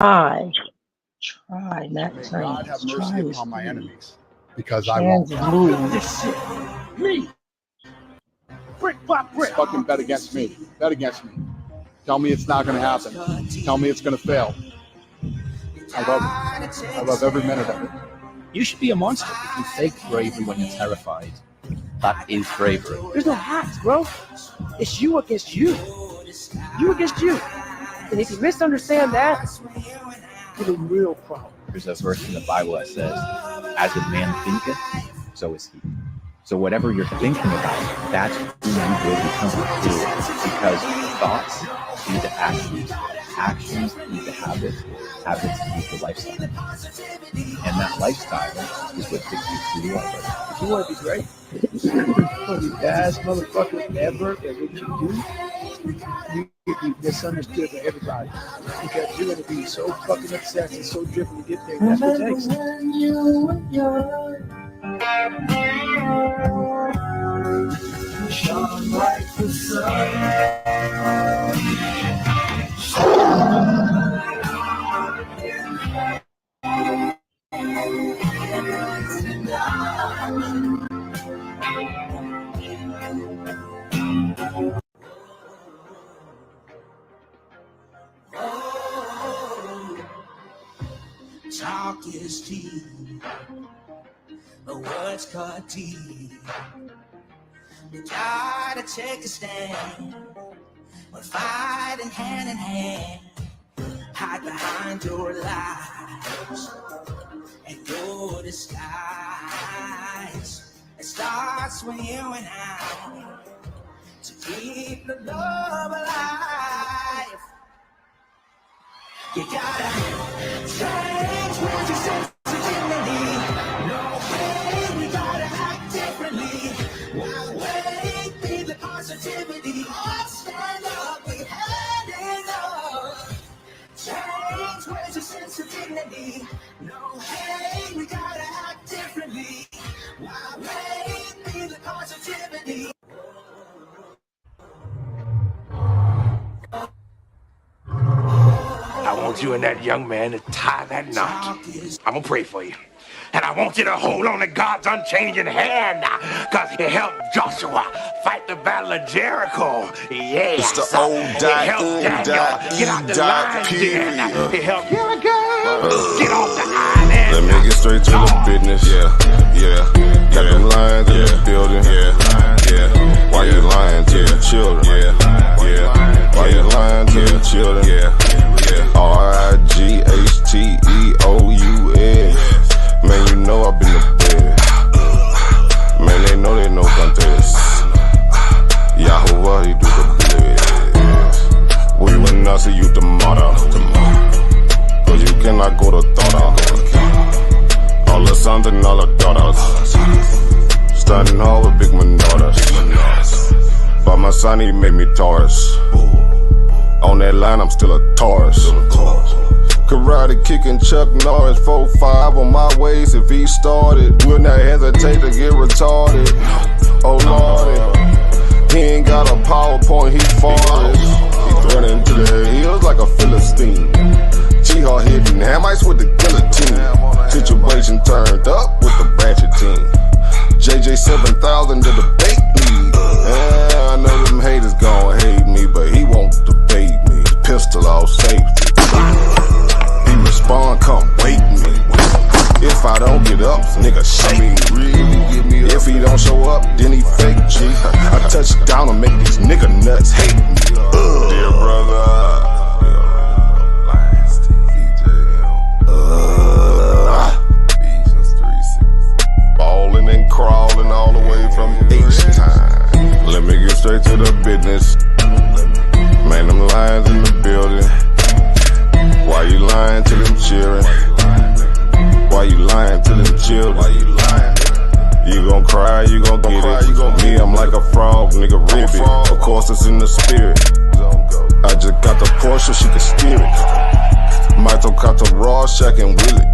Try, not May train. God have mercy upon my enemies, because I Hands won't. moving. This shit, me, brick, pop, brick. Fucking bet against me. Bet against me. Tell me it's not going to happen. Tell me it's going to fail. I love it. I love every minute of it. You should be a monster if you fake bravery when you're terrified. That is bravery. There's no hacks, bro. It's you against you. You against you. And if you misunderstand that, it's a real problem. There's a verse in the Bible that says, as a man thinketh, so is he. So whatever you're thinking about, that's who you will become. Because thoughts lead to actions. Actions lead to habits. Habits lead to lifestyle. And that lifestyle is what dictates who you are. If you want to be great, you want to be the best motherfucker ever at what you do, you can be misunderstood by everybody. Because you're going to be so fucking obsessed and so driven to get there. That's what it takes. Shine like the sun. Talk is cheap, but words cut deep. You gotta take a stand. We're fighting hand in hand. Hide behind your lies and your disguise. It starts with you and I to keep the love alive. You gotta change with your sensitivity. No way, we gotta act differently. One way, be the positivity. Stand up, we heading up. Change with your sense of dignity. No way, we gotta act differently. One way, be the positivity. I want you and that young man to tie that knot. I'm gonna pray for you. And I want you to hold on to God's unchanging hand, because he helped Joshua fight the battle of Jericho. Yes. It's the old He helped Daniel get out the lion's den. He helped Gilligan get off the island. Let me get straight to the business. Got them lions in the building. Why you lying to the children? Why you lying to the children? RIGHTEOUS. Man, you know I've been to bed. Man, they know they no contest. Yahuwah, he do the blitz. We will not see you tomorrow. Cause you cannot go to thought. All the sons and all the daughters. Standing hard with big manodas. But my son, he made me Taurus. On that line, I'm still a Taurus. Karate kicking Chuck Norris, 4-5 on my waist. If he started, will not hesitate to get retarded. Oh lordy, he ain't got a PowerPoint, he farted. He running to the hills like a Philistine. G-Hawk hitting Hamites with the guillotine. Situation turned up with the ratchet team. JJ 7000 to the bait lead. I know them haters gon' hate me, but he won't debate me. Pistol off safety. He respond, come wake me. If I don't get up, nigga shake me. If he don't show up, then he fake G. I touch down and make these nigga nuts hate me. Dear brother. Ballin' and crawling all the way from H-Time. Let me get straight to the business. Man, them lions in the building. Why you lying to them children? Why you lying to them children? You gon' cry, you gon' get it. Me, I'm like a frog, nigga, ribbit. Of course, it's in the spirit. I just got the Porsche, she can steer it. Michael got the raw, Shaq and Willie.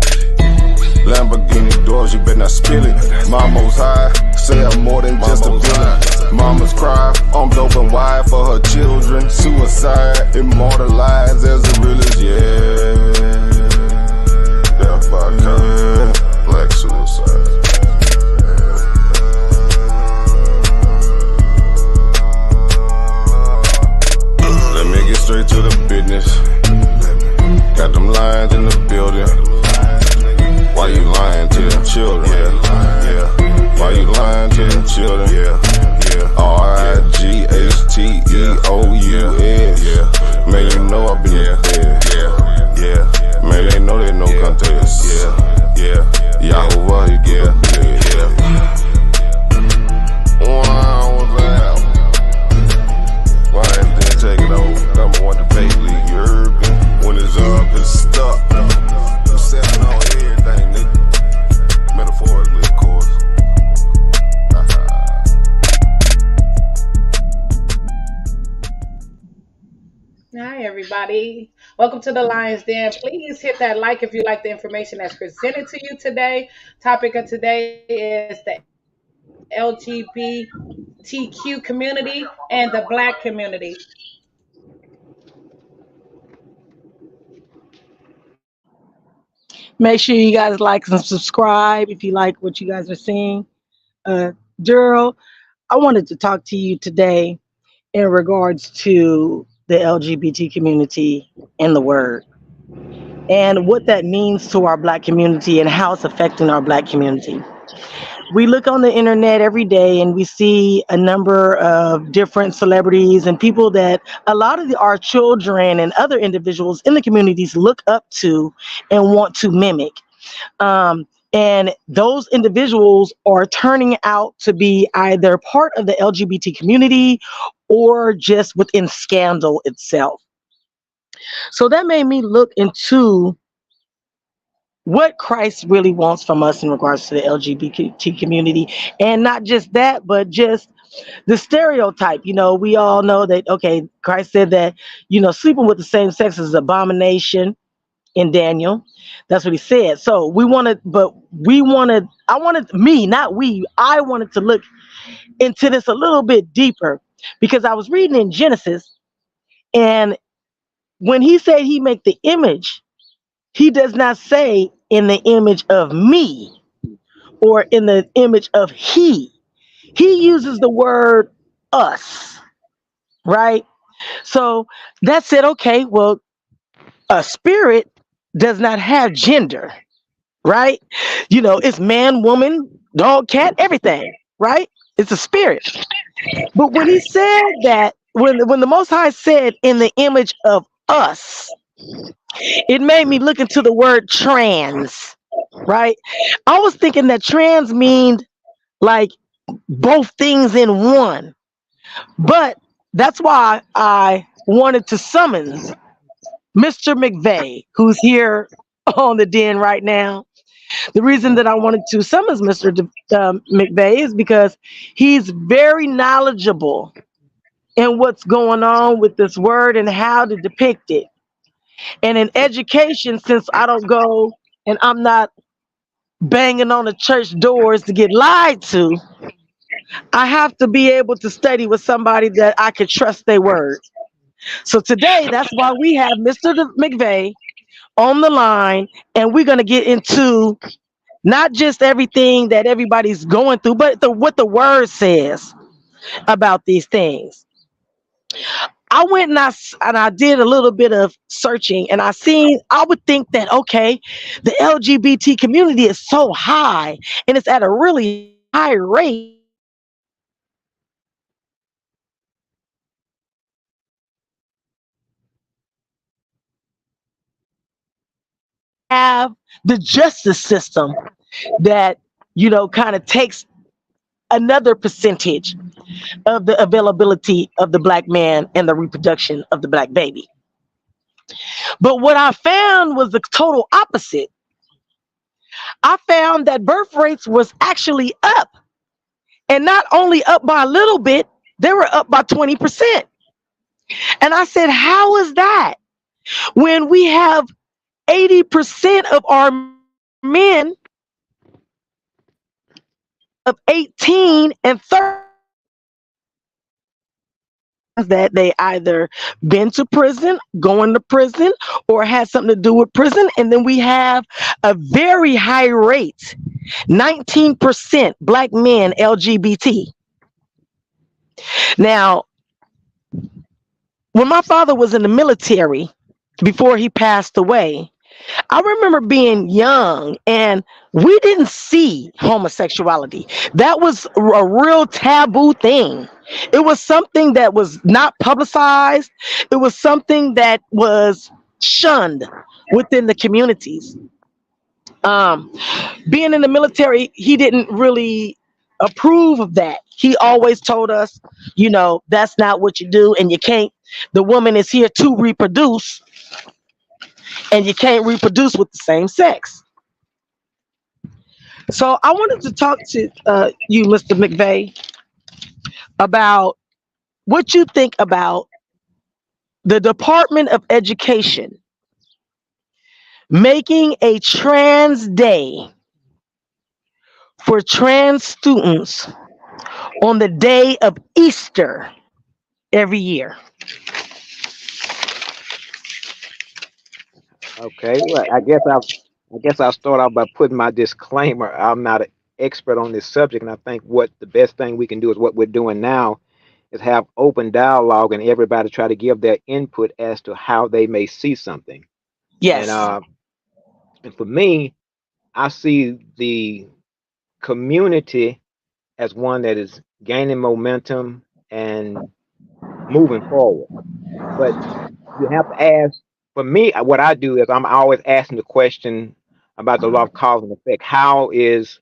Lamborghini doors, you better not spill it. Mama's high, sell more than just a villain. Mama's cry, arms open wide for her children. Suicide, immortalized as the realest, yeah. Death by cop, black suicide. Let me get straight to the business. Got them lions in the building. Why you lying to them children? Yeah. Why you lying to them children? Yeah. RIGHTEOUS. Man, you know I be in the bed. Man, they know they no contest. Yahoo, you get the Wow, what's that? Why didn't take it over? Number one debate league, you heard me? When it's up, it's stuck. I'm stepping on everything, nigga. Metaphorically, of course. Hi, everybody. Welcome to the Lions Den. Please hit that like if you like the information that's presented to you today. Topic of today is the LGBTQ community and the Black community. Make sure you guys like and subscribe if you like what you guys are seeing. Daryl, I wanted to talk to you today in regards to the LGBT community and the word and what that means to our black community and how it's affecting our black community. We look on the internet every day and we see a number of different celebrities and people that a lot of our children and other individuals in the communities look up to and want to mimic. And those individuals are turning out to be either part of the LGBT community or just within scandal itself. So that made me look into what Christ really wants from us in regards to the LGBT community. And not just that, but just the stereotype. We all know that, okay, Christ said that, sleeping with the same sex is abomination in Daniel. That's what he said. So I wanted to look into this a little bit deeper because I was reading in Genesis, and when he said he make the image, he does not say in the image of me or in the image of he. He uses the word us, right? So that said, okay, well, a spirit does not have gender, right? It's man, woman, dog, cat, everything, right? It's a spirit. But when he said that, when the Most High said in the image of us, it made me look into the word trans, right? I was thinking that trans means like both things in one, but that's why I wanted to summons Mr. McVeigh, who's here on the den right now. The reason that I wanted to summons Mr. McVeigh is because he's very knowledgeable in what's going on with this word and how to depict it. And in education, since I don't go and I'm not banging on the church doors to get lied to, I have to be able to study with somebody that I could trust their word. So today, that's why we have Mr. McVeigh on the line, and we're going to get into not just everything that everybody's going through, but what the word says about these things. I went and I did a little bit of searching, and I would think that, okay, the LGBT community is so high and it's at a really high rate. Have the justice system that, kind of takes another percentage of the availability of the black man and the reproduction of the black baby. But what I found was the total opposite. I found that birth rates was actually up, and not only up by a little bit, they were up by 20%. And I said, how is that when we have 80% of our men of 18 and 30 that they either been to prison, going to prison, or had something to do with prison. And then we have a very high rate, 19% black men LGBT. Now, when my father was in the military before he passed away, I remember being young and we didn't see homosexuality. That was a real taboo thing. It was something that was not publicized. It was something that was shunned within the communities. Um, Being in the military, he didn't really approve of that. He always told us, that's not what you do, and you can't. The woman is here to reproduce, and you can't reproduce with the same sex. So I wanted to talk to you, Mr. McVeigh, about what you think about the Department of Education making a trans day for trans students on the day of Easter every year. Okay, well, I guess I'll start off by putting my disclaimer. I'm not an expert on this subject, and I think what the best thing we can do is what we're doing now is have open dialogue and everybody try to give their input as to how they may see something. And Yes. uh, and for me, I see the community as one that is gaining momentum and moving forward. But you have to ask. For me, what I do is I'm always asking the question about the law of cause and effect. How is,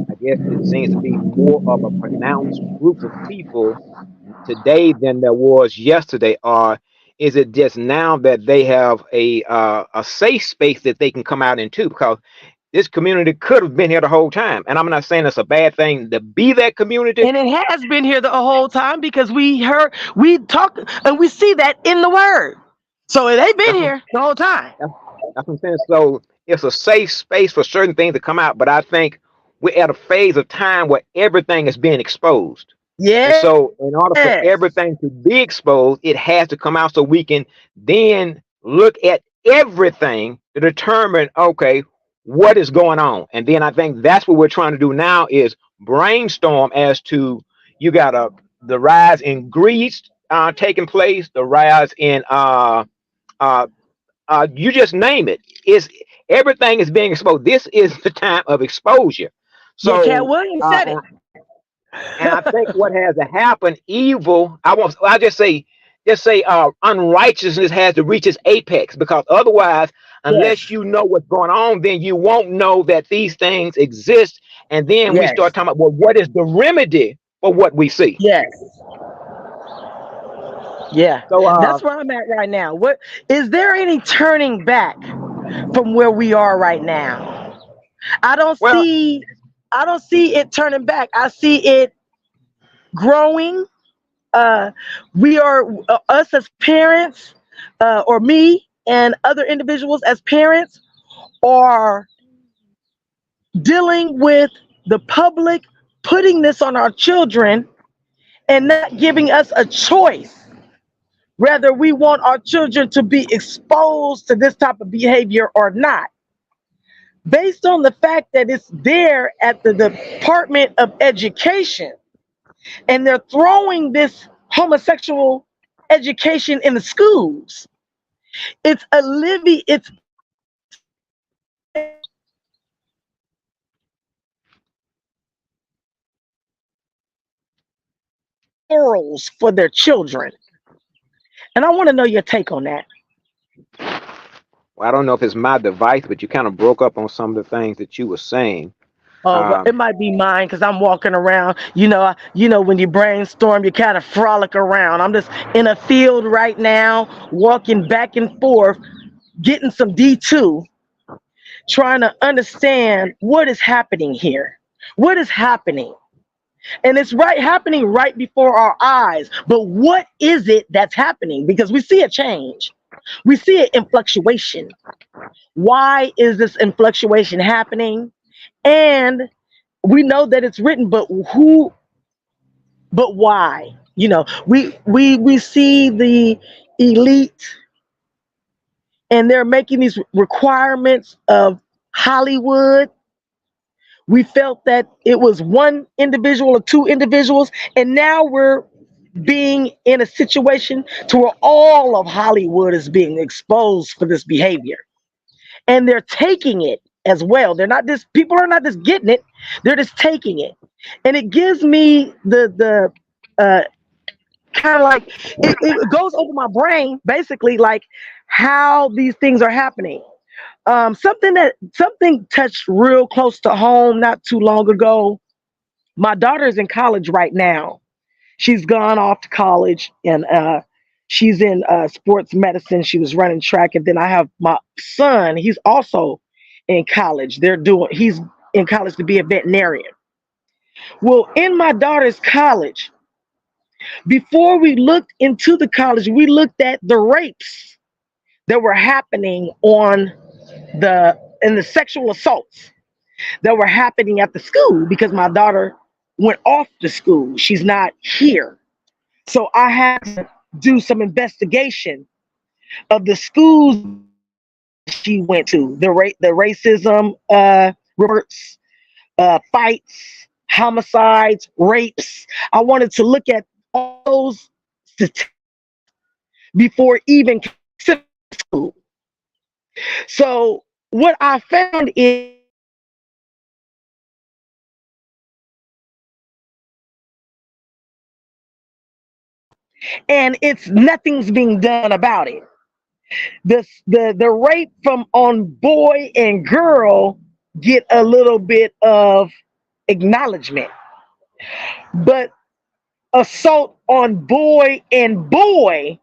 I guess it seems to be more of a pronounced group of people today than there was yesterday, or is it just now that they have a safe space that they can come out into? Because this community could have been here the whole time, and I'm not saying it's a bad thing to be that community. And it has been here the whole time because we talk, and we see that in the word. So they've been That's what, here the whole time. that's, that's what I'm saying. So it's a safe space for certain things to come out, but I think we're at a phase of time where everything is being exposed. And Yes. so, in order for everything to be exposed, it has to come out so we can then look at everything to determine, okay, what is going on. And then I think that's what we're trying to do now is brainstorm as to you got the rise in Greece taking place, the rise in uh, you just name it. Is everything is being exposed? This is the time of exposure. Yeah, Cat So, Williams uh, said it. and I think what has to happen, evil, I just say unrighteousness has to reach its apex because otherwise, unless Yes. you know what's going on, then you won't know that these things exist. And then we Yes. start talking about, well, what is the remedy for what we see? Yes. Yeah. So That's where I'm at right now. What is there any turning back from where we are right now? I don't well, see I don't see it turning back. I see it growing. Uh, we are us as parents, or me and other individuals as parents, are dealing with the public putting this on our children and not giving us a choice whether we want our children to be exposed to this type of behavior or not, based on the fact that it's there at the Department of Education and they're throwing this homosexual education in the schools. It's morals for their children. And I want to know your take on that. I don't know if it's my device, but you kind of broke up on some of the things that you were saying. Oh, well, Um, it might be mine because I'm walking around. When you brainstorm, you kind of frolic around. I'm just in a field right now, walking back and forth, getting some D2, trying to understand what is happening here. What is happening? And it's happening right before our eyes. But what is it that's happening? Because we see a change. We see an influctuation. Why is this influctuation happening? And we know that it's written, but who, but why? We see the elite, and they're making these requirements of Hollywood. We felt that it was one individual or two individuals, and now we're being in a situation to where all of Hollywood is being exposed for this behavior, and they're taking it as well. They're not just People are not just getting it; they're just taking it, and it gives me the kind of like it goes over my brain, basically, like how these things are happening. Something touched real close to home not too long ago. My daughter's in college right now. She's gone off to college, and she's in sports medicine. She was running track, and then I have my son. He's also in college. He's in college to be a veterinarian. Well, in my daughter's college, before we looked into the college, we looked at the rapes that were happening the sexual assaults that were happening at the school, because my daughter went off to school. She's not here. So I had to do some investigation of the schools she went to, the racism reports, fights, homicides, rapes. I wanted to look at all those statistics before even considering school. So what I found is and it's nothing's being done about it. The rape from on boy and girl get a little bit of acknowledgement, but assault on boy and boy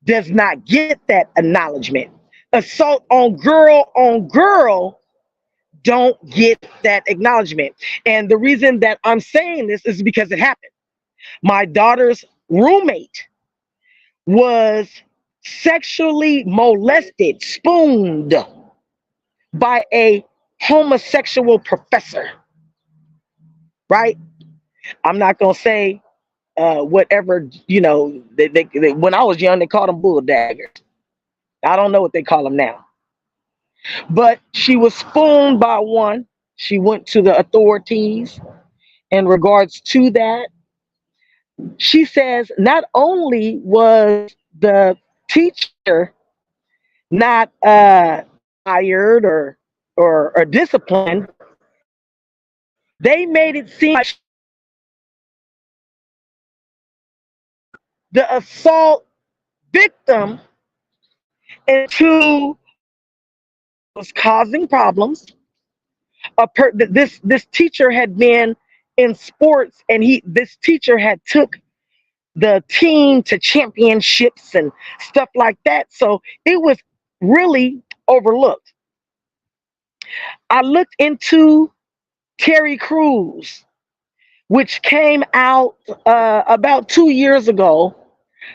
does not get that acknowledgement. Assault on girl don't get that acknowledgement. And the reason that I'm saying this is because it happened. My daughter's roommate was sexually molested, spooned by a homosexual professor, right? I'm not going to say whatever, when I was young, they called them bull daggers. I don't know what they call them now. But she was spooned by one. She went to the authorities in regards to that. She says not only was the teacher not fired or disciplined, they made it seem like the assault victim into was causing problems. This teacher had been in sports, and this teacher had took the team to championships and stuff like that. So it was really overlooked. I looked into Terry Crews, which came out about 2 years ago,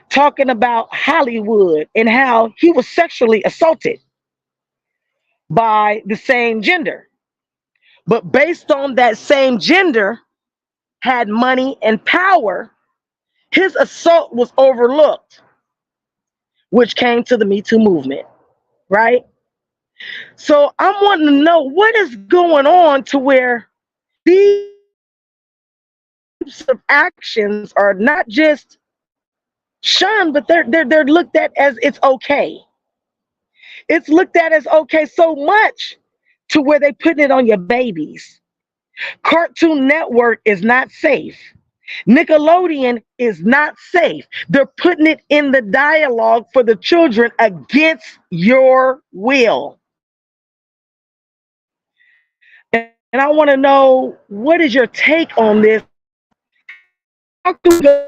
talking about Hollywood and how he was sexually assaulted by the same gender. But based on that same gender had money and power, his assault was overlooked, which came to the Me Too movement, right? So I'm wanting to know what is going on to where these types of actions are not just shunned, but they're looked at as it's okay. It's looked at as okay so much to where they put it on your babies. Cartoon Network is not safe. Nickelodeon is not safe. They're putting it in the dialogue for the children against your will. And I want to know, what is your take on this? How can we go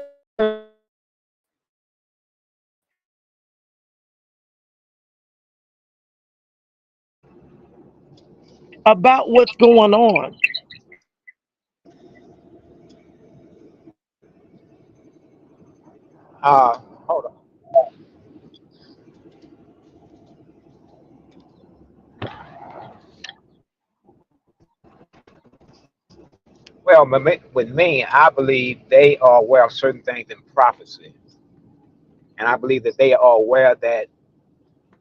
about what's going on? Hold on. Well, with me, I believe they are aware of certain things in prophecy, and I believe that they are aware that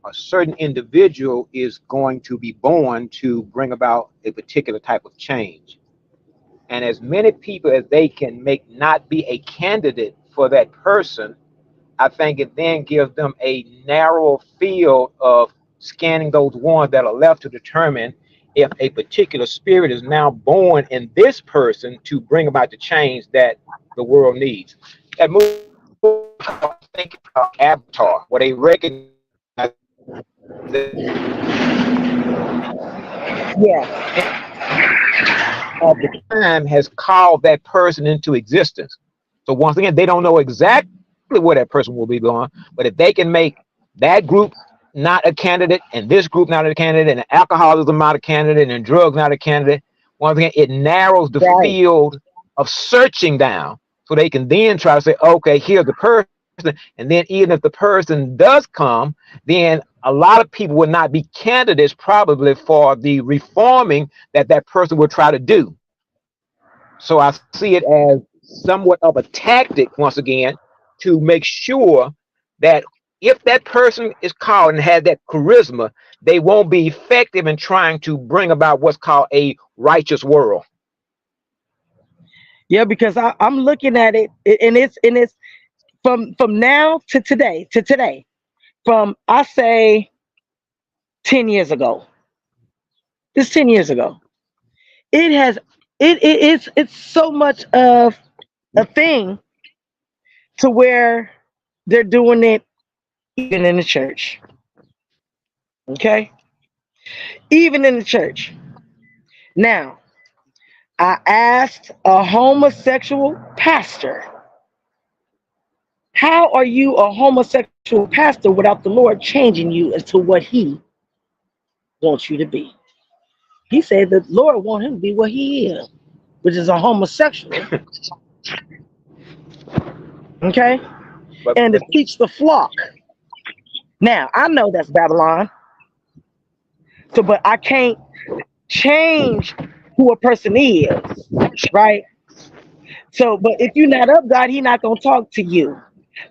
a certain individual is going to be born to bring about a particular type of change. And as many people as they can make not be a candidate for that person, I think it then gives them a narrow field of scanning those ones that are left to determine if a particular spirit is now born in this person to bring about the change that the world needs. That movie, I think, Avatar, where they recognize Yeah. of the time has called that person into existence. So once again, they don't know exactly where that person will be going, but if they can make that group not a candidate and this group not a candidate and alcoholism not a candidate and drugs not a candidate, once again, it narrows the Right. field of searching down so they can then try to say, okay, here's the person. And then even if the person does come, then a lot of people would not be candidates probably for the reforming that that person would try to do. So I see it as somewhat of a tactic, once again, to make sure that if that person is called and has that charisma, they won't be effective in trying to bring about what's called a righteous world. Yeah, because I'm looking at it, and it's from now to today, from I say 10 years ago. It's 10 years ago. It has it's so much of a thing to where they're doing it even in the church. Okay, even in the church. Now, I asked a homosexual pastor, how are you a homosexual pastor without the Lord changing you into what He wants you to be? He said the Lord wants him to be what he is, which is a homosexual. Okay? And to But teach the flock. Now, I know that's Babylon. So, but I can't change who a person is, right? So, but if you're not of God, He not gonna talk to you.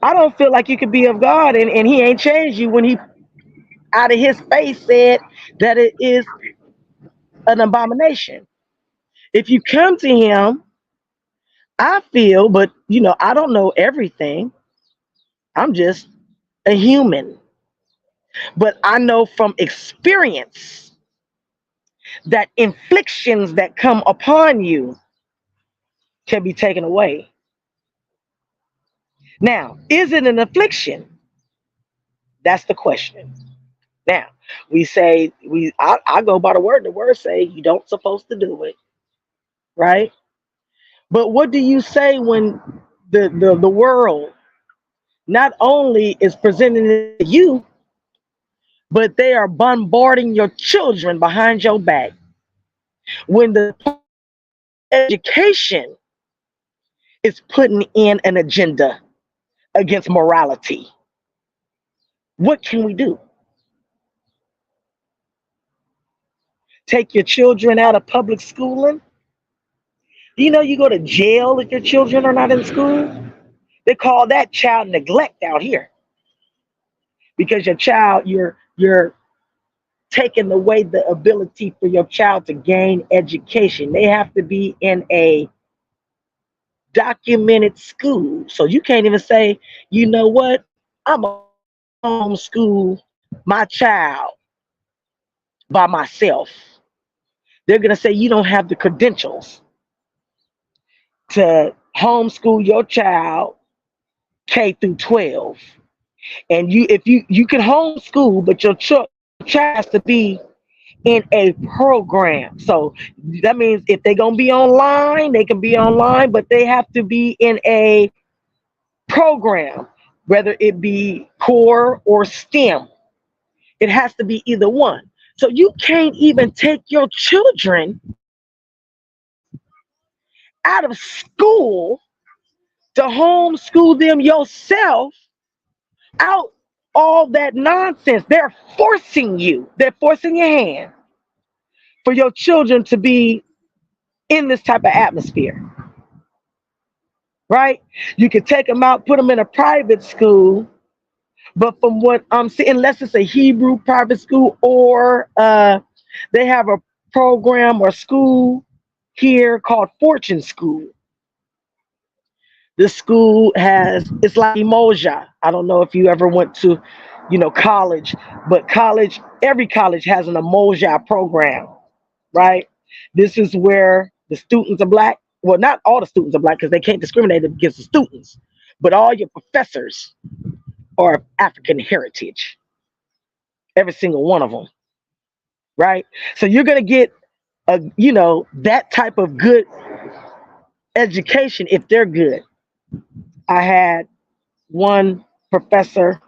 I don't feel like you could be of God and He ain't changed you when He out of His face said that it is an abomination. If you come to Him, I feel, but I don't know everything. I'm just a human. But I know from experience that inflictions that come upon you can be taken away. Now, is it an affliction? That's the question. Now, we say I go by the word. The word say you don't supposed to do it, right? But what do you say when the world not only is presenting it to you, but they are bombarding your children behind your back? When the education is putting in an agenda against morality, what can we do? Take your children out of public schooling? You go to jail if your children are not in school. They call that child neglect out here because you're taking away the ability for your child to gain education. They have to be in a documented school. So you can't even say, you know what, I'm a homeschool my child by myself. They're going to say you don't have the credentials to homeschool your child K through 12. And if you can homeschool, but your child has to be in a program. So that means if they're going to be online, they can be online, but they have to be in a program, whether it be core or STEM. It has to be either one. So you can't even take your children out of school to homeschool them yourself out all that nonsense. They're forcing you, they're forcing your hand for your children to be in this type of atmosphere, right? You could take them out, put them in a private school, but from what I'm seeing, unless it's a Hebrew private school or they have a program or school here called Fortune School. This school has, it's like Emoja. I don't know if you ever went to, college, but every college has an Emoja program, right? This is where the students are black. Well, not all the students are black because they can't discriminate against the students, but all your professors are of African heritage, every single one of them, right? So you're gonna get that type of good education if they're good. I had one professor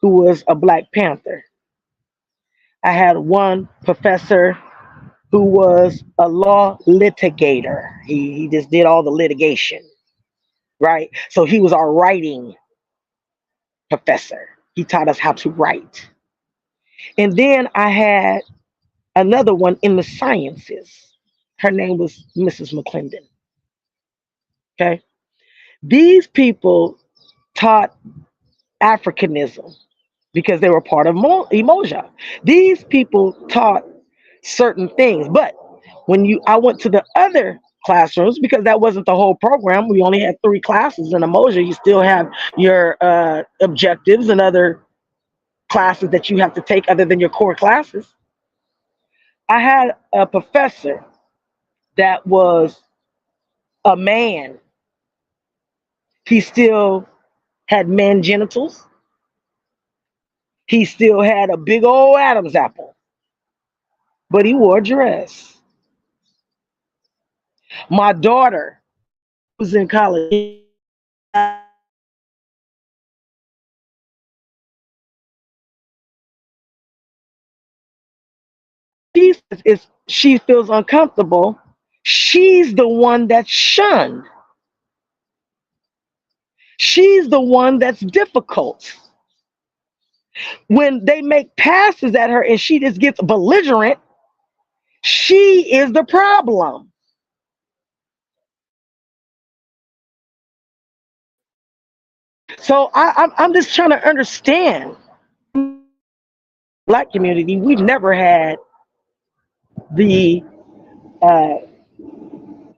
who was a Black Panther. I had one professor who was a law litigator. He just did all the litigation, right? So he was our writing professor. He taught us how to write. And then I had another one in the sciences. Her name was Mrs. McClendon. Okay. These people taught Africanism because they were part of Emoja. These people taught certain things, but I went to the other classrooms because that wasn't the whole program. We only had 3 classes in Emoja. You still have your objectives and other classes that you have to take other than your core classes. I had a professor that was a man. He still had man genitals. He still had a big old Adam's apple, but he wore a dress. My daughter was in college. She feels uncomfortable. She's the one that's shunned. She's the one that's difficult. When they make passes at her and she just gets belligerent, she is the problem. So I'm just trying to understand. Black community, we've never had the uh,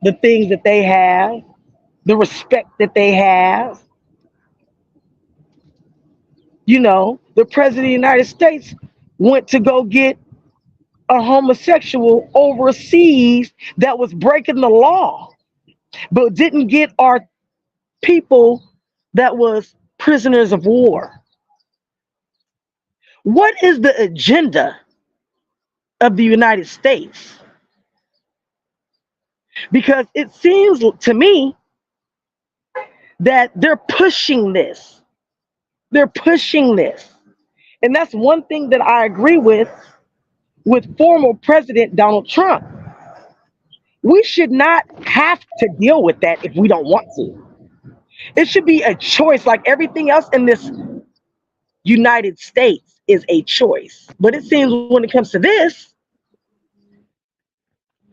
the things that they have, the respect that they have. The president of the United States went to go get a homosexual overseas that was breaking the law, but didn't get our people that was prisoners of war. What is the agenda of the United States? Because it seems to me that they're pushing this. They're pushing this. And that's one thing that I agree with former President Donald Trump. We should not have to deal with that if we don't want to. It should be a choice, like everything else in this United States is a choice. But it seems when it comes to this,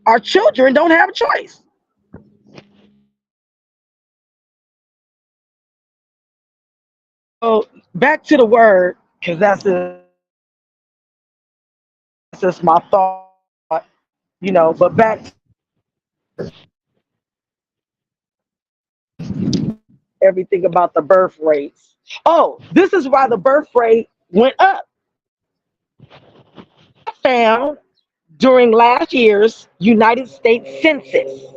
our children don't have a choice. So back to the word, because that's just my thought, but back to everything about the birth rates. Oh, this is why the birth rate went up. Found during last year's United States Census.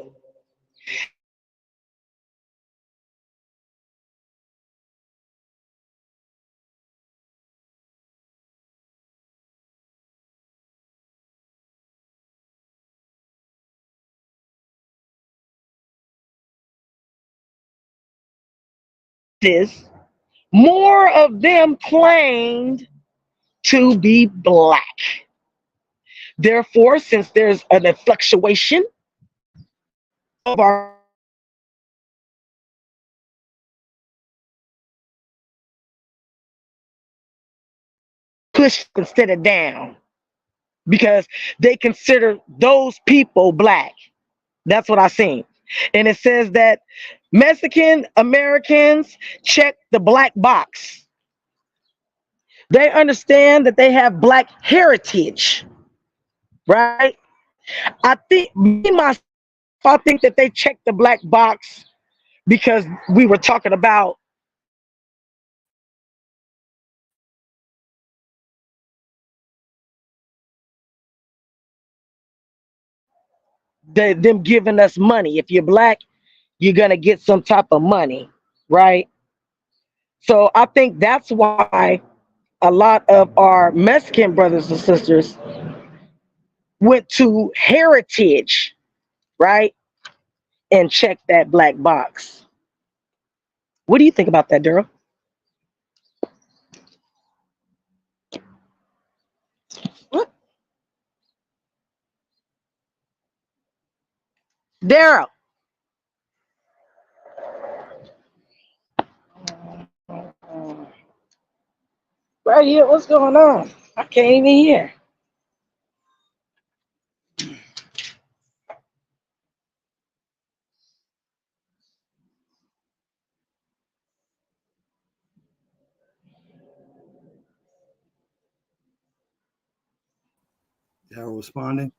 More of them claimed to be black. Therefore, since there's an fluctuation of our push instead of down, because they consider those people black. That's what I seen. And it says that Mexican Americans check the black box. They understand that they have black heritage, right? I think me myself, I think that they checked the black box because we were talking about them giving us money. If you're black, you're gonna get some type of money, right? So I think that's why a lot of our Mexican brothers and sisters went to heritage, right? And checked that black box. What do you think about that, Daryl? What? Daryl. Right here, what's going on? I can't even hear. Daryl responding.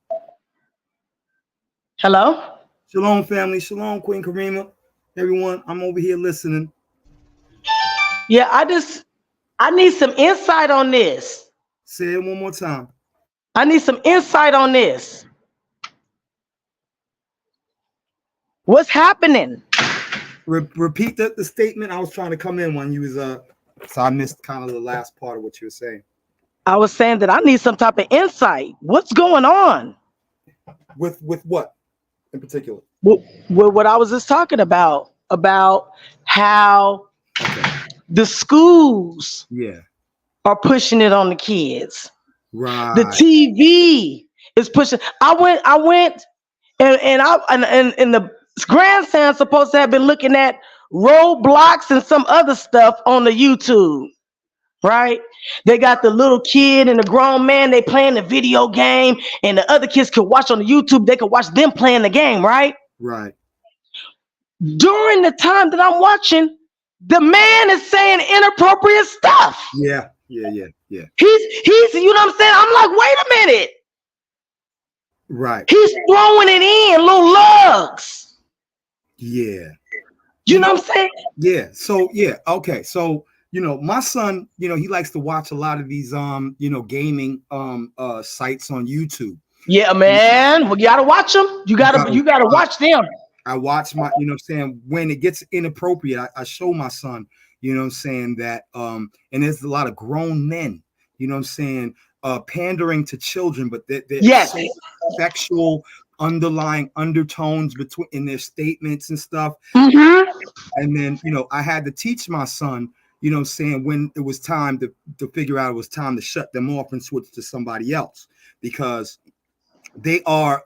Hello? Shalom, family. Shalom, Queen Karima. Everyone, I'm over here listening. Yeah, I need some insight on this. Say it one more time. I need some insight on this. What's happening? Repeat the statement. I was trying to come in when you was so I missed kind of the last part of what you were saying. I was saying that I need some type of insight. What's going on? With what in particular? With what I was just talking about how the schools are pushing it on the kids. Right. The TV is pushing. I went and the grandson supposed to have been looking at Roblox and some other stuff on the YouTube. Right? They got the little kid and the grown man, they playing the video game, and the other kids could watch on the YouTube, they could watch them playing the game, right? Right. During the time that I'm watching, the man is saying inappropriate stuff. Yeah. He's, you know what I'm saying? I'm like, wait a minute. Right. He's throwing it in little lugs. Yeah. You know what I'm saying? Yeah. So, okay. So, my son, he likes to watch a lot of these, gaming, sites on YouTube. Yeah, man. Well, you gotta watch them. You gotta watch them. I watch my, when it gets inappropriate, I show my son, that, and there's a lot of grown men, pandering to children, but there's so sexual underlying undertones in their statements and stuff. Mm-hmm. And then, I had to teach my son, when it was time to figure out it was time to shut them off and switch to somebody else, because they are,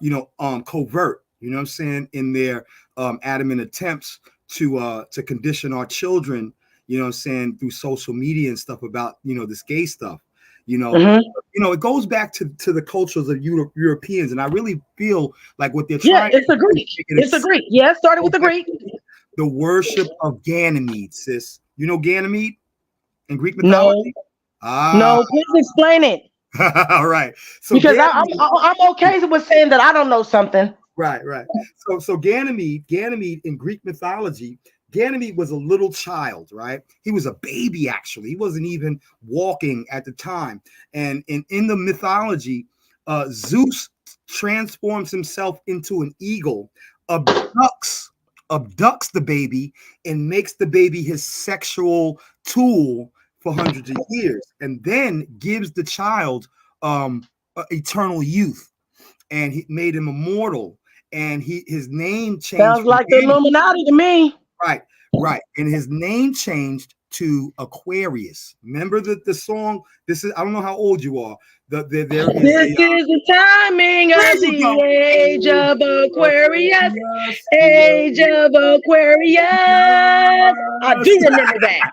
covert, in their adamant attempts to condition our children, through social media and stuff about, this gay stuff. It goes back to the cultures of Europeans, and I really feel like what they're trying. Yeah, it's a Greek. It's a Greek. Yeah, it started with the Greek. The worship of Ganymede, sis. You know Ganymede in Greek mythology? No, please explain it. All right. So because I'm okay with saying that I don't know something. Right. So Ganymede in Greek mythology, Ganymede was a little child, right? He was a baby, actually. He wasn't even walking at the time. And in the mythology, Zeus transforms himself into an eagle, abducts the baby, and makes the baby his sexual tool for hundreds of years, and then gives the child eternal youth, and he made him immortal, and his name changed. Sounds like the Illuminati to me. Right. And his name changed to Aquarius. Remember the song? I don't know how old you are. This is the timing of the age of Aquarius. Age of Aquarius. I do remember that.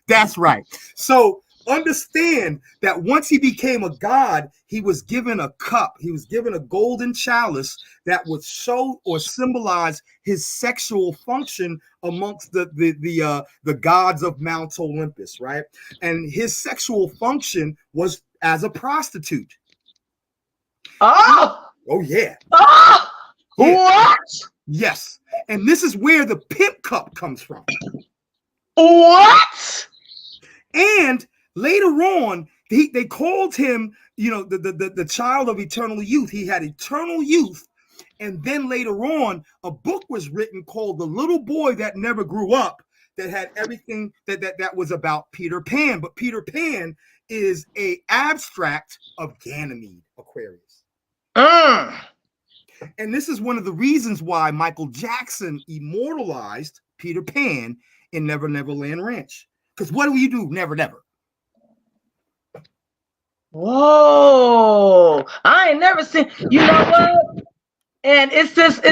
That's right. So understand that once he became a god, he was given a cup. He was given a golden chalice that would show or symbolize his sexual function amongst the gods of Mount Olympus, right? And his sexual function was as a prostitute. Oh, Oh yeah. oh, Yeah. what? Yes. And this is where the pimp cup comes from. What? And later on, they called him, the child of eternal youth. He had eternal youth. And then later on, a book was written called The Little Boy That Never Grew Up, that had everything that was about Peter Pan. But Peter Pan is a abstract of Ganymede, Aquarius. And this is one of the reasons why Michael Jackson immortalized Peter Pan in Never Never Land Ranch. Because what do you do? Never, never. Whoa! I ain't never seen. You know what? And it's just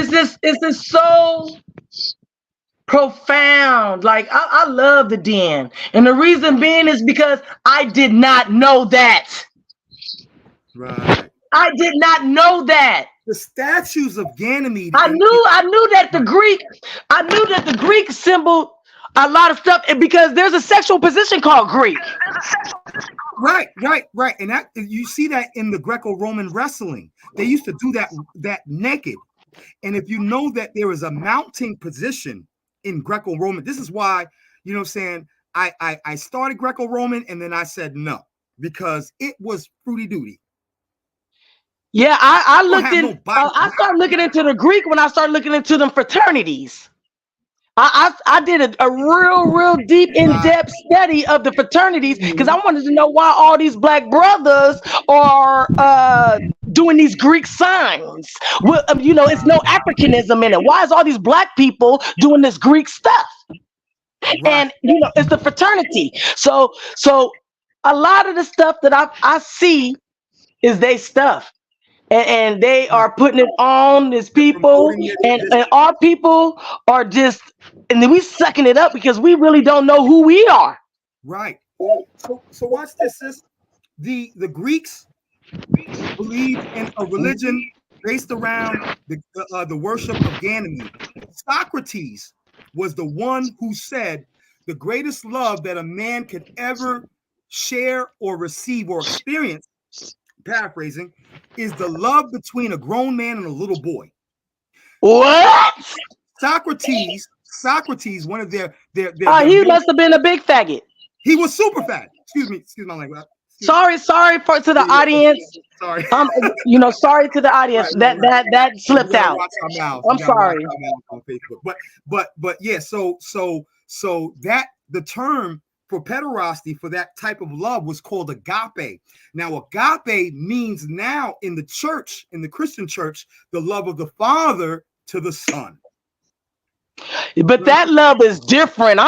so profound. Like I love the Den, and the reason being is because I did not know that. Right. I did not know that. The statues of Ganymede. I knew that the Greek symbol a lot of stuff, and because there's a sexual position called Greek. Right. And that you see that in the Greco-Roman wrestling. They used to do that naked. And if you know that there is a mounting position in Greco-Roman, this is why, you know what I'm saying, I started Greco-Roman and then I said no, because it was fruity duty. Yeah, I looked in. I started looking into the Greek when I started looking into them fraternities. I did a real deep, in-depth study of the fraternities because I wanted to know why all these black brothers are doing these Greek signs. Well, it's no Africanism in it. Why is all these black people doing this Greek stuff? Right. And it's the fraternity. So a lot of the stuff that I see is they stuff. And they are putting it on these people, and our people are just, and then we sucking it up because we really don't know who we are. Right. So watch this, sis. The Greeks believed in a religion based around the worship of Ganymede. Socrates was the one who said the greatest love that a man could ever share or receive or experience, paraphrasing, is the love between a grown man and a little boy. What? Socrates, one of their he must have been a big faggot. He was super fat. Excuse my language. Sorry to the audience. Sorry. Sorry to the audience. Right. That slipped out. I'm sorry. On Facebook. But yeah, so that the term for pederasty, for that type of love, was called agape. Now, agape means now in the church, in the Christian church, the love of the Father to the Son. But that love is different.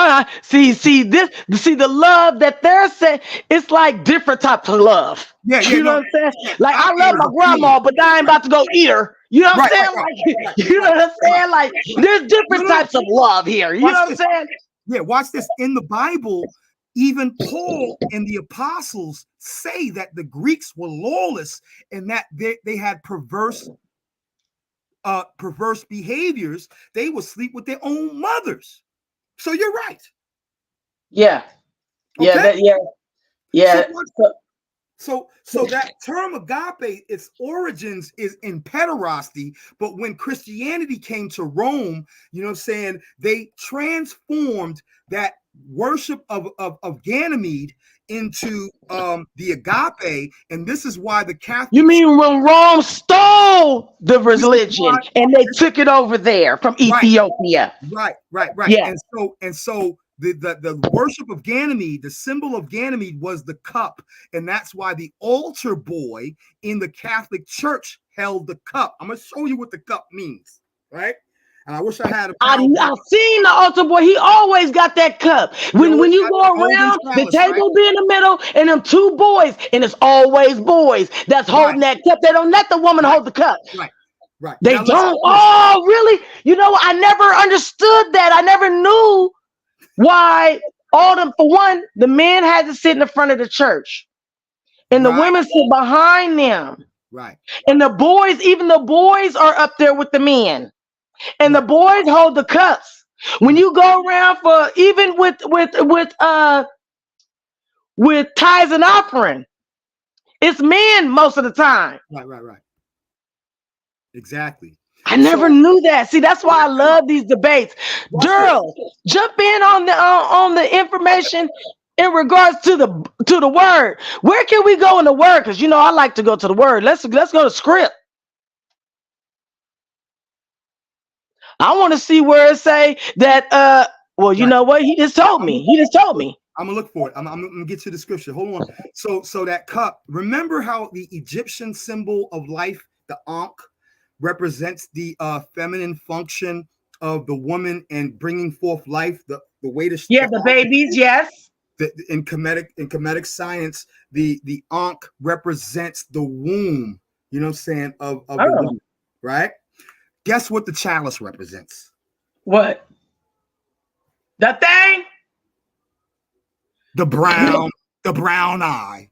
See the love that they're saying, it's like different types of love. Yeah, you know what I'm saying? Like I love my grandma, but I ain't about to go eat her. You know what I'm saying? Like, you know what I'm saying? Like there's different types of love here. You know what I'm saying? Yeah, watch this. In the Bible, even Paul and the apostles say that the Greeks were lawless and that they had perverse behaviors. They would sleep with their own mothers. So you're right. Yeah. Okay? Yeah. So that term agape, its origins is in pederasty, but when Christianity came to Rome, you know what I'm saying, they transformed that worship of Ganymede into the agape, and this is why the Catholic. You mean when Rome stole the religion and they took it over there from Ethiopia? Right. Yeah. And so the worship of Ganymede, the symbol of Ganymede was the cup, and that's why the altar boy in the Catholic Church held the cup. I'm gonna show you what the cup means, right? And I wish I had a I've seen the altar boy. He always got that cup. When you go around, the table be in the middle, and them two boys, and it's always boys that's holding that cup. They don't let the woman hold the cup. Right. They don't. Oh, really? You know, I never understood that. I never knew why All them for one, the men had to sit in the front of the church, and the Right. women sit behind them. Right. And the boys, even the boys are up there with the men. And the Right. boys hold the cups. When Mm. you go around for even with tithes and offering, it's men most of the time. Right. Right. Right. Exactly. I So never knew that. See, that's why I love these debates. watch this. Girls, jump in on the information in regards to the word. Where can we go in the word? Because you know I like to go to the word. Let's go to script. I want to see where it say that. Well, you Right. know what? He just told I'm me. He just told me. gonna look for it. I'm gonna get to the scripture. Hold on. So that cup. Remember how the Egyptian symbol of life, the Ankh, represents the feminine function of the woman and bringing forth life. The way Yeah, the the Ankh, babies. Yes. in comedic science, the Ankh represents the womb. You know what I'm saying, of the Oh, woman, right? Guess what the chalice represents? what? That thing? The brown, the brown eye.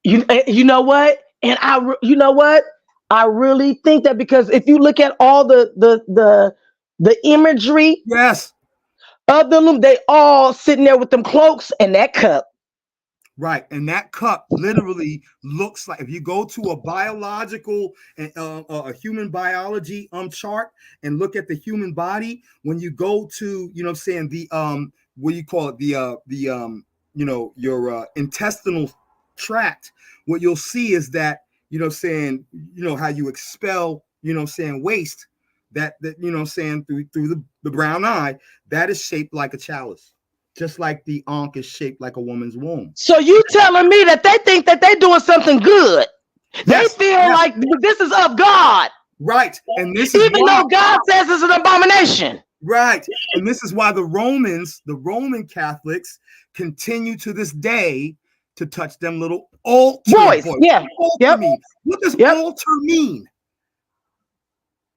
You know what? And you know what? I really think that because if you look at all the imagery Yes. of them, they all sitting there with them cloaks and that cup. Right. And that cup literally looks like, if you go to a biological a human biology chart and look at the human body, when you go to, you know what I'm saying, the what do you call it? The your intestinal tract, what you'll see is that, you know what I'm saying, how you expel, you know what I'm saying, waste, that you know what I'm saying, through the brown eye, that is shaped like a chalice. Just like the ankh is shaped like a woman's womb. So you telling me that they think that they're doing something good? They Yes, feel yes, like this is of God, right. And this is even why, though God says it's an abomination. right. And this is why the Roman Catholics continue to this day to touch them little altar Boys, boys. yeah, Altar yep, mean? What does yep. altar mean?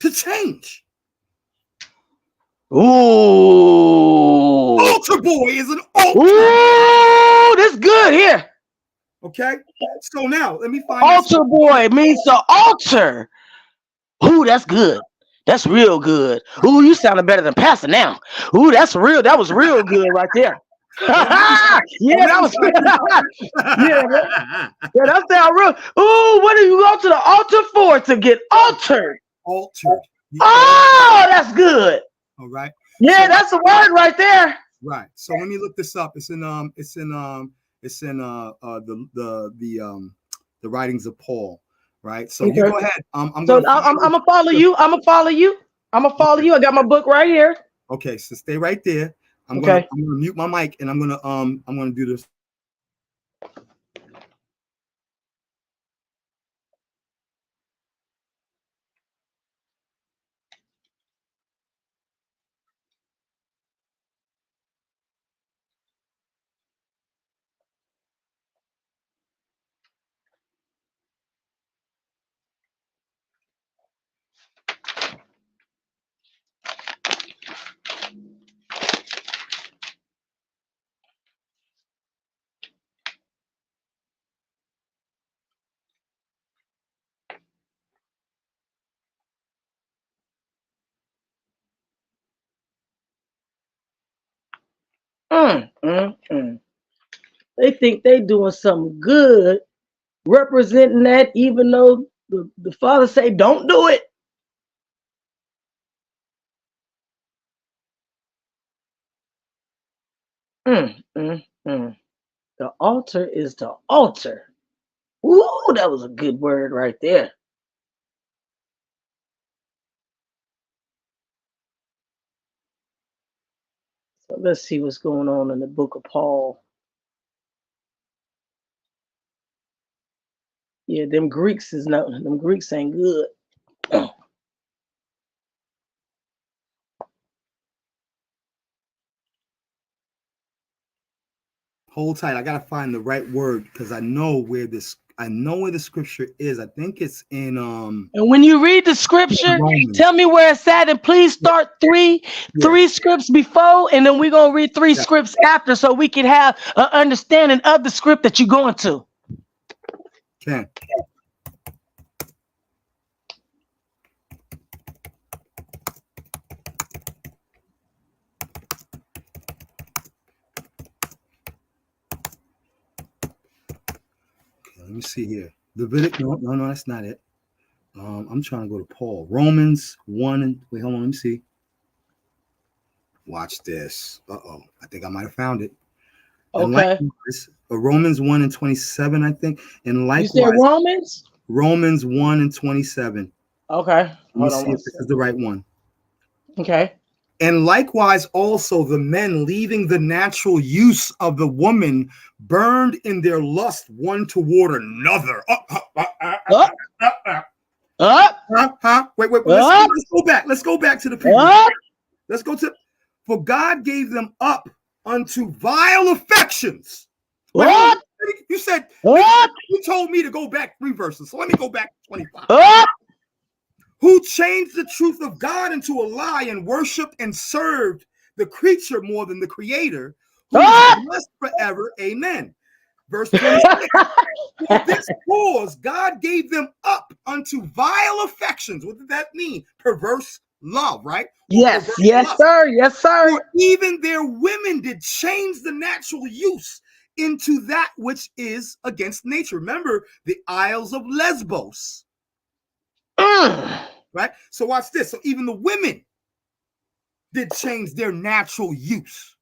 To change. Ooh, Altar boy is an altar. ooh, this good here. Okay. So now let me find that Altar scripture. boy means to altar. Ooh, that's good. That's real good. Right. Ooh, you sounding better than Pastor now. Ooh, that's real. That was real good right there. Well, Yeah, let that me was. Yeah, find yeah, that sound real. Ooh, what do you go to the altar for? To get altered. altered. You all Oh, that's good. all right. Yeah, So that's a word right there. right. So let me look this up. The writings of Paul. Right. So you Okay. go ahead. I'm So gonna find I'm this gonna follow scripture. you. I'm gonna follow you. I'm gonna follow Okay. you. I got my book right here. Okay. So stay right there. Okay. I'm gonna mute my mic and I'm gonna do this. Mm. They think they doing something good, representing that, even though the father say don't do it. Mm. The altar is the altar. Ooh, that was a good word right there. So let's see what's going on in the book of Paul. Yeah, them Greeks is not. Them Greeks ain't good. Hold tight. I gotta find the right word because I know where this I know where the scripture is. I think it's in And when you read the scripture, Romans. tell me where it's at, and please start three scripts before, and then we're gonna read three scripts after, so we can have an understanding of the script that you're going to. Okay. Let me see here. Leviticus. No, that's not it. I'm trying to go to Paul. Romans 1 and wait, hold on, let me see. Watch this. I think I might have found it. And Okay. likewise, Romans 1 and 27, I think. And likewise, you said Romans? Romans 1 and 27. Okay. Let me see if this is the right one. Okay. And likewise also the men, leaving the natural use of the woman, burned in their lust one toward another. Wait. Let's go back. Let's go back to the previous. Let's go to. For God gave them up unto vile affections. What? You said what? You told me to go back 3 verses. So let me go back to 25. Who changed the truth of God into a lie and worshiped and served the creature more than the creator, who is blessed forever. Amen. Verse 26. For this cause God gave them up unto vile affections. What did that mean? Perverse love, right? Yes, yes, love. Sir. Yes, sir. For even their women did change the natural use into that which is against nature. Remember the Isles of Lesbos. Right? So watch this. So even the women did change their natural use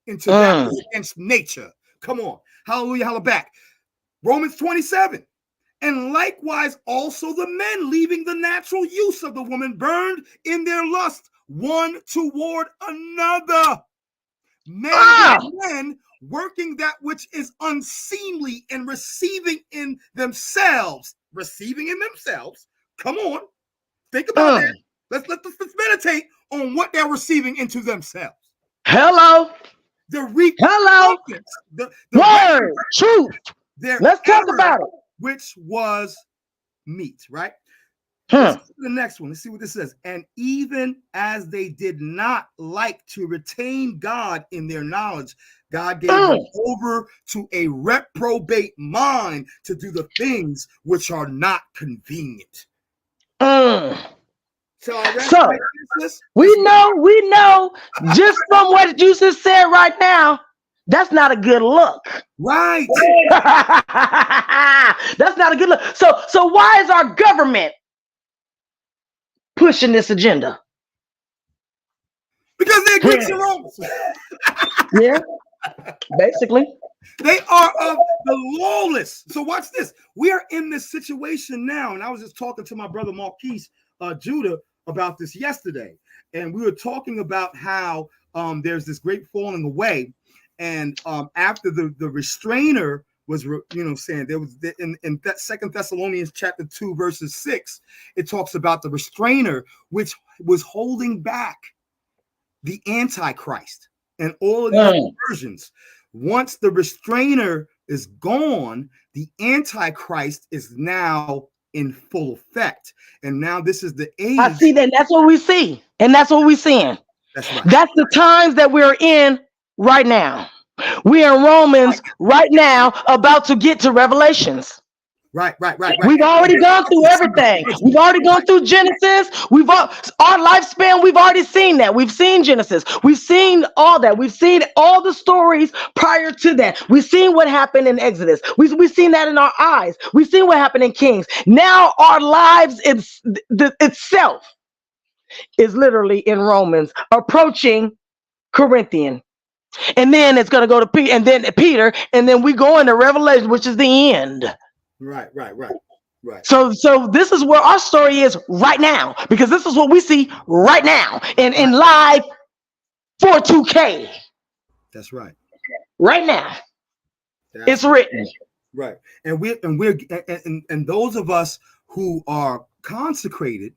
into that which is against nature. Come on. Hallelujah, holla back. Romans 27. And likewise also the men, leaving the natural use of the woman, burned in their lust one toward another. Men working that which is unseemly and receiving in themselves. Come on. Think about that. Let's meditate on what they're receiving into themselves. Hello. The word, truth. Let's talk about it. Which was meat, right? Let's go to the next one. Let's see what this says. And even as they did not like to retain God in their knowledge, God gave them over to a reprobate mind to do the things which are not convenient. So we know just from what you just said right now, that's not a good look. Right. That's not a good look. So why is our government pushing this agenda? Because they're Greeks and Romans. Yeah, basically. They are of the lawless. So watch this. We are in this situation now. And I was just talking to my brother Marquise Judah about this yesterday. And we were talking about how there's this great falling away. And after the restrainer was, saying there was in that 2 Thessalonians chapter 2, verses 6, it talks about the restrainer, which was holding back the Antichrist and all of these versions. Once the restrainer is gone, the Antichrist is now in full effect. And now this is the age. I see that. That's what we see. And that's what we're seeing. That's right. That's the times that we're in right now. We're in Romans right now, about to get to Revelations. Right. We've already gone through everything. We've already gone through Genesis. Our lifespan, we've already seen that. We've seen Genesis. We've seen all that. We've seen all the stories prior to that. We've seen what happened in Exodus. We've seen that in our eyes. We've seen what happened in Kings. Now our lives itself is literally in Romans, approaching Corinthian. And then it's going to go to Peter, and then we go into Revelation, which is the end. Right. So this is where our story is right now, because this is what we see right now in live 42K. That's right. Right now, it's written. Right, and those of us who are consecrated,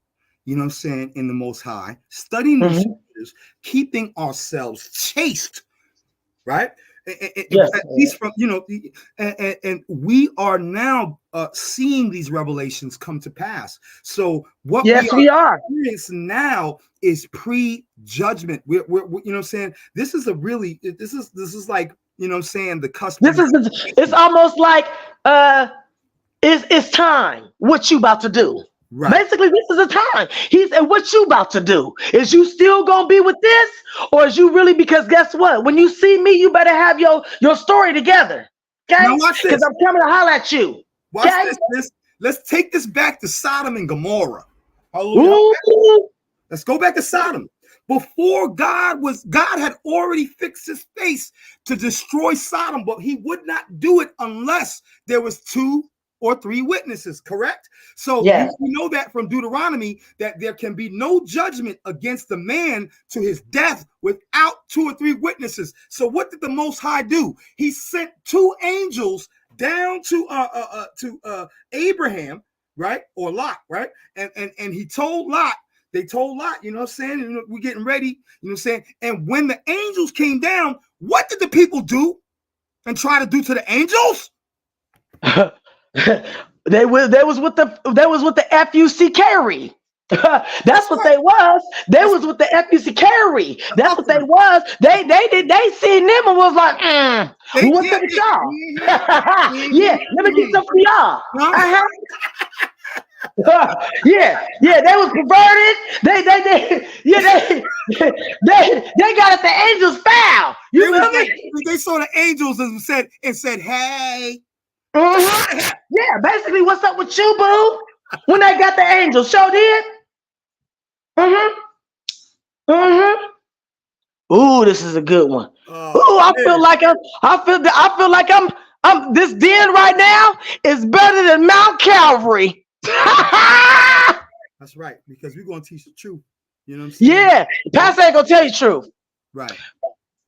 in the Most High, studying the scriptures, keeping ourselves chaste, right? Yes. At least from, you know, and we are now seeing these revelations come to pass. So what we Yes, are we are. experiencing now is pre-judgment. We're you know what I'm saying? This is a really, this is like, you know what I'm saying, the cusp of It's almost like it's time. What you about to do? right. Basically, this is a time. He said, "What you about to do? Is you still gonna be with this, or is you really? Because guess what? When you see me, you better have your story together, Now okay? watch Because this. I'm coming to holler at you, Watch okay? this. Let's take this back to Sodom and Gomorrah. Hallelujah. Ooh, Let's go back to Sodom. Before God had already fixed his face to destroy Sodom, but he would not do it unless there was 2 or 3 witnesses, correct? So we yes. know that from Deuteronomy, that there can be no judgment against the man to his death without 2 or 3 witnesses. So what did the Most High do? He sent 2 angels down to Abraham, right? Or Lot, right? And he told Lot, they told Lot, you know what I'm saying? You know, we're getting ready, you know what I'm saying? And when the angels came down, what did the people do and try to do to the angels? They was with the FUC carry. That's what right. they was. They was with the FUC carry. That's what they Upright. was. They seen them and was like, what's Yeah, up with y'all? yeah. Yeah, let me get some for y'all. Huh? Uh-huh. Yeah, they was perverted. They got at the angels foul. They You was feel like, me? they saw the angels and said, hey. Yeah, basically, what's up with you, boo? When they got the angels, show did. Mm-hmm. Mm-hmm. Ooh, this is a good one. Oh Ooh, man. I feel like I'm this den right now is better than Mount Calvary. That's right, because we're gonna teach the truth. You know what I'm saying? Yeah, Pastor ain't gonna tell you the truth. Right.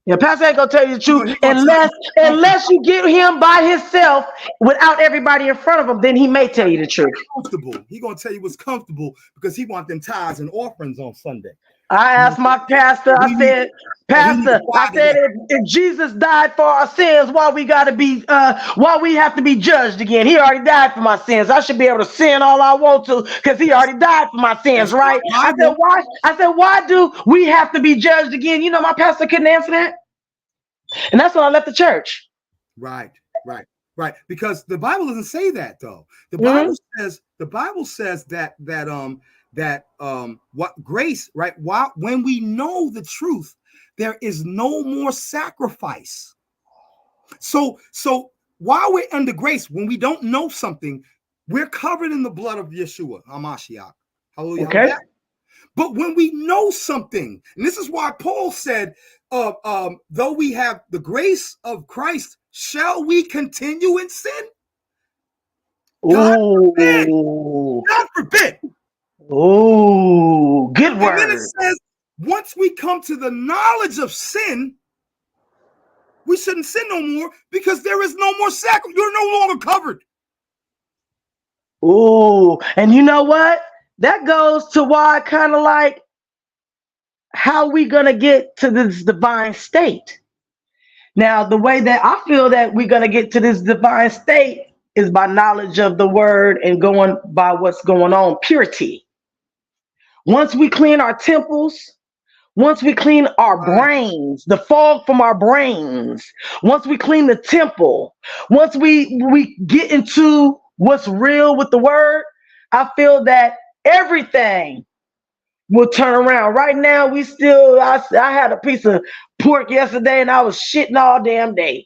Yeah, Pastor ain't gonna tell you the truth He gonna tell you unless you get him by himself without everybody in front of him. Then he may tell you the truth. comfortable. He gonna tell you what's comfortable because he want them tithes and offerings on Sunday. I asked my pastor, I said, We need Pastor, to I quiet it said, down. if Jesus died for our sins, why we have to be judged again? He already died for my sins. I should be able to sin all I want to because he already died for my sins, That's right? I said, Bible. why? I said, why do we have to be judged again? You know, my pastor couldn't answer that. And that's when I left the church. Right, right, right. Because the Bible doesn't say that though. The Mm-hmm. Bible says that what grace, right? When we know the truth, there is no more sacrifice. So while we're under grace, when we don't know something, we're covered in the blood of Yeshua, Hamashiach. Hallelujah. Okay. But when we know something, and this is why Paul said, though we have the grace of Christ, shall we continue in sin? God forbid. Ooh. God forbid. Ooh. Good And then it word. says, once we come to the knowledge of sin, we shouldn't sin no more because there is no more sacrifice. You're no longer covered. Ooh. And you know what? That goes to why kind of like how we gonna get to this divine state. Now, the way that I feel that we're gonna get to this divine state is by knowledge of the word and going by what's going on, purity. Once we clean our temples, once we clean our Right. brains, the fog from our brains, once we clean the temple, once we get into what's real with the word, I feel that everything will turn around. Right now, I had a piece of pork yesterday and I was shitting all damn day.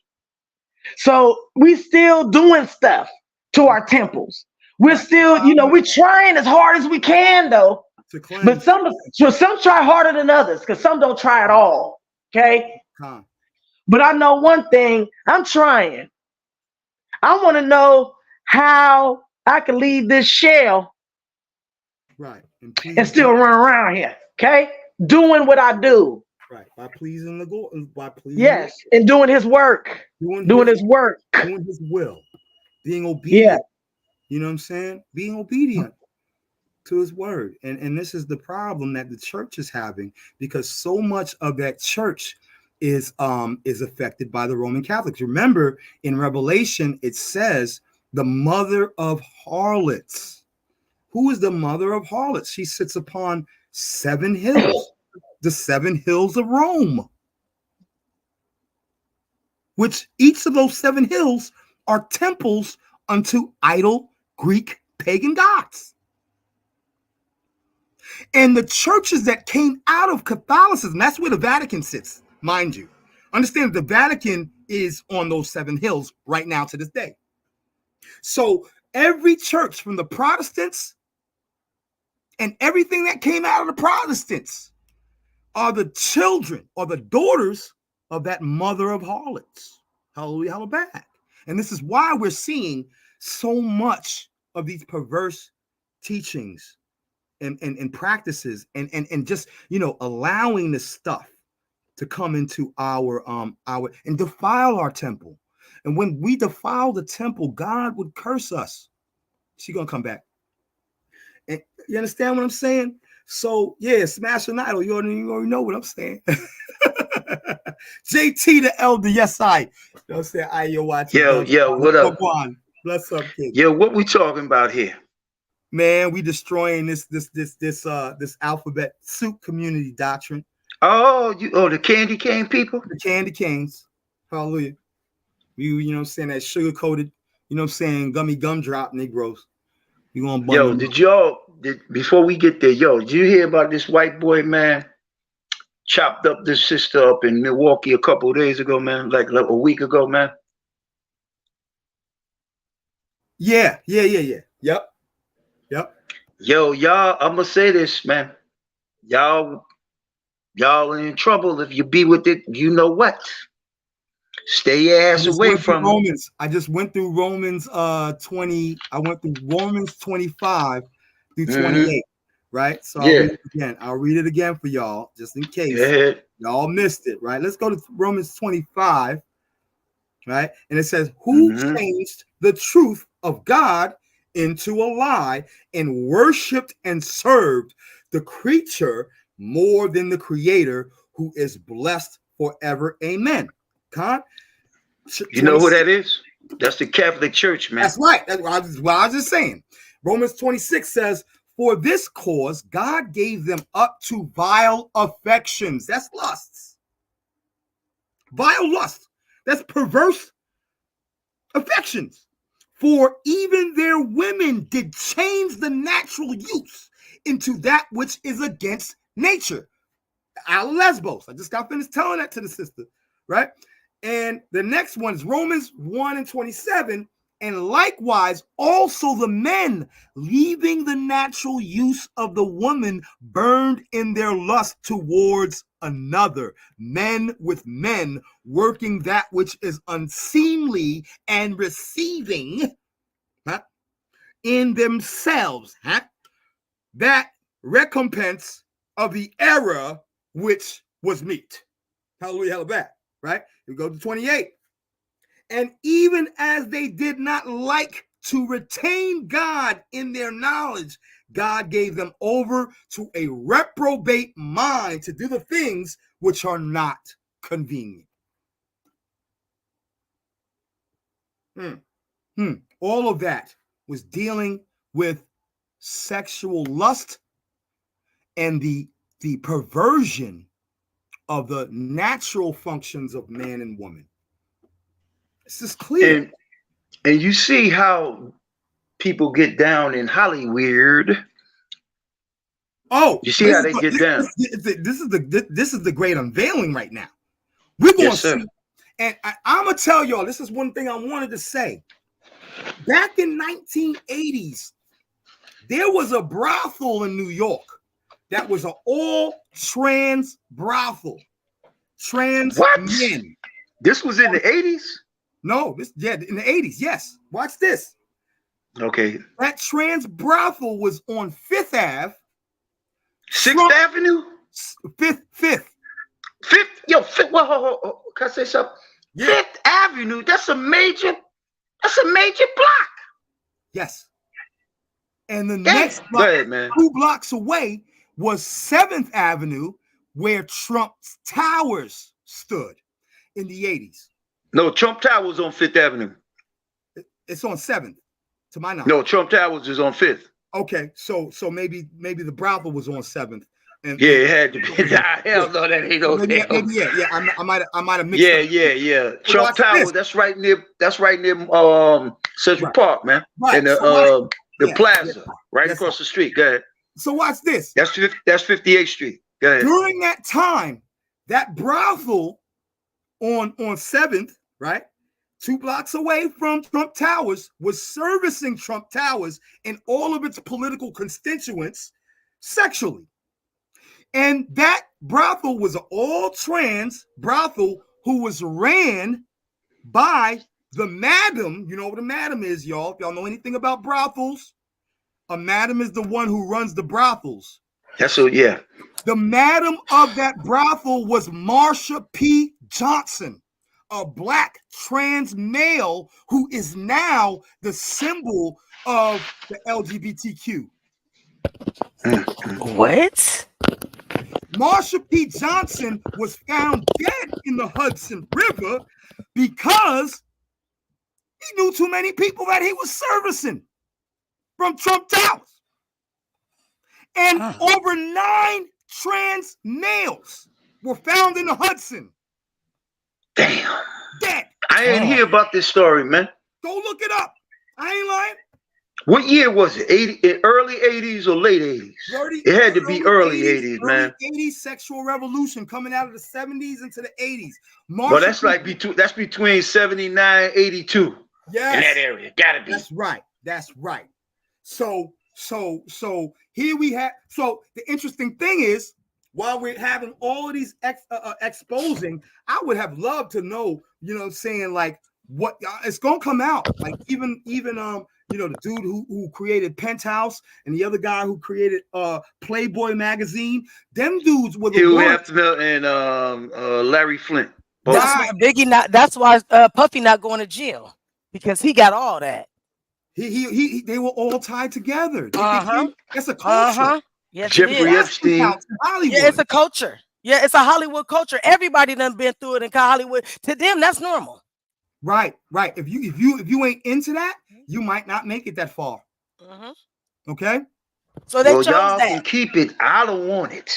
So we still doing stuff to our temples. We're Right. still, we're trying as hard as we can though. To But cleanse. some try harder than others because some don't try at all. Okay. Con. But I know one thing, I'm trying. I want to know how I can leave this shell Right. And and please. still run around here. Okay. Doing what I do. Right. By pleasing the God, by pleasing, Yes. And doing his work. Doing his work. doing his will, being Yeah. obedient. You know what I'm saying? Being obedient to his word. And this is the problem that the church is having, because so much of that church is affected by the Roman Catholics. Remember, in Revelation, it says the mother of harlots. Who is the mother of harlots? She sits upon 7 hills, the 7 hills of Rome, which each of those 7 hills are temples unto idol Greek pagan gods. And the churches that came out of Catholicism, that's where the Vatican sits, mind you. Understand the Vatican is on those 7 hills right now to this day. So every church from the Protestants and everything that came out of the Protestants are the children or the daughters of that mother of harlots. Hallelujah, hallelujah. And this is why we're seeing so much of these perverse teachings and practices and just, allowing this stuff to come into our and defile our temple. And when we defile the temple, God would curse us. She's gonna come back. And you understand what I'm saying? So yeah, smash an idol. You already know what I'm saying. JT the elder, yes I. You know what I'm saying? Yo, what up? Bless up, kid. Yo, what we talking about here? Man, we destroying this alphabet soup community doctrine. Oh, the candy cane people? The candy canes. Hallelujah. You know what I'm saying? That sugar coated, you know what I'm saying, gummy gumdrop Negroes. You gonna before we get there, did you hear about this white boy, man? Chopped up this sister up in Milwaukee a couple of days ago, man, like a week ago, man. Yeah. Yep. Yo, y'all, I'm gonna say this, man. Y'all in trouble if you be with it. You know what? Stay your ass away from Romans. I just went through Romans 20. I went through Romans 25 through 28. Right? So I'll read it again for y'all, just in case y'all missed it. Right? Let's go to Romans 25. Right? And it says, who changed the truth of God into a lie and worshipped and served the creature more than the creator, who is blessed forever. Amen. Con? You know who that is? That's the Catholic Church, man. That's right. That's what I was just saying. Romans 26 says, for this cause, God gave them up to vile affections. That's lusts. Vile lust. That's perverse affections. For even their women did change the natural use into that which is against nature. Out of Lesbos. I just got finished telling that to the sister, right? And the next one is Romans 1:27. And likewise, also the men, leaving the natural use of the woman, burned in their lust towards another. Men with men, working that which is unseemly and receiving in themselves that recompense of the error which was meet. Hallelujah, hallelujah. Right? We go to 28. And even as they did not like to retain God in their knowledge, God gave them over to a reprobate mind to do the things which are not convenient. All of that was dealing with sexual lust and the perversion of the natural functions of man and woman. This is clear. And you see how people get down in Hollywood. Oh, you see how they get down. This is the great unveiling right now. We're going to see. And I'm going to tell y'all, this is one thing I wanted to say. Back in 1980s, there was a brothel in New York that was an all trans brothel. Trans men. This was in the 80s? No, in the 80s. Yes. Watch this. Okay. That trans brothel was on 5th Ave. 6th Avenue? 5th. 5th. Whoa. Can I say something? Yeah. 5th Avenue, that's a major block. Yes. And the next block, go ahead, man. 2 blocks away, was 7th Avenue, where Trump's towers stood in the 80s. No, Trump Towers on Fifth Avenue. It's on 7th, to my knowledge. No, Trump Towers is on Fifth. Okay, so maybe the brothel was on 7th. And, yeah, it had to be. Nah, hell no, that ain't no maybe, hell. yeah. I might have mixed Yeah, up. yeah. So Trump Towers. That's right near Central Park, man. Right. And the plaza, right across the street. Go ahead. So watch this. That's 58th Street. Go ahead. During that time, that brothel on 7th, right, 2 blocks away from Trump Towers, was servicing Trump Towers and all of its political constituents sexually. And that brothel was an all-trans brothel who was ran by the madam. You know what a madam is, y'all. If y'all know anything about brothels, a madam is the one who runs the brothels. That's so, yeah. The madam of that brothel was Marsha P. Johnson, a black trans male who is now the symbol of the LGBTQ. What? Marsha P. Johnson was found dead in the Hudson River because he knew too many people that he was servicing from Trump Towers. And over 9 trans males were found in the Hudson. Damn. Dead. I ain't hear about this story, man. Go look it up. I ain't lying. What year was it? Early 80s or late 80s? It had to be early 80s, man. 80s sexual revolution coming out of the 70s into the 80s. Well, that's like between 79 82. Yes. In that area. Gotta be. That's right. So here we have. So the interesting thing is, while we're having all of these exposing, I would have loved to know, you know, saying like what it's gonna come out. Like even you know, the dude who created Penthouse and the other guy who created Playboy magazine. Them dudes were the Hugh ones. Hefner and Larry Flint. That's why Biggie not. That's why Puffy not going to jail, because he got all that. They were all tied together. That's a culture. Yes, Jeffrey Epstein. Yeah, it's a culture. Yeah, it's a Hollywood culture. Everybody done been through it in Hollywood. To them, that's normal. Right. If you ain't into that, you might not make it that far. Okay. So they chose y'all that. can keep it. I don't want it.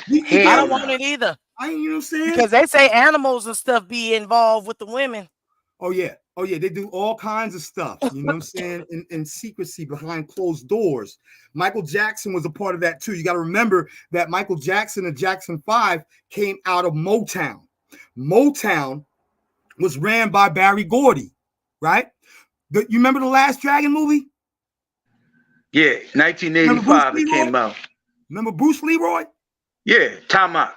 I don't want it either. You know what I'm saying? Because they say animals and stuff be involved with the women. Oh yeah, they do all kinds of stuff. You know what I'm saying? In secrecy behind closed doors. Michael Jackson was a part of that too. You got to remember that Michael Jackson and Jackson 5 came out of Motown. Motown was ran by Barry Gordy, right? You remember the Last Dragon movie? Yeah, 1985 it came out. Remember Bruce Leroy? Yeah, Tamak.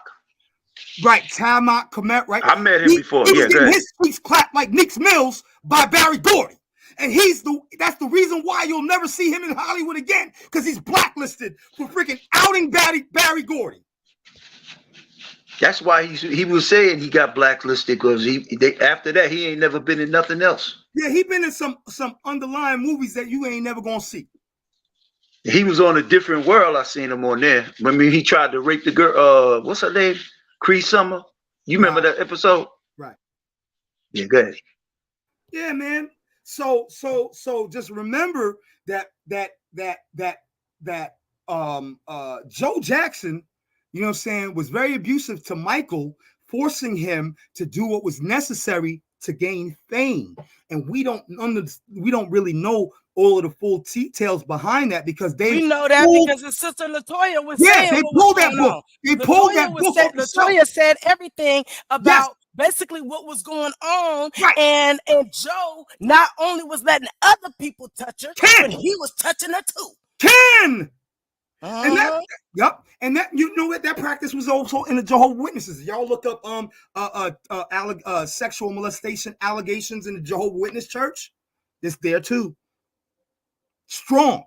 Right, Tamak Komet, right? I met him before. He was getting his streets clapped like Nick's Mills by Barry Gordy. And that's the reason why you'll never see him in Hollywood again, because he's blacklisted for freaking outing Barry Gordy. That's why he was saying he got blacklisted, because after that he ain't never been in nothing else. Yeah, he been in some underlying movies that you ain't never gonna see. He was on A Different World. I seen him on there. I mean, he tried to rape the girl. What's her name? Cree Summer. You remember that episode? Right. Yeah, go ahead. Yeah, man. So just remember that Joe Jackson, you know what I'm saying, was very abusive to Michael, forcing him to do what was necessary to gain fame. And we don't really know all of the full details behind that, because we know that because his sister Latoya was saying they pulled that book. They pulled that book. Latoya said everything about basically what was going on, and Joe not only was letting other people touch her, but he was touching her too. And that you know what, that practice was also in the Jehovah's Witnesses. Y'all look up sexual molestation allegations in the Jehovah's Witness church. It's there too. Strong.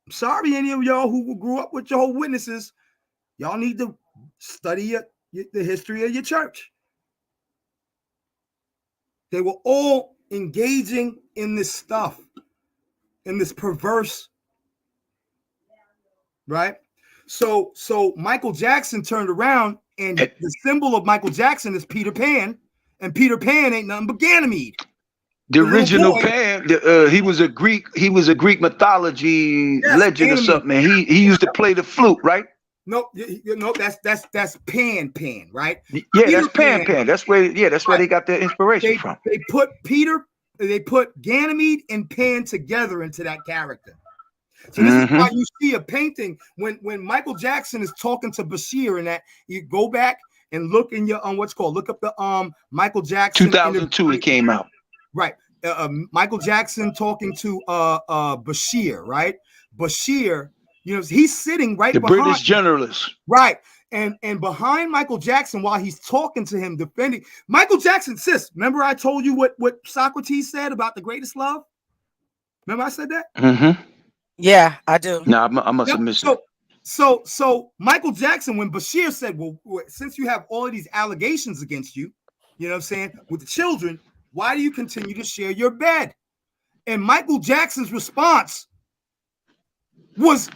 I'm sorry, any of y'all who grew up with Jehovah's Witnesses, y'all need to study the history of your church. They were all engaging in this stuff, in this perverse, right? So Michael Jackson turned around And the symbol of Michael Jackson is Peter Pan, and Peter Pan ain't nothing but Ganymede. The original Pan, he was a Greek mythology legend or something. And he used to play the flute, right? No, that's Pan, right? Yeah, Peter that's Pan. That's where they got their inspiration from. They put Ganymede and Pan together into that character. So this is why you see a painting when Michael Jackson is talking to Bashir, and that you go back and look in your look up the Michael Jackson 2002 it came out. Right. Michael Jackson talking to Bashir, right? Bashir, he's sitting right behind the British journalist. Right. And behind Michael Jackson, while he's talking to him, defending Michael Jackson, remember I told you what Socrates said about the greatest love? Remember I said that? Mm-hmm. Yeah, I do. No, I must have missed it. So Michael Jackson, when Bashir said, well, since you have all of these allegations against you, you know what I'm saying, with the children, why do you continue to share your bed? And Michael Jackson's response was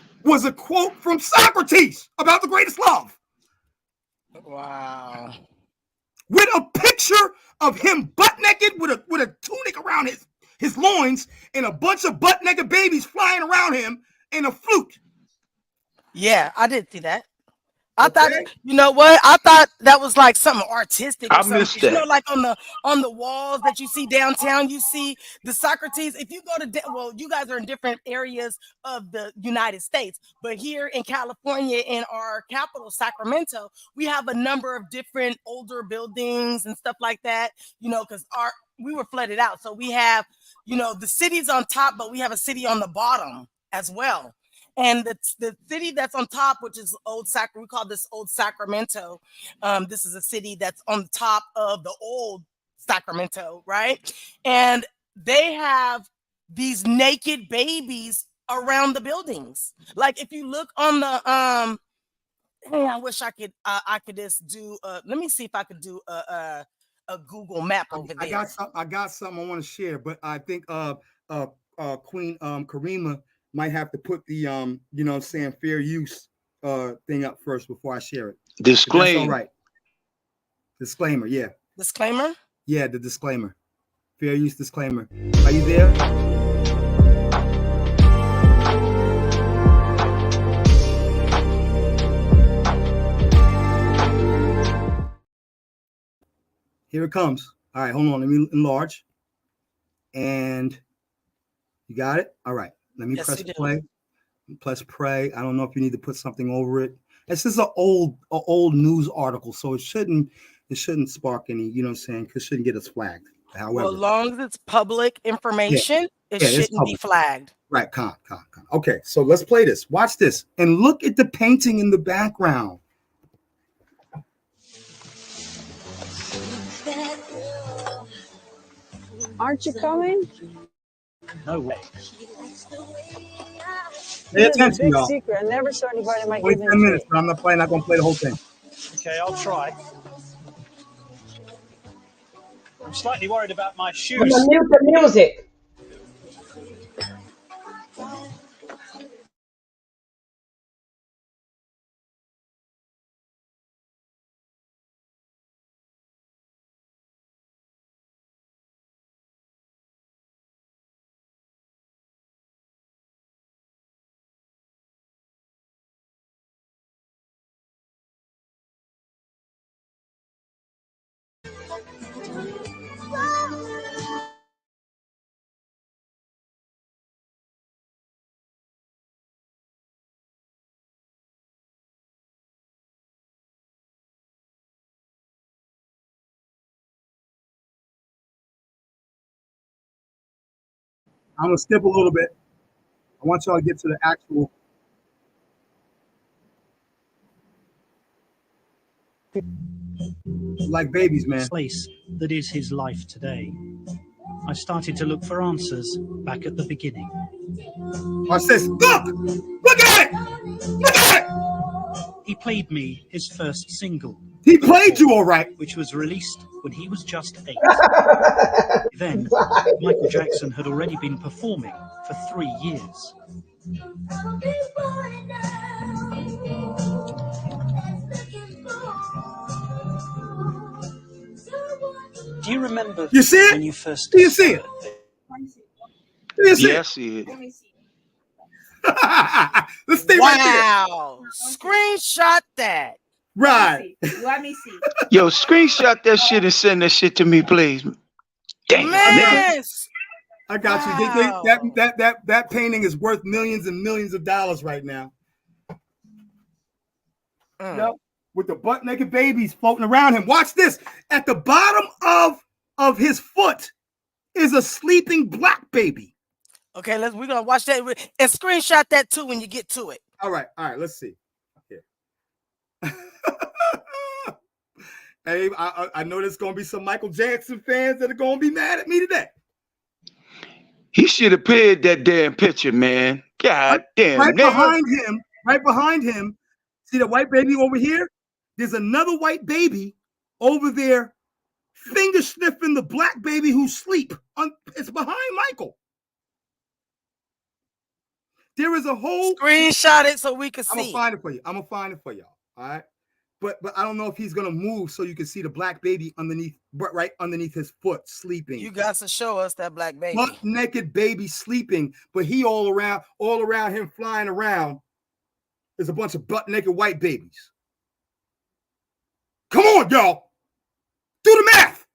a quote from Socrates about the greatest love. Wow. With a picture of him butt naked with a tunic around his loins and a bunch of butt naked babies flying around him and a flute. Yeah, I did see that. I thought, you know what? I thought that was like something artistic or something. Missed that. You know, like on the walls that you see downtown, you see the Socrates. If you go to, you guys are in different areas of the United States, but here in California, in our capital, Sacramento, we have a number of different older buildings and stuff like that, because we were flooded out. So we have, the city's on top, but we have a city on the bottom as well. And the city that's on top, which is we call this Old Sacramento. This is a city that's on top of the old Sacramento, right? And they have these naked babies around the buildings. Like if you look on the I wish I could just do. Let me see if I could do a Google map over there. I got something I want to share, but I think Queen Karima might have to put the fair use thing up first before I share it. Disclaimer. All right. Disclaimer, yeah. Disclaimer? Yeah, the disclaimer. Fair use disclaimer. Are you there? Here it comes. All right, hold on. Let me enlarge. And you got it? All right. Let me press play. Press play. I don't know if you need to put something over it. This is an old news article, so it shouldn't spark any, you know what I'm saying? Because it shouldn't get us flagged. However, well, as long as it's public information, it shouldn't be flagged. Right, con. Okay, so let's play this. Watch this. And look at the painting in the background. Aren't you coming? No way. Pay attention, big y'all. Secret. I never saw anybody in my 10 minutes, but I'm not going to play the whole thing. Okay, I'll try. I'm slightly worried about my shoes. I'm gonna mute the music. I'm going to skip a little bit. I want y'all to get to the actual. Like babies, man. Place that is his life today. I started to look for answers back at the beginning. Watch this. Look! Look at it! Look at it! He played me his first single. He played you all right. Which was released when he was just 8. Then, Michael Jackson had already been performing for 3 years. Do you remember You see it? when you first Do you see it? discovered Do you see Yeah, I it? see it. Let's stay right there. Wow. Screenshot that. Right. Let me see. Yo, screenshot that shit and send that shit to me, please. Damn, I got nigga. you. Man. I got you. Wow. That painting is worth millions and millions of dollars right now. Yep. With the butt naked babies floating around him. Watch this. At the bottom of his foot is a sleeping black baby. Okay, we're gonna watch that and screenshot that too when you get to it. All right, let's see. Here. Hey, I know there's gonna be some Michael Jackson fans that are gonna be mad at me today. He should have paid that damn picture, man. God damn. Right nigga. behind him, see the white baby over here? There's another white baby over there, finger sniffing the black baby who's asleep. It's behind Michael. There is a whole screenshot it so we can see. I'm gonna find it for you. I'm gonna find it for y'all. All right. But I don't know if he's gonna move so you can see the black baby right underneath his foot sleeping. You got to show us that black baby. Butt naked baby sleeping, but he all around him flying around. There's a bunch of butt naked white babies. Come on, y'all. Do the math.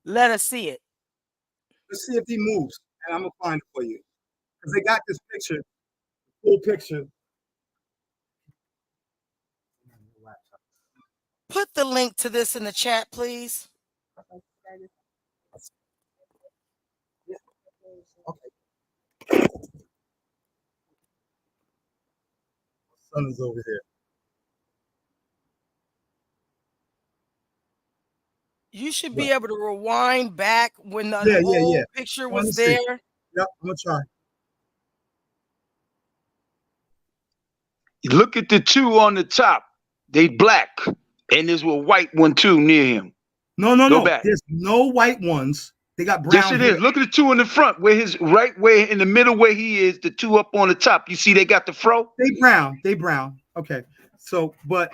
Let us see it. Let's see if he moves, and I'm gonna find it for you because they got this picture, full picture. Put the link to this in the chat, please. Okay. Son is over here. You should be able to rewind back when the whole picture was there. Yep, I'm gonna try. Look at the two on the top. They black. And there's a white one too near him. No. Back. There's no white ones. They got brown. Yes, it is. Look at the two in the front, where his right way in the middle where he is, the two up on the top. You see they got the fro? They brown. Okay. So, but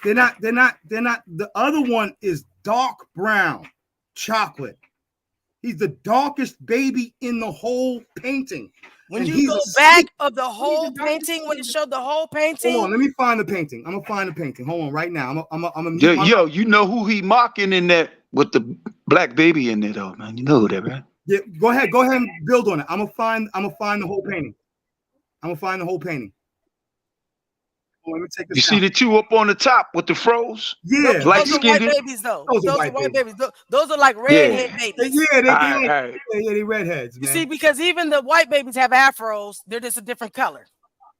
they're not. The other one is dark brown, chocolate. He's the darkest baby in the whole painting. When you go back of the whole painting, when it showed the whole painting. Hold on, let me find the painting. I'm gonna find the painting. Hold on, right now. I'm gonna. Yo, you know who he mocking in that with the black baby in there, though, man. You know who that, right? Yeah, go ahead and build on it. I'm gonna find the whole painting. Oh, let me take this. You see the two up on the top with the froze? Yeah, light those are skinned. white babies, though. Those are white babies. Those are like redhead babies. Yeah, they redheads. You Man. see, because even the white babies have afros, they're just a different color.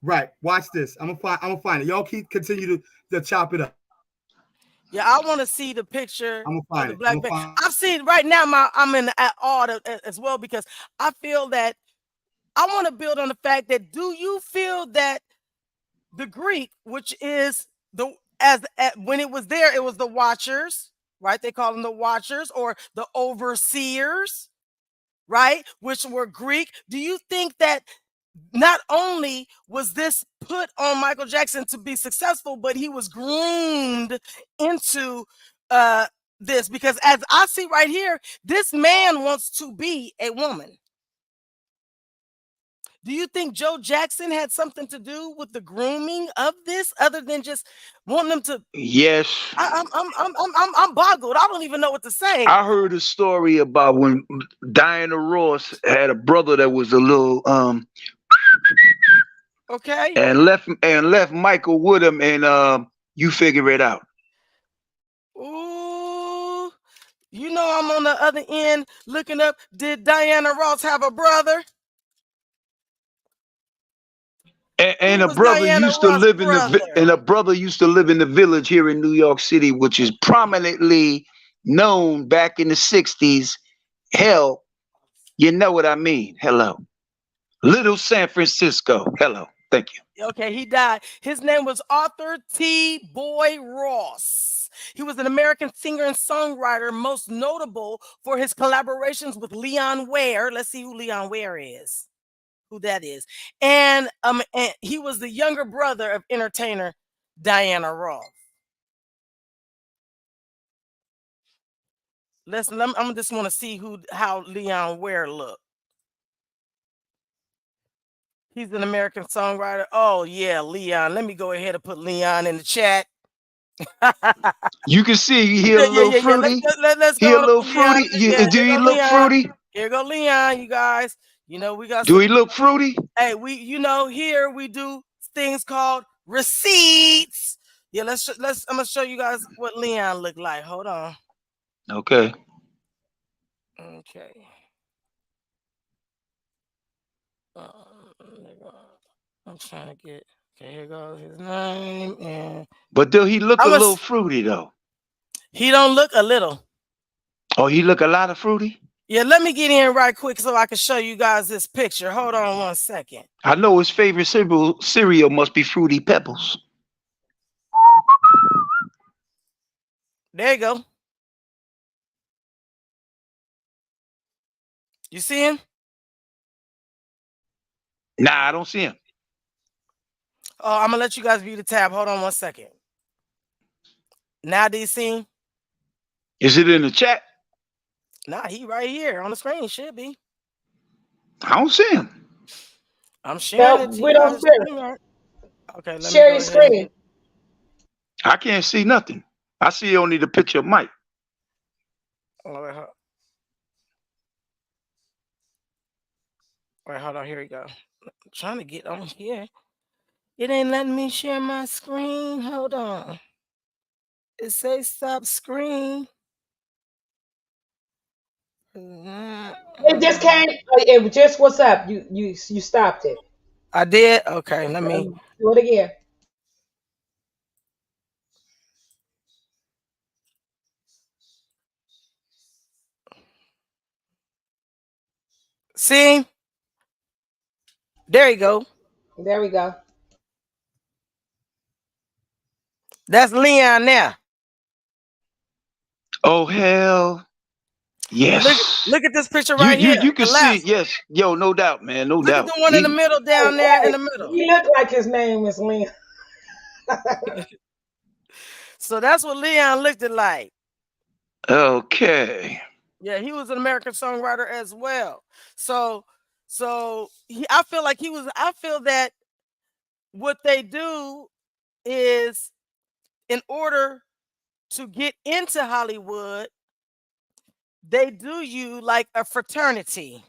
Right. Watch this. I'm gonna find it. Y'all continue to chop it up. Yeah, I want to see the picture. I'm gonna find of the black baby. it. I've seen right now. I'm in awe as well because I feel that I want to build on the fact that do you feel that the Greek, which is when it was there, it was the watchers, right? They call them the watchers or the overseers, right? Which were Greek. Do you think that not only was this put on Michael Jackson to be successful, but he was groomed into this? Because as I see right here, this man wants to be a woman. Do you think Joe Jackson had something to do with the grooming of this, other than just wanting them to? Yes. I'm boggled. I don't even know what to say. I heard a story about when Diana Ross had a brother that was a little okay, and left Michael with him, and you figure it out. Ooh, you know I'm on the other end looking up. Did Diana Ross have a brother? And a brother used to live a brother used to live in the village here in New York City, which is prominently known back in the 60s. Hell, you know what I mean. Hello. Little San Francisco. Hello. Thank you. Okay, he died. His name was Arthur T. Boy Ross. He was an American singer and songwriter, most notable for his collaborations with Leon Ware. Let's see who Leon Ware is. Who that is. And he was the younger brother of entertainer Diana Ross. I'm just want to see how Leon Ware look. He's an American songwriter. Oh yeah, Leon. Let me go ahead and put Leon in the chat. You can see he a little Yeah. fruity. Let's He go a on little to Leon. fruity. Yeah, Do here he go look Leon. fruity? Here go Leon, you guys. We got Do some. he look fruity? Hey, here we do things called receipts. Yeah, I'm gonna show you guys what Leon looked like. Hold on. Okay. Okay. I'm trying to get. Okay, here goes his name, and But do he look a I'm a. little fruity though? He don't look a little. Oh, he look a lot of fruity? Yeah, let me get in right quick so I can show you guys this picture. Hold on 1 second. I know his favorite cereal must be Fruity Pebbles. There you go. You see him? Nah, I don't see him. Oh, I'm gonna let you guys view the tab. Hold on 1 second. Now do you see him? Is it in the chat? Nah, he right here on the screen. Should be. I don't see him. I'm sharing it to We you don't guys. share. Okay, let me Share go your ahead and screen. get. I can't see nothing. I see only the picture of Mike. Oh, wait, hold on. Here we go. I'm trying to get on here. It ain't letting me share my screen. Hold on. It says stop screen. It just came. It just what's up. You stopped it. I did. Okay, let me. Do it again. See? There you go. There we go. That's Leon now. Oh hell Look, yes. look at this picture You right you here. you can The see, left. yes. Yo, no doubt, man. No Look at doubt. the one in the middle down there in Right. the middle. He looked like his name was Leon. So that's what Leon looked like. Okay. Yeah, he was an American songwriter as well. I feel like he was. I feel that what they do is in order to get into Hollywood, they do you like a fraternity.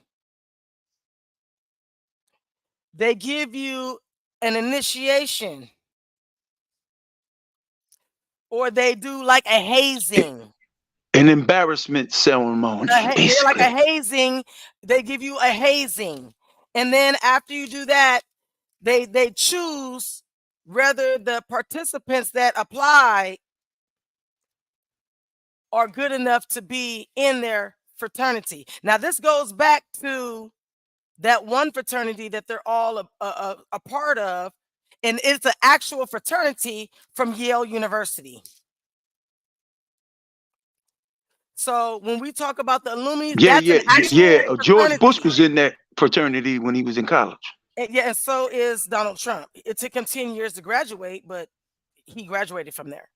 They give you an initiation, or they do like a hazing. An embarrassment ceremony, They're like a basically. hazing. They give you a hazing, and then after you do that, they choose whether the participants that apply are good enough to be in their fraternity. Now, this goes back to that one fraternity that they're all a part of, and it's an actual fraternity from Yale University. So when we talk about the alumni, Yeah, that's an yeah, actual yeah. George Bush fraternity. was in that fraternity when he was in college. Yeah, and so is Donald Trump. It took him 10 years to graduate, but he graduated from there.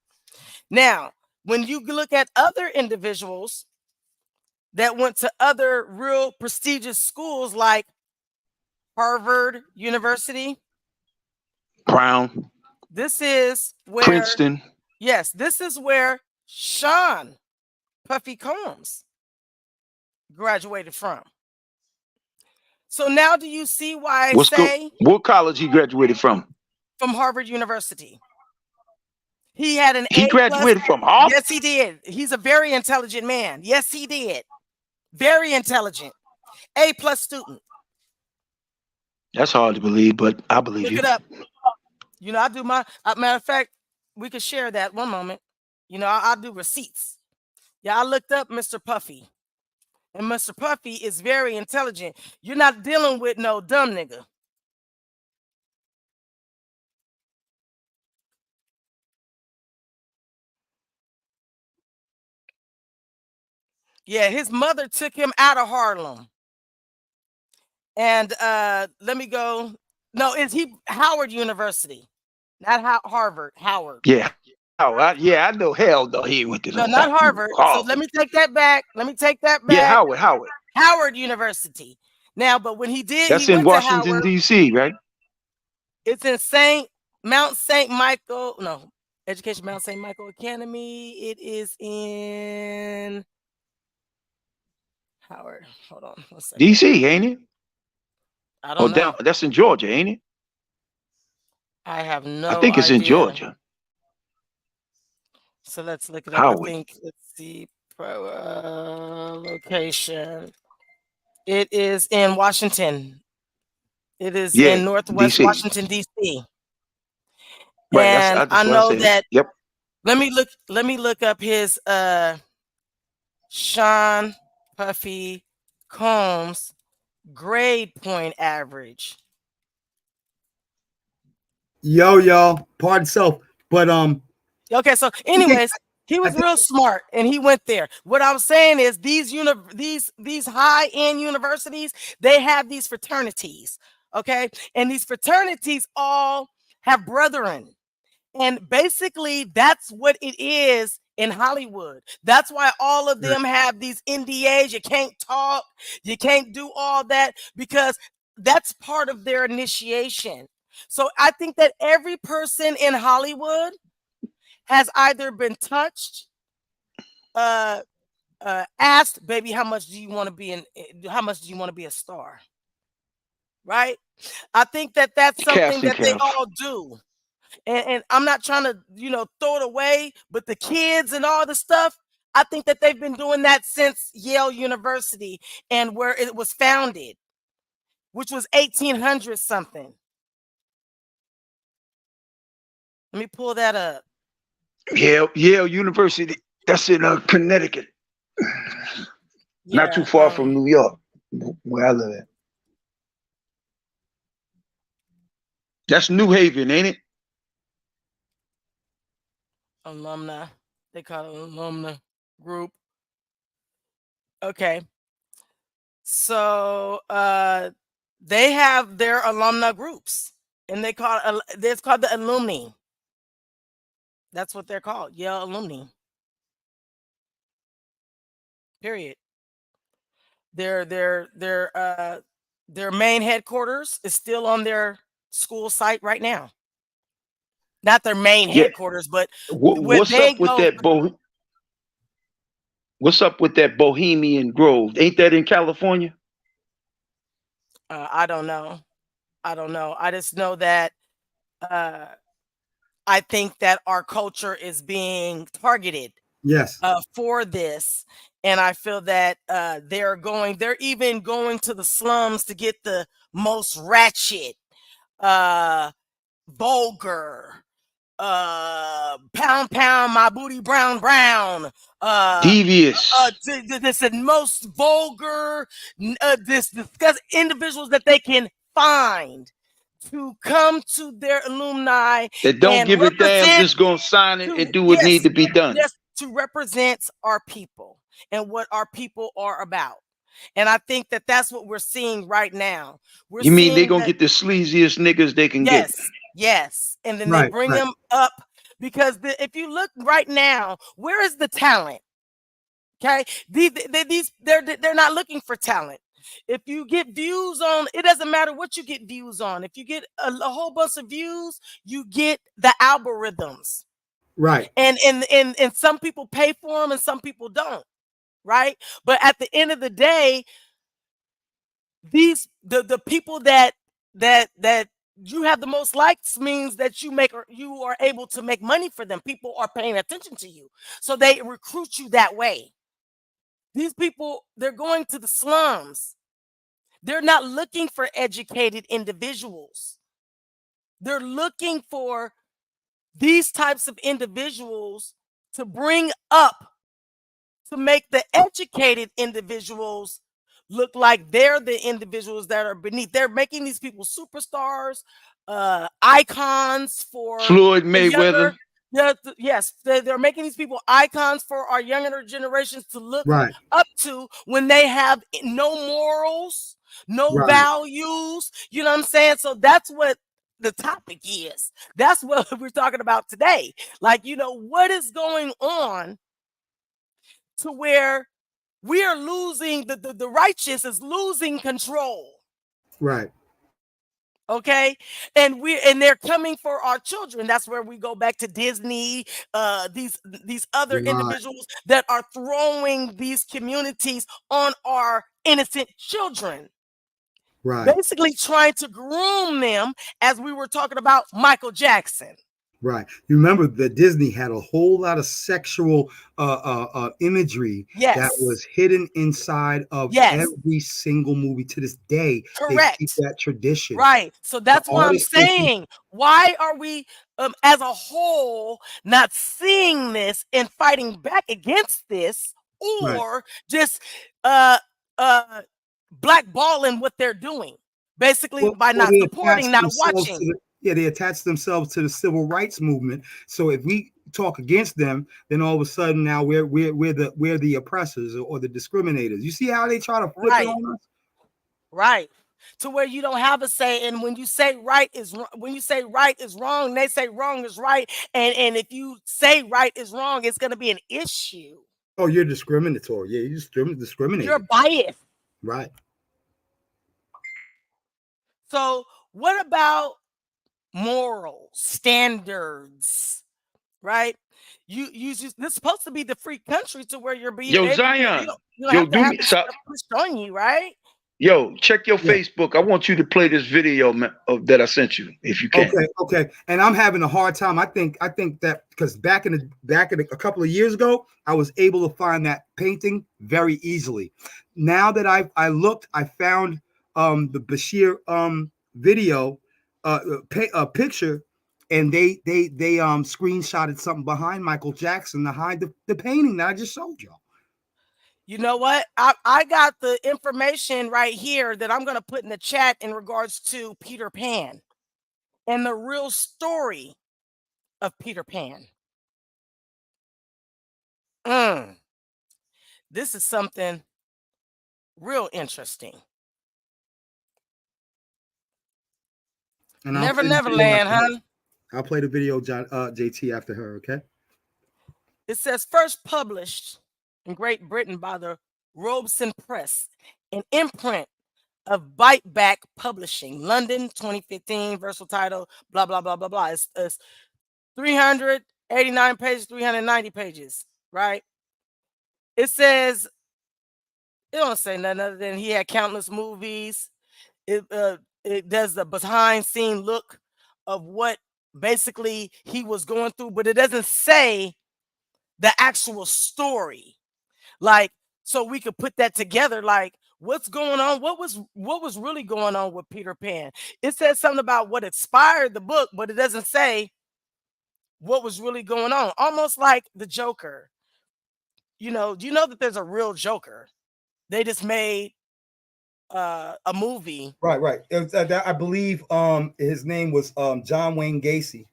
Now, when you look at other individuals that went to other real prestigious schools like Harvard University, Brown, this is where, Princeton. yes, this is where Sean Puffy Combs graduated from. So now do you see why I What school? say What college he graduated from? from Harvard University? He had an He A plus. graduated from Harvard. Yes, he did. He's a very intelligent man. Yes, he did. Very intelligent. A plus student. That's hard to believe, but I believe Look you. it up. I do my matter of fact, we could share that one moment. I do receipts. Yeah, I looked up Mr. Puffy. And Mr. Puffy is very intelligent. You're not dealing with no dumb nigga. Yeah, his mother took him out of Harlem. And let me go. No, is he Howard University? Not Harvard, Howard. Yeah, Yeah, I know. Hell no, he went to No, no not Harvard. So Harvard. let me take that back. Let me take that Yeah, back. Howard. Howard. Howard University. Now, but when he did, he That's in went to Washington Howard. D.C., right? It's in Mount St. Michael. No, Education Mount St. Michael Academy. It is in Howard. Hold on 1 second. D.C., ain't it? I Oh, don't down. know. That's in Georgia, ain't it? I have I no think it's in idea. Georgia. So let's look it up. I Howard. think let's see location. It is in Washington. It is Yeah, in Northwest D.C. Washington D.C. Right. And I That's what I know said. that. Yep. Let me look up his Sean Puffy Combs grade point average. Yo, y'all, pardon self, but Okay, so anyways, he was real smart and he went there. What I was saying is these high end universities, they have these fraternities, okay? And these fraternities all have brethren. And basically, that's what it is in Hollywood. That's why all of them have these NDAs. You can't talk, you can't do all that because that's part of their initiation. So I think that every person in Hollywood has either been touched, asked, baby, how much do you want to be a star? Right? I think that that's something Casting that they couch. all do. And I'm not trying to, throw it away, but the kids and all the stuff, I think that they've been doing that since Yale University and where it was founded, which was 1800 something. Let me pull that up. Yale University. That's in Connecticut. Not too far from New York, where I live at. That's New Haven, ain't it? Alumni. They call it alumni group. Okay. So they have their alumni groups and it's called the alumni. That's what they're called, Yale alumni. Period. Their main headquarters is still on their school site right now. Not their main Yeah. headquarters, but where What's they up with go. that What's up with that Bohemian Grove? Ain't that in California? I don't know. I just know that I think that our culture is being targeted. Yes. For this, and I feel that they're even going to the slums to get the most ratchet, vulgar, pound my booty brown, Devious. this most vulgar, this disgust individuals that they can find to come to their alumni That don't and give a damn, represent just gonna sign it and do what need yes, to be done. yes, to represent our people and what our people are about. And I think that that's what we're seeing right now. We're You mean they seeing gonna that get the sleaziest niggas they can get? yes, and then they bring them up because if you look right now, where is the talent? Okay, they're not looking for talent. If you get views on, it doesn't matter what you get views on. If you get a whole bunch of views, you get the algorithms. Right. And some people pay for them and some people don't. Right. But at the end of the day, the people that you have the most likes means that you are able to make money for them. People are paying attention to you. So they recruit you that way. These people, they're going to the slums. They're not looking for educated individuals. They're looking for these types of individuals to bring up to make the educated individuals look like they're the individuals that are beneath. They're making these people superstars, icons for Floyd the Mayweather. yes, they're making these people icons for our younger generations to look Right. up to when they have no morals, no Right. values. You know what I'm saying? So that's what the topic is. That's what we're talking about today. Like, what is going on to where we are losing the righteous is losing control. Right. Okay, and they're coming for our children. That's where we go back to Disney, these other Right. individuals that are throwing these communities on our innocent children, Right. basically trying to groom them, as we were talking about Michael Jackson. Right. You remember that Disney had a whole lot of sexual imagery that Yes. was hidden inside of Yes. every single movie. To this day, they keep Correct. that tradition. Right. So The that's what I'm artists think saying. Why are we, as a whole, not seeing this and fighting back against this, right. or just uh, uh, blackballing what they're doing, basically Well, by well, not they supporting, attach not themselves to watching. the yeah, they attach themselves to the civil rights movement. So if we talk against them, then all of a sudden now we're the oppressors or the discriminators. You see how they try to flip it Right. on us? Right. To where you don't have a say, and when you say right is when you say right is wrong, they say wrong is right, and if you say right is wrong, it's going to be an issue. Oh, you're discriminatory. Yeah, you're You're discriminating. biased. Right. So what about morals, standards, right? This is supposed to be the free country to where you're be Yo, able to, Zion. you don't Yo, have to do have me. this So, stuff pushed on you, right? yo, check your Yeah. Facebook. I want you to play this video that I sent you, if you can. Okay, okay. And I'm having a hard time. I think that because a couple of years ago, I was able to find that painting very easily. Now that I looked, I found the Bashir video picture, and they screenshotted something behind Michael Jackson to hide the painting that I just showed y'all. You know what? I got the information right here that I'm going to put in the chat in regards to Peter Pan and the real story of Peter Pan. Mm, this is something real interesting. And I'll Never play the video Neverland, after her. huh? I'll play the video, JT, after her. Okay. It says first published in Great Britain by the Robeson Press, an imprint of Bite Back Publishing, London, 2015. Versatile title, blah blah blah blah blah. It's 389 pages, 390 pages, right? It says it don't say nothing other than he had countless movies. It does the behind scene look of what basically he was going through, but it doesn't say the actual story. Like, so we could put that together, like what's going on, what was really going on with Peter Pan. It says something about what inspired the book, but it doesn't say what was really going on, almost like the Joker. Do you know that there's a real Joker? They just made a movie. Right, right. I believe his name was John Wayne Gacy.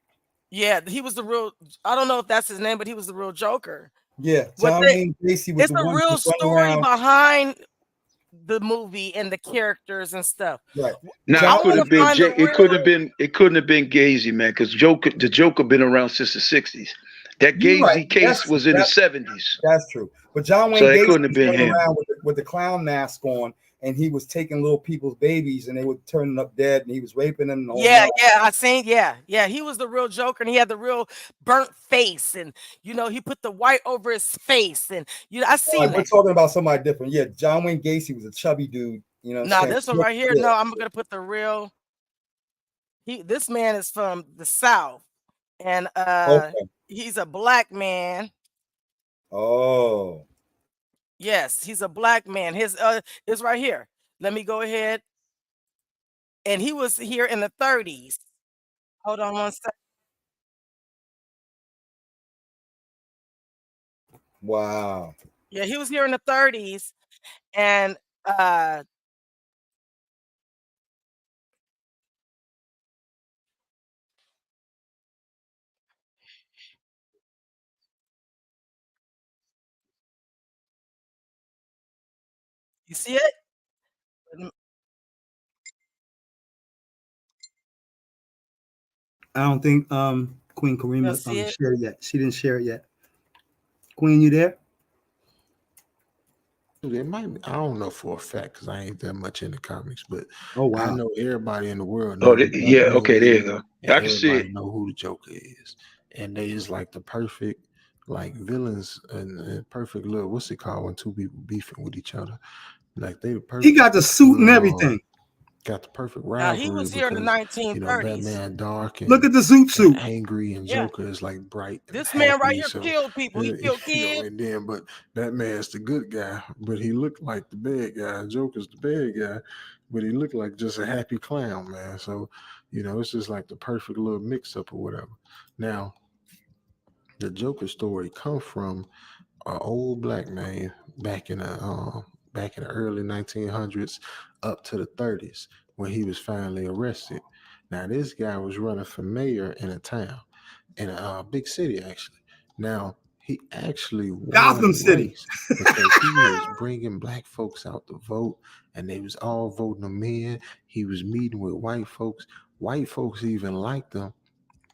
Yeah, he was the real. I don't know if that's his name, but he was the real Joker. Yeah, What John they Wayne Gacy was It's the a one who real was running story around. behind the movie and the characters and stuff. Right. Now I it could want have to been find the It couldn't have real. been. It couldn't have been Gazy, man, because the Joker been around since the '60s. That You're right. Gazy case was in the '70s, That's true. But John so Wayne it Gacy couldn't have was been running him. around with the clown mask on, and he was taking little people's babies, and they were turning up dead, and he was raping them and the whole Yeah, nine. yeah, I seen. Yeah, he was the real Joker, and he had the real burnt face, and he put the white over his face, and I All seen right, we're that. talking about somebody different. Yeah, John Wayne Gacy was a chubby dude. You know what I'm Now saying? this one right here. Yeah. No, I'm gonna put the real. This man is from the South, and Okay. he's a black man. Oh. Yes, he's a black man. His is right here. Let me go ahead. And he was here in the 30s. Hold on one sec. Wow. Yeah, he was here in the 30s, and uh you see it? Mm, I don't think Queen You Karima see it? shared it yet. She didn't share it yet. Queen, you there? It might be, I don't know for a fact because I ain't that much into comics, but Oh I wow. know everybody in the world know Oh, who yeah. Batman Okay, there you is, go. and I can see everybody it. know who the Joker is, and they is like the perfect like villains and perfect little what's it called when two people beefing with each other, like they the He perfect got the suit and little everything. got the perfect Now he rivalry was here in the because nineteen 30s. Batman dark Look at the zoot and suit. angry, and Yeah. Joker is like bright and This man right happy. here So killed people. He killed kids. and then but Batman's the good guy, but he looked like the bad guy. Joker's the bad guy, but he looked like just a happy clown, man. So it's just like the perfect little mix up or whatever. Now the Joker story come from an old black man back in the early 1900s up to the 30s when he was finally arrested. Now this guy was running for mayor in a town in a big city actually. Now he actually won Gotham the City. race because he was bringing black folks out to vote, and they was all voting him in. He was meeting with white folks. White folks even liked him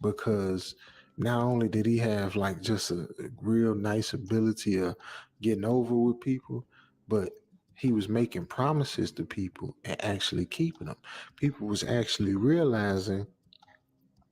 because not only did he have like just a real nice ability of getting over with people, but he was making promises to people and actually keeping them. People was actually realizing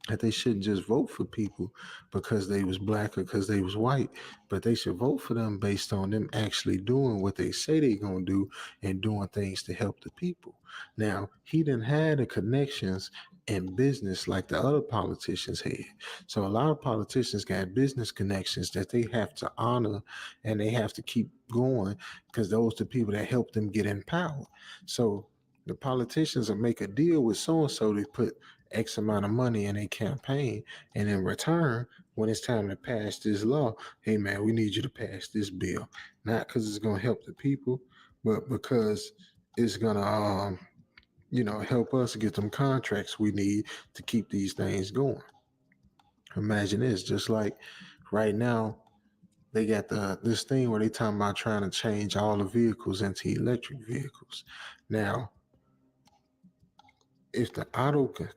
that they shouldn't just vote for people because they was black or because they was white, but they should vote for them based on them actually doing what they say they're gonna do and doing things to help the people. Now he didn't have the connections in business like the other politicians had. So a lot of politicians got business connections that they have to honor and they have to keep going because those are the people that help them get in power. So the politicians will make a deal with so and so to put X amount of money in a campaign, and in return, when it's time to pass this law, hey man, we need you to pass this bill, not because it's gonna help the people, but because it's gonna help us get them contracts we need to keep these things going. Imagine this, just like right now, they got this thing where they talking about trying to change all the vehicles into electric vehicles. Now, if the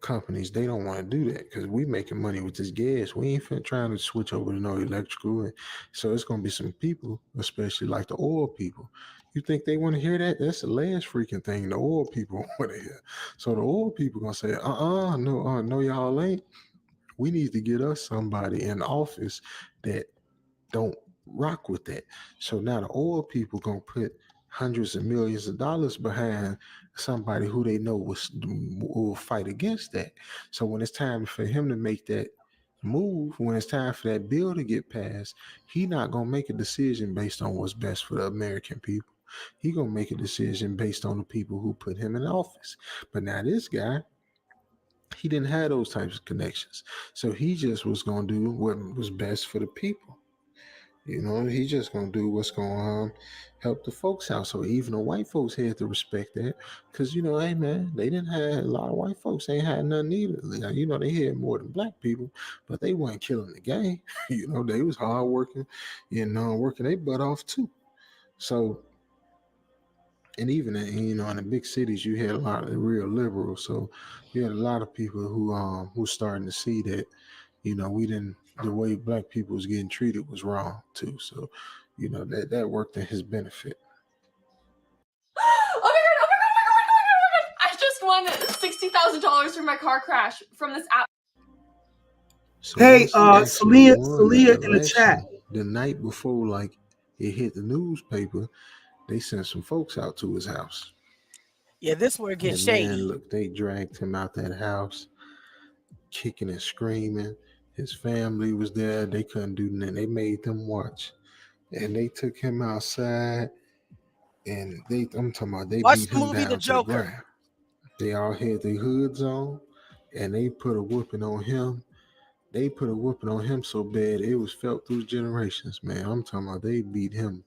companies they don't want to do that because we making money with this gas, we ain't trying to switch over to no electrical, and so it's gonna be some people, especially like the oil people. You think they want to hear that? That's the last freaking thing the oil people want to hear. So the oil people gonna say, no, no, y'all ain't. We need to get us somebody in office that don't rock with that. So now the oil people gonna put hundreds of millions of dollars behind somebody who they know will fight against that. So when it's time for him to make that move, when it's time for that bill to get passed, he not gonna make a decision based on what's best for the American people. He gonna make a decision based on the people who put him in office. But now this guy, he didn't have those types of connections. So he just was gonna do what was best for the people. He just gonna do what's gonna help the folks out. So even the white folks had to respect that, because hey man, they didn't have a lot of white folks ain't had nothing either. They had more than black people, but they weren't killing the game. They was hard working, working their butt off too. So and even in the big cities, you had a lot of real liberals. So you had a lot of people who starting to see that we didn't the way black people was getting treated was wrong too. So that worked in his benefit. Oh my god, oh my god, oh my god, oh my god, I just won $60,000 from my car crash from this app. So Hey, once he actually won the Salia in the chat. election, the night before, like it hit the newspaper, they sent some folks out to his house. Yeah, this where it gets And man, shady. look, they dragged him out that house, kicking and screaming. His family was there. They couldn't do nothing. They made them watch. And they took him outside, and I'm talking about they Watch beat the him movie The down to the Joker. ground. They all had their hoods on, and they put a whooping on him. They put a whooping on him so bad it was felt through generations, man. I'm talking about they beat him.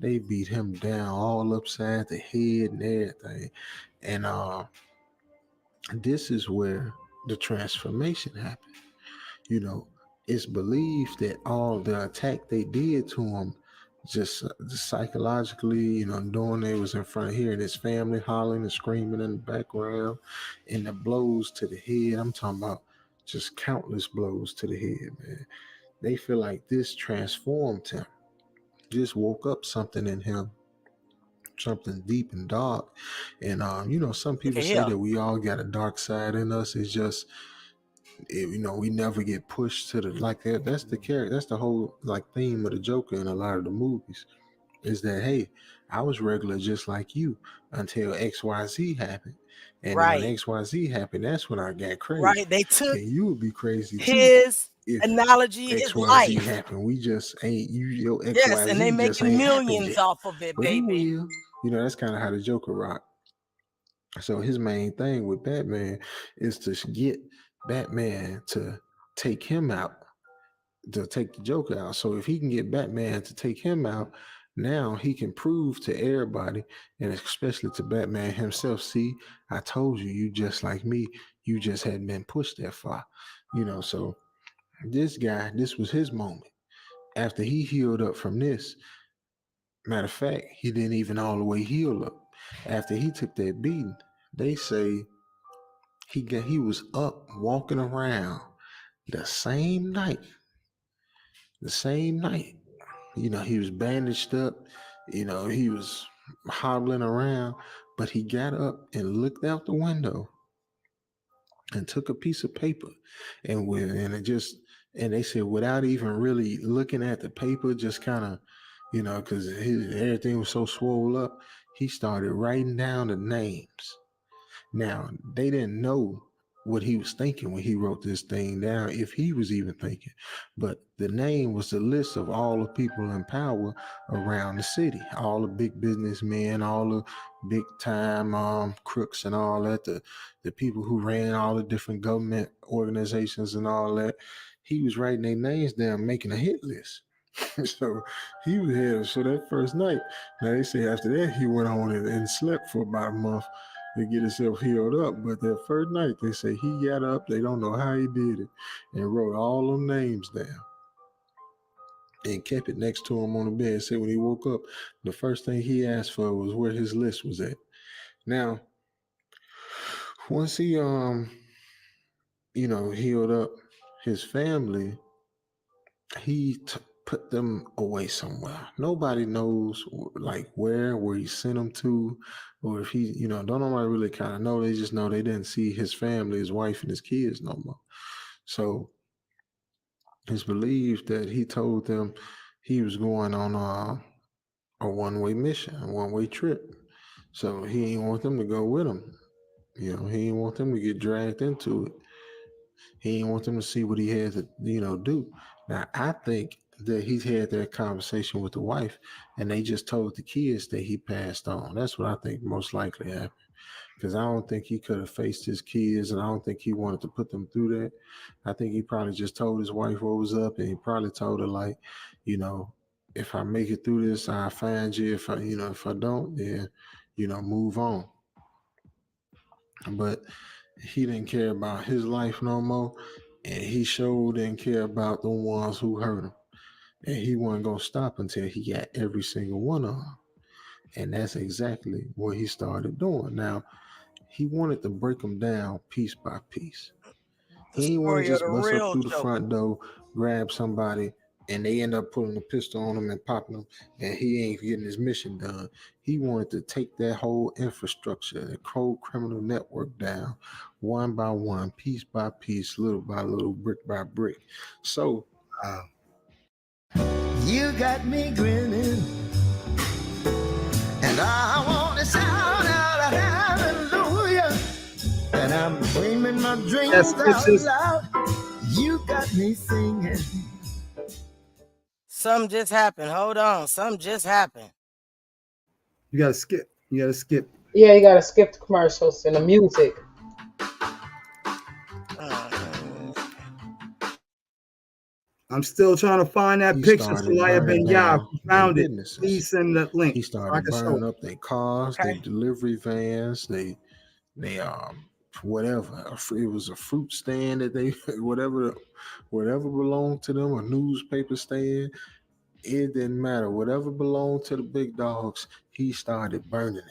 They beat him down all upside the head and everything. And this is where the transformation happened. It's believed that all the attack they did to him, just psychologically, knowing they was in front of hearing his family hollering and screaming in the background, and the blows to the head. I'm talking about just countless blows to the head, man. They feel like this transformed him, just woke up something in him, something deep and dark. And some Look people at say here. that we all got a dark side in us. It's just we never get pushed to the like that. That's the character. That's the whole like theme of the Joker in a lot of the movies. Is that hey, I was regular just like you until XYZ happened. And then when Right. XYZ happened, that's when I got crazy. Right. They took And you would be crazy too his if analogy, his XYZ life. happened. We just ain't your Yes, and they XYZ just making ain't happened millions yet. off of it, But he baby. will. That's kind of how the Joker rock. So his main thing with Batman is to get Batman to take him out, to take the Joker out. So if he can get Batman to take him out, now he can prove to everybody, and especially to Batman himself, see, I told you, you just like me. You just hadn't been pushed that far. So this guy, this was his moment. After he healed up from this, matter of fact, he didn't even all the way heal up. After he took that beating, they say he was up walking around the same night. The same night. He was bandaged up, he was hobbling around, but he got up and looked out the window and took a piece of paper and they said without even really looking at the paper, just kind of, because everything was so swole up, he started writing down the names. Now, they didn't know what he was thinking when he wrote this thing down, if he was even thinking. But the name was the list of all the people in power around the city, all the big businessmen, all the big time crooks and all that, the people who ran all the different government organizations and all that. He was writing their names down, making a hit list. So he was here. So that first night, now they say after that he went on and slept for about a month to get himself healed up. But that first night, they say he got up. They don't know how he did it, and wrote all them names down and kept it next to him on the bed. Said when he woke up, the first thing he asked for was where his list was at. Now, once he healed up his family, he put them away somewhere. Nobody knows like where he sent them to, or if he, don't nobody really kind of know. They just know they didn't see his family, his wife, and his kids no more. So it's believed that he told them he was going on a one-way mission, a one-way trip. So he didn't want them to go with him. He didn't want them to get dragged into it. He didn't want them to see what he had to, do. Now, I think that he's had that conversation with the wife and they just told the kids that he passed on. That's what I think most likely happened. Because I don't think he could have faced his kids and I don't think he wanted to put them through that. I think he probably just told his wife what was up and he probably told her, like, if I make it through this, I'll find you. If I don't, then, move on. But he didn't care about his life no more, and he sure didn't care about the ones who hurt him. And he wasn't gonna stop until he got every single one of them. And that's exactly what he started doing. Now, he wanted to break them down piece by piece. The He didn't want to story of the just bust up real through the Joker. front door, grab somebody, and they end up pulling a pistol on him and popping him, and he ain't getting his mission done. He wanted to take that whole infrastructure, the whole criminal network down, one by one, piece by piece, little by little, brick by brick. So, you got me grinning, and I want to shout out a hallelujah, and I'm dreaming my dreams out loud. You got me singing. Something just happened. Hold on. Something just happened. You gotta skip. Yeah, you gotta skip the commercials and the music. I'm still trying to find that he picture. started Salaya burning Ben Yah, down if you their found it, businesses. please send that link. He So I started can show burning it. up their cars, their delivery vans, they whatever. It was a fruit stand that they whatever belonged to them, a newspaper stand. It didn't matter. Whatever belonged to the big dogs, he started burning it.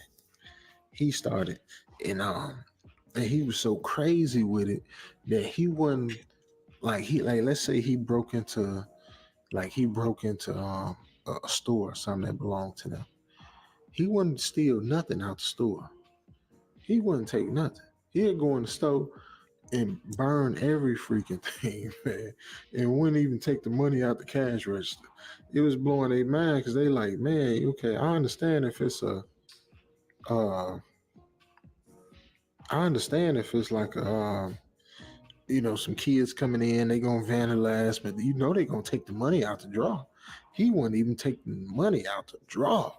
He started, and he was so crazy with it that he wouldn't like let's say he broke into a store or something that belonged to them. He wouldn't steal nothing out the store. He wouldn't take nothing. He'd go in the store and burn every freaking thing, man, and wouldn't even take the money out the cash register. It was blowing their mind because they like, man, okay, uh, I understand if it's like some kids coming in, they gonna vandalize, but they gonna take the money out the draw. He wouldn't even take the money out the draw.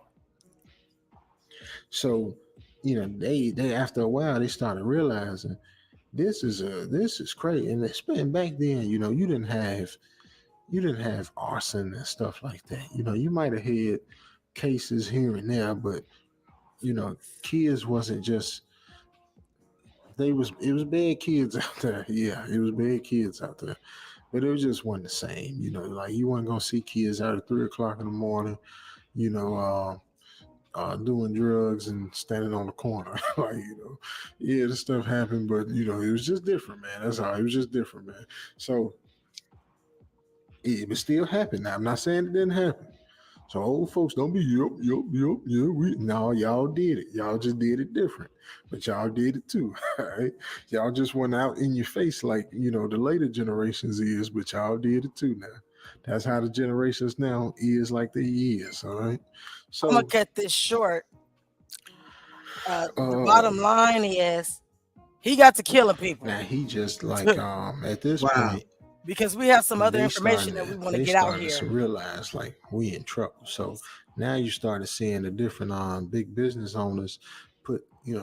So, they after a while they started realizing this is crazy. And especially back then, you didn't have arson and stuff like that. You might have had cases here and there, but kids wasn't just it was bad kids out there. Yeah, it was bad kids out there. But it was just wasn't the same. Like you weren't gonna see kids out at 3 o'clock in the morning, you know, doing drugs and standing on the corner. Like, yeah, this stuff happened, but it was just different, man. That's all. It was just different, man. So it was still happening. Now, I'm not saying it didn't happen. So old folks don't be yeah. No, y'all did it. Y'all just did it different. But y'all did it too. All right. Y'all just went out in your face like, the later generations is, but y'all did it too now. That's how the generations now is like they is. All right. I'm gonna So cut this short. The bottom line is he got to killing people. Now he just like at this point, because we have some other they information started that we want to they get out started here. to realize like we in trouble. So now you started seeing the different big business owners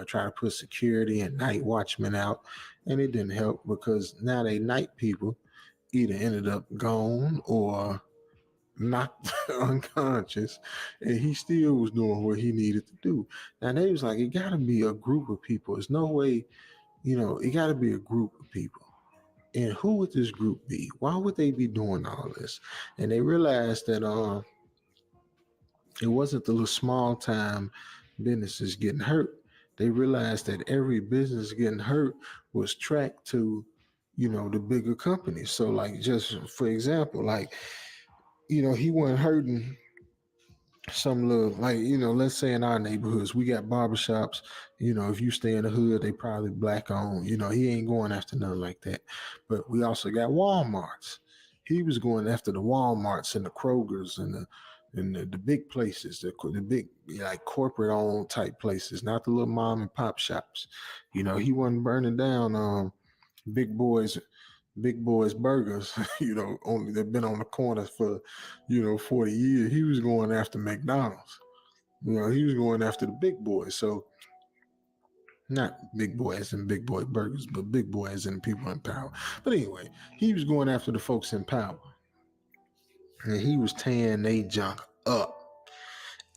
try to put security and night watchmen out, and it didn't help because now they night people either ended up gone or knocked unconscious, and he still was doing what he needed to do. Now they was like, it got to be a group of people. There's no way, it got to be a group of people. And who would this group be? Why would they be doing all this? And they realized that it wasn't the little small time businesses getting hurt. They realized that every business getting hurt was tracked to, the bigger companies. So, like, just for example, like, he wasn't hurting some little, like, let's say in our neighborhoods we got barbershops. If you stay in the hood, they probably black owned. He ain't going after nothing like that. But we also got Walmarts. He was going after the Walmarts and the Krogers and the big places, the big like corporate owned type places, not the little mom and pop shops. He wasn't burning down big boys Big Boys Burgers, only they've been on the corner for, 40 years. He was going after McDonald's. He was going after the big boys. So not big boys and big boy burgers, but big boys and people in power. But anyway, he was going after the folks in power. And he was tearing they junk up.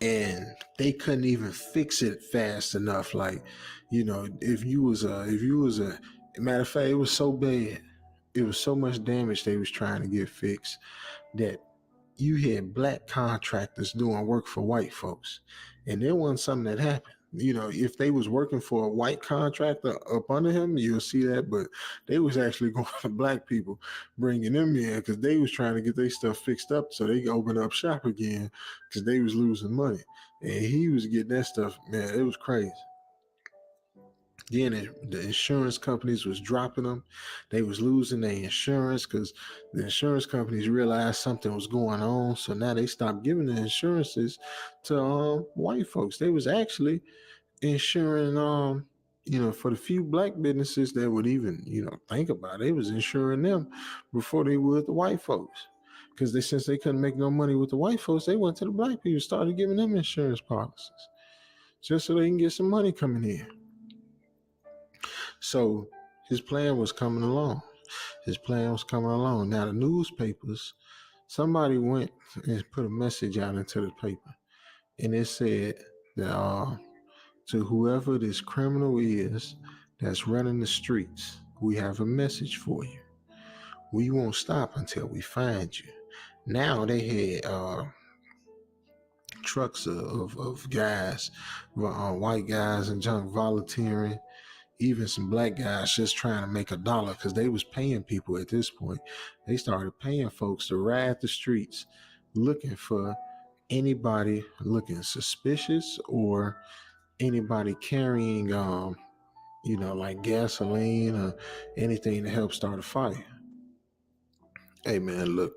And they couldn't even fix it fast enough. Like, if you was a matter of fact, it was so bad. It was so much damage they was trying to get fixed that you had black contractors doing work for white folks. And there wasn't something that happened. If they was working for a white contractor up under him, you'll see that. But they was actually going to black people, bringing them in because they was trying to get their stuff fixed up so they could open up shop again because they was losing money. And he was getting that stuff, man, it was crazy. Then the insurance companies was dropping them. They was losing their insurance because the insurance companies realized something was going on. So now they stopped giving the insurances to white folks. They was actually insuring, for the few black businesses that would even, think about it, they was insuring them before they would the white folks. Because since they couldn't make no money with the white folks, they went to the black people, started giving them insurance policies just so they can get some money coming in. So his plan was coming along. Now the newspapers, somebody went and put a message out into the paper, and it said that to whoever this criminal is that's running the streets, we have a message for you. We won't stop until we find you. Now they had trucks of guys, white guys and junk volunteering, even some black guys just trying to make $1 because they was paying people at this point. They started paying folks to ride the streets looking for anybody looking suspicious or anybody carrying like gasoline or anything to help start a fire. Hey man, look,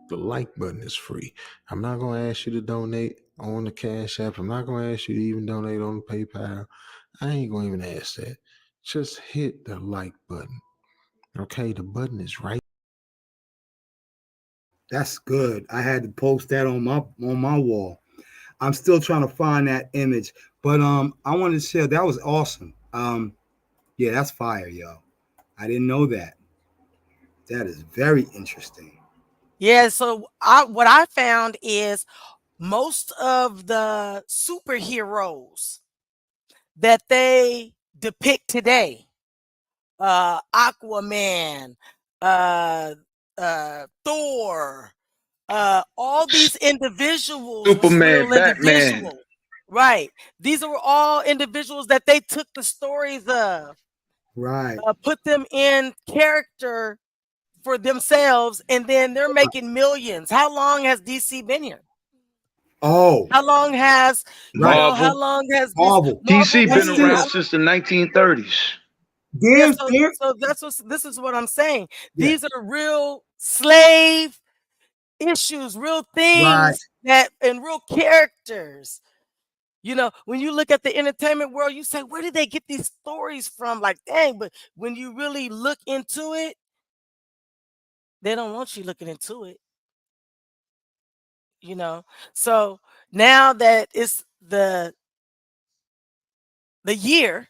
the like button is free. I'm not gonna ask you to donate on the Cash App. I'm not gonna ask you to even donate on the PayPal. I ain't gonna even ask that. Just hit the like button. Okay, the button is right. That's good. I had to post that on my wall. I'm still trying to find that image, but I wanted to share that was awesome. Yeah, that's fire, yo. I didn't know that. That is very interesting. Yeah, so what I found is most of the superheroes that they depict today, Aquaman, uh, Thor, all these individuals was Superman, real Batman. individuals, right? These are all individuals that they took the stories of, Right. put them in character for themselves, and then they're making millions. How long has DC been here? Oh, How long has right. how Marvel. long has this Marvel. Marvel DC been been Watch here? around this. since the 1930s. Yeah, There's so there. this is what I'm saying. Yeah. These are real slave issues, real Right. things that and real characters. You know, when you look at the entertainment world, you say, where did they get these stories from? Like, dang, but when you really look into it, they don't want you looking into it, you know. So now that it's the year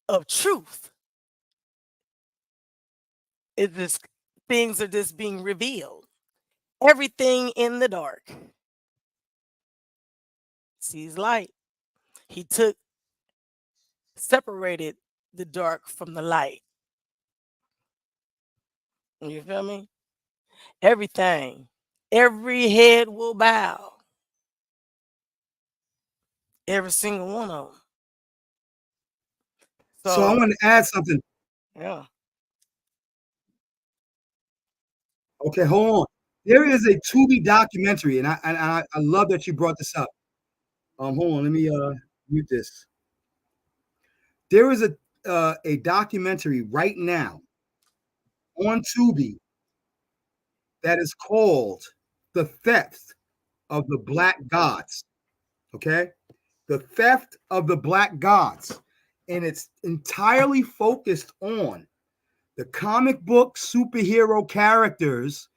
of truth, it just things are just being revealed. Everything in the dark sees light. He separated the dark from the light. You feel me? Everything. Every head will bow. Every single one of them. So I So, want to add something. yeah. Okay, hold on. There is a Tubi documentary, and I love that you brought this up. Hold on, let me mute this. There is a documentary right now on Tubi that is called "The Theft of the Black Gods." Okay, the theft of the Black Gods, and it's entirely focused on the comic book superhero characters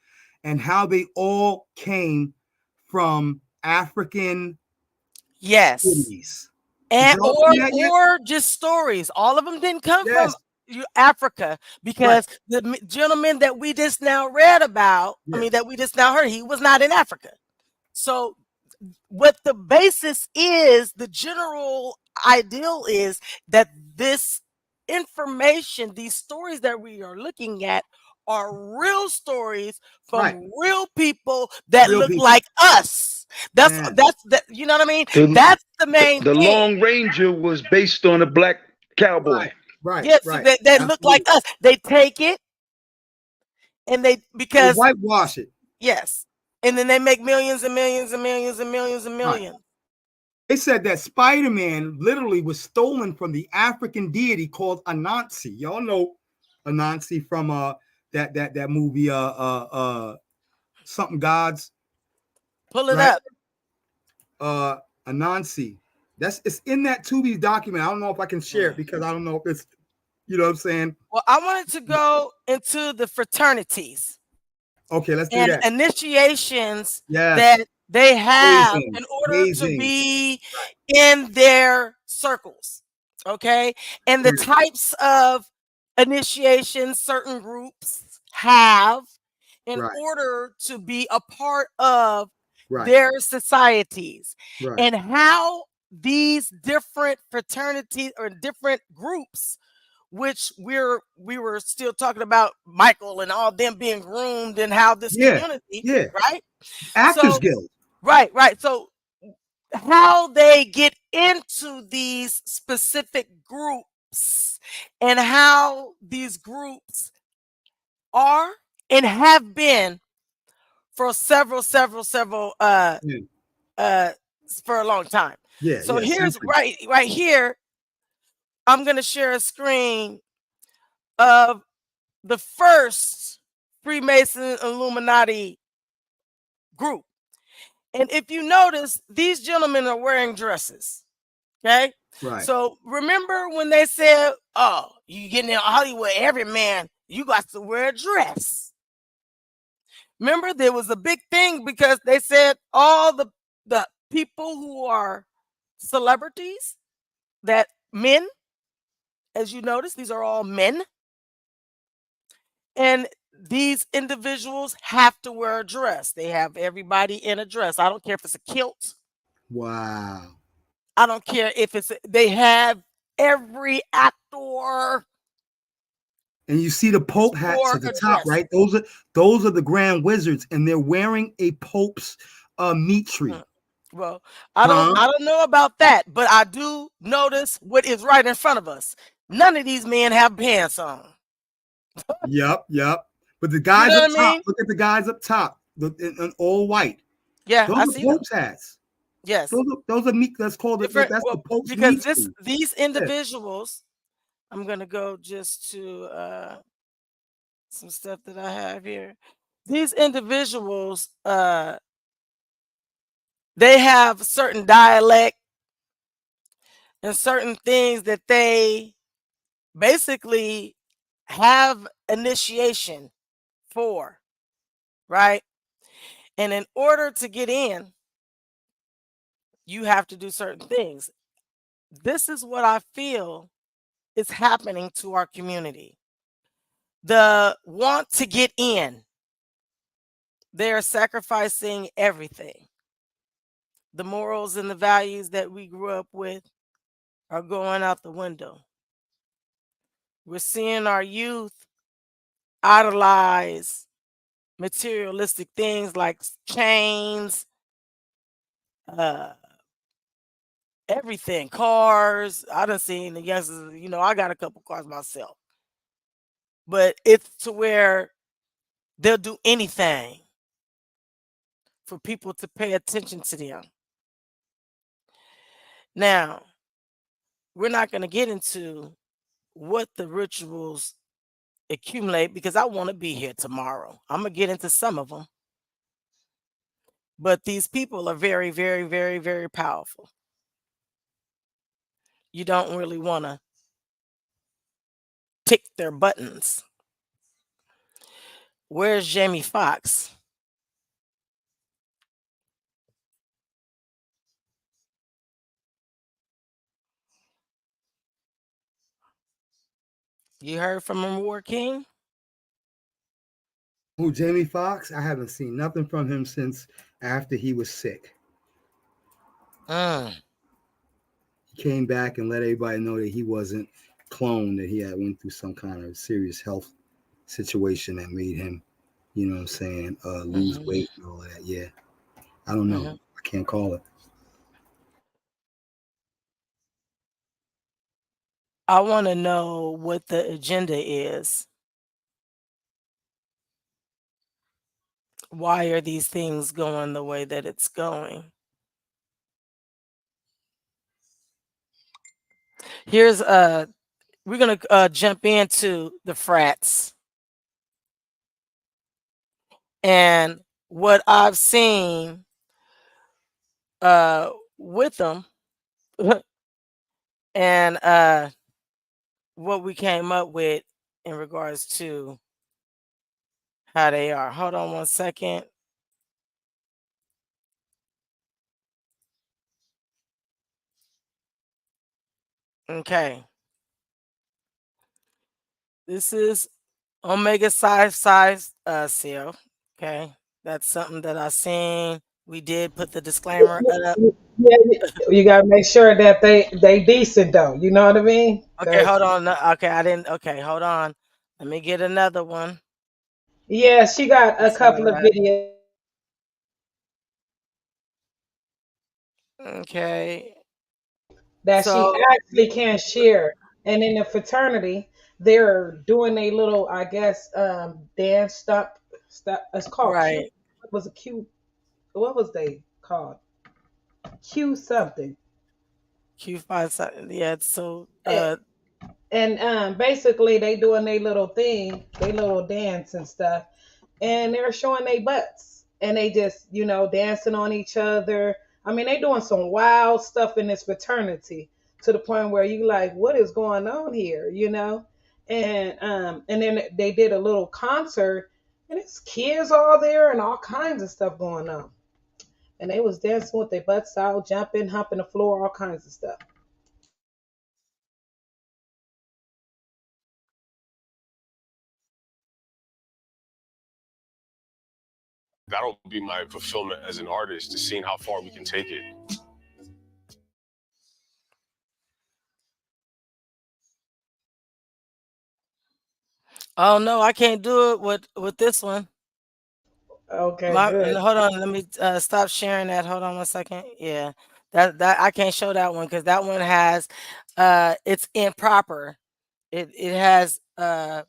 and how they all came from African Yes. cities. Did And y'all see that yet? or just stories. All of them didn't come from Yes. Africa, Right. because the gentleman that we just now read about, I Yeah. mean that we just now heard, he was not in Africa. So what the basis is, the general ideal is that this information, these stories that we are looking at, are real stories from Right. real people that Real look people. like us. That's Man. you know what I mean? The, That's the main the thing. Lone Ranger was based on a black cowboy. Right. Yes, so Right. they look like Absolutely. us. They take it and They because whitewash it. yes, and then they make millions and millions and millions and millions and Right. millions. They said that Spider-Man literally was stolen from the African deity called Anansi. Y'all know Anansi from that movie something gods, Pull it right? up. Anansi. It's in that Tubi document. I don't know if I can share it because I don't know if it's, you know what I'm saying? Well, I wanted to go into the fraternities Okay, let's do and that. initiations Yes. that they have Amazing. in order to Amazing. be in their circles. Okay. And the Right. types of initiations certain groups have in Right. order to be a part of Right. their societies, Right. and how these different fraternities or different groups, which we were still talking about Michael and all them being groomed and how this Yeah. community, Yeah. right? Actors So Guild. right. So how they get into these specific groups and how these groups are and have been for several Yeah, uh for a long time. yeah, So yeah. here's Centuries. right here, I'm going to share a screen of the first Freemason Illuminati group. And if you notice, these gentlemen are wearing dresses. Okay. Right. So remember when they said, oh, you getting in Hollywood, every man, you got to wear a dress. Remember, there was a big thing because they said all the people who are celebrities, that men, as you notice, these are all men. And these individuals have to wear a dress. They have everybody in a dress. I don't care if it's a kilt. Wow. I don't care if they have every actor And you see the Pope hats wore at the a top, dress. right? Those are the Grand Wizards, and they're wearing a Pope's meat tree. Well, Huh? I don't know about that, but I do notice what is right in front of us. None of these men have pants on. Yep, yep. But the You guys know up what I top, mean? look at the guys up top, in all white. Yeah, Those I are see them. Pope's hats. Yes. Those are meat. That's called it. Different, That's the well, Pope's because meat this tree. these Yeah. individuals, I'm gonna go just to some stuff that I have here. These individuals, they have certain dialect and certain things that they basically have initiation for, right? And in order to get in, you have to do certain things. This is what I feel is happening to our community. The want to get in, they're sacrificing everything. The morals and the values that we grew up with are going out the window. We're seeing our youth idolize materialistic things like chains, uh, everything, cars. I done seen the youngsters, I got a couple cars myself, but it's to where they'll do anything for people to pay attention to them. Now, we're not going to get into what the rituals accumulate because I want to be here tomorrow. I'm going to get into some of them. But these people are very, very, very, very powerful. You don't really want to tick their buttons. Where's Jamie Foxx? You heard from him, War King? Who, Jamie Foxx? I haven't seen nothing from him since after he was sick. Mm. He came back and let everybody know that he wasn't cloned, that he had went through some kind of serious health situation that made him, you know what I'm saying, lose weight and all that. Yeah. I don't know. I can't call it. I want to know what the agenda is. Why are these things going the way that it's going? Here's we're gonna jump into the frats and what I've seen with them and what we came up with in regards to how they are. Hold on one second. Okay. This is Omega size seal. Okay. That's something that I seen. We did put the disclaimer up. Yeah, you gotta make sure that they decent though. You know what I mean? Okay, Cause hold on. Okay, I didn't. Okay, hold on. Let me get another one. yeah, she got a Set couple it of up. videos. Okay. that she So actually can't share. And in the fraternity, they're doing a little, I guess, dance stuff. It's called Q. right. What was a Q? What was they called? Q something. Q5, yeah. So And basically they doing their little thing, their little dance and stuff, and they're showing their butts, and they just dancing on each other. I mean, they doing some wild stuff in this fraternity to the point where you like, what is going on here? And then they did a little concert, and it's kids all there and all kinds of stuff going on, and they was dancing with their butts out, jumping, humping the floor, all kinds of stuff. That'll be my fulfillment as an artist, to seeing how far we can take it. oh no, I can't do it with this one. Okay, My good. and hold on, let me stop sharing that. Hold on one second. Yeah. That I can't show that one because that one has it's improper. It has I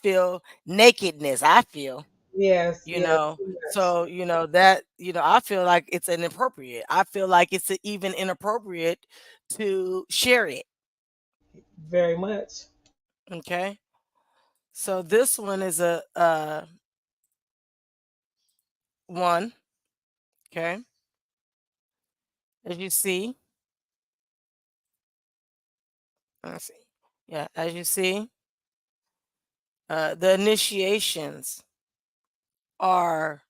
feel nakedness. I feel, Yes, you yes, know. yes. So, that, I feel like it's inappropriate. I feel like it's even inappropriate to share it. Very much. Okay. So this one is a one. Okay. As you see, let's see. Yeah, as you see, the initiations are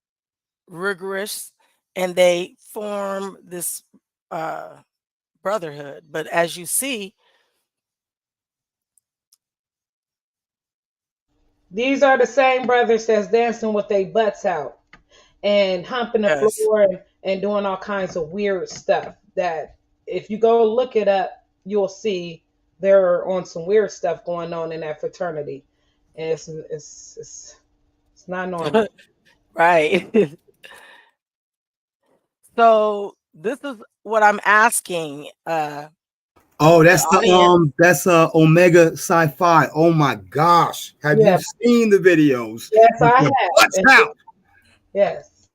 rigorous and they form this uh, brotherhood. But as you see, These are the same brothers that's dancing with their butts out and humping the yes, floor and doing all kinds of weird stuff. That if you go look it up, you'll see they're on some weird stuff going on in that fraternity. And it's not normal. right. So this is what I'm asking Oh, the audience. that's Omega Sci-Fi. Oh my gosh. Have you Yeah. seen the videos Yes, with I the have. butts out? Yes.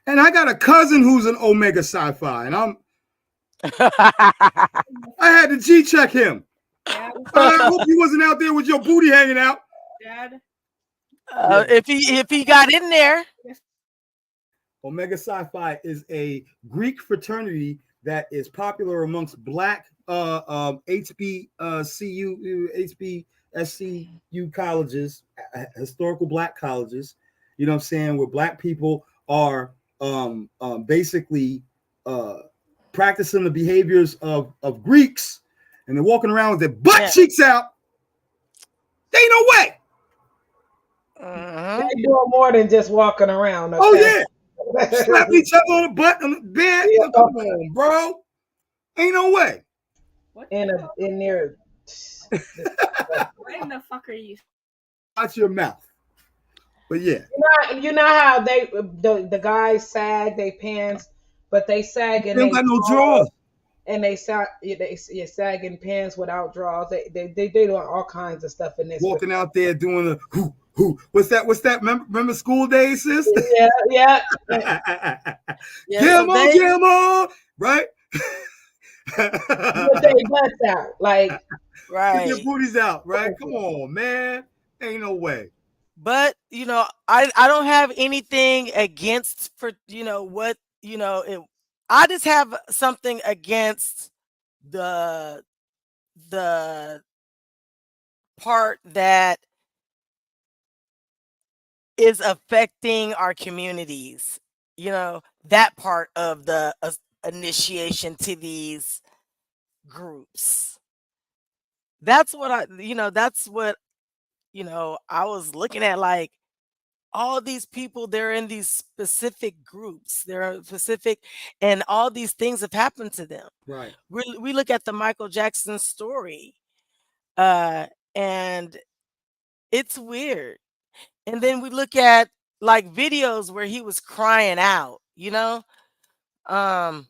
And I got a cousin who's an Omega Sci-Fi, and I had to G-check him. Dad, I hope he wasn't out there with your booty hanging out. Dad. Yeah. If he got in there, Omega Psi is a Greek fraternity that is popular amongst Black HBCU colleges, historical Black colleges. You know what I'm saying? Where Black people are basically practicing the behaviors of Greeks, and they're walking around with their butt cheeks out. They ain't no way. They're doing more than just walking around. Okay? Oh yeah. Slapping each other on the butt on the bed. Yeah. Come on, bro. Ain't no way. In there. What in the fuck are you? Watch your mouth. But yeah. You know how the guys sag their pants, but they sag They in don't their got no drawers, drawers. and they sag in pants without drawers. They doing all kinds of stuff in this. Walking out there doing a who who. What's that? What's that? Remember school days, sis? Yeah. yeah. Get So 'em on, get 'em on. Right? With their butts out, like Get their right. booties out, right? Come on, man. Ain't no way. But I don't have anything against for what it. I just have something against the the part that is affecting our communities. That part of the initiation to these groups. That's what I was looking at, like all these people, they're in these specific groups. They're specific, and all these things have happened to them. Right. We look at the Michael Jackson story, uh, and it's weird. And then we look at like videos where he was crying out, Um,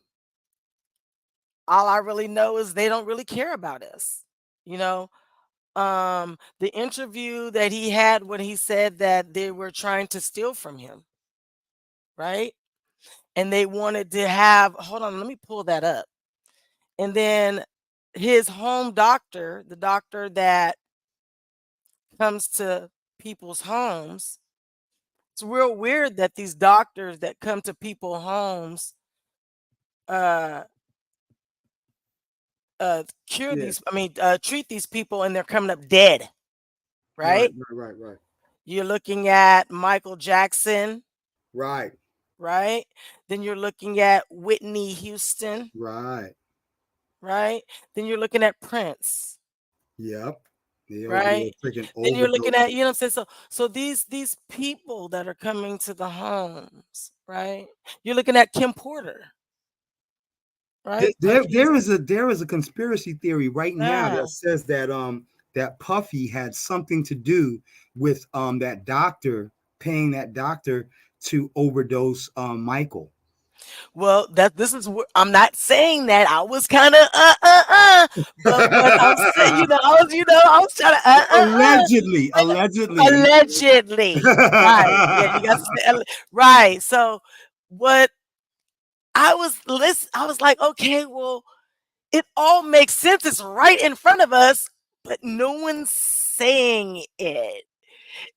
all I really know is they don't really care about us. You know, the interview that he had when he said that they were trying to steal from him, right? And they wanted to have, hold on, let me pull that up. And then his home doctor, the doctor that comes to people's homes, it's real weird that these doctors that come to people's homes uh cure Yeah. these, I mean, treat these people and they're coming up dead, Right. right? Right. You're looking at Michael Jackson, Right. right? Then you're looking at Whitney Houston, Right. right? Then you're looking at Prince, Yep. They over there right? freaking Then you're looking at, overdosing. you know what I'm saying? So these people that are coming to the homes, right? You're looking at Kim Porter, right? Puffy's, There is a conspiracy theory right now yeah. that says that that Puffy had something to do with that doctor paying that doctor to overdose Michael. Well, that this is what I'm not saying that. I was kind of but what I'm saying, I was trying to Allegedly, but allegedly. allegedly, right? Yeah, you got to say right. So what I was like, okay, well, it all makes sense. It's right in front of us, but no one's saying it.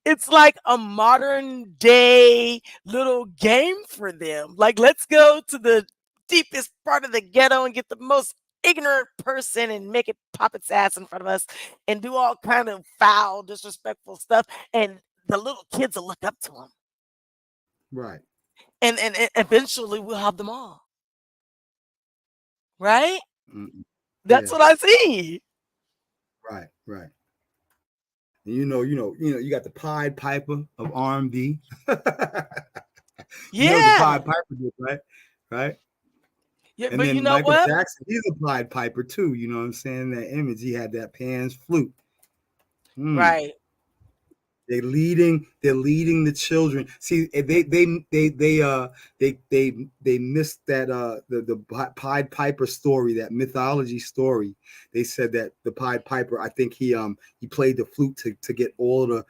It's like a modern day little game for them. Like, let's go to the deepest part of the ghetto and get the most ignorant person and make it pop its ass in front of us and do all kind of foul, disrespectful stuff. And the little kids will look up to them. Right. And eventually we'll have them all. Right? Mm-mm. That's Yeah. what I see. Right. Right. And you got the Pied Piper of R&B. You know what the Yeah. Pied Piper did, right? Right. Yeah, And but you then know Michael what? Jackson, he's a Pied Piper too. You know what I'm saying? That image, he had that Pan's flute. Mm. Right. They're leading the children. See, they missed that the Pied Piper story, that mythology story. They said that the Pied Piper, I think he played the flute to get all the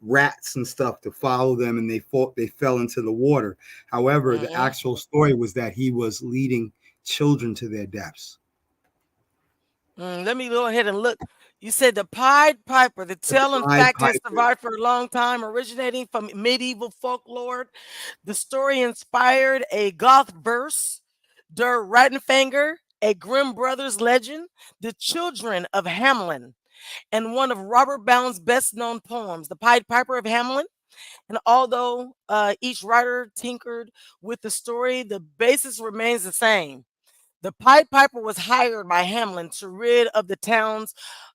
rats and stuff to follow them, and they fell into the water. However, the Mhm. actual story was that he was leading children to their deaths. Let me go ahead and look. You said the Pied Piper. The The tale, in Pied fact, has Piper. survived for a long time, originating from medieval folklore. The story inspired a Goth verse, Der Rattenfänger, a Grimm Brothers legend, The Children of Hamelin, and one of Robert Bound's best known poems, The Pied Piper of Hamelin. And although each writer tinkered with the story, the basis remains the same. The Pied Piper was hired by Hamlin to rid of the towns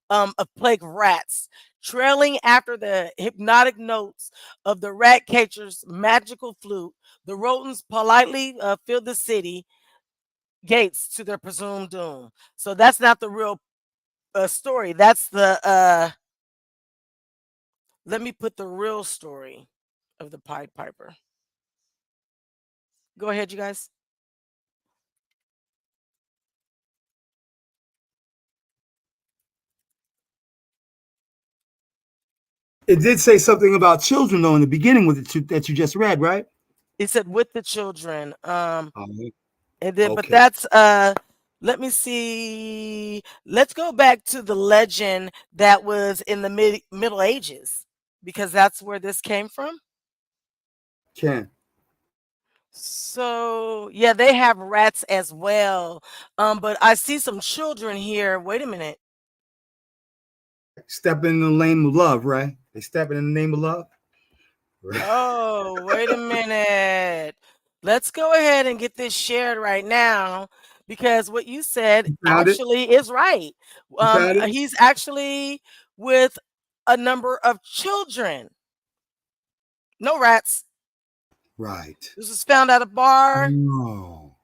of plague rats, trailing after the hypnotic notes of the rat catcher's magical flute. The rodents politely filled the city gates to their presumed doom. So that's not the real story. That's the let me put the real story of the Pied Piper. Go ahead, you guys. It did say something about children though in the beginning with that you just read, right? It said with the children. Oh, And then, but okay. that's let me see. Let's go back to the legend that was in the Middle Ages because that's where this came from. Can. So yeah, they have rats as well. But I see some children here. Wait a minute. Step in the name of love, right? They stepping in the name of love. Oh, wait a minute. Let's go ahead and get this shared right now because what you said You found it? actually is right. You found it? He's actually with a number of children. No rats. Right. This was found at a bar. No.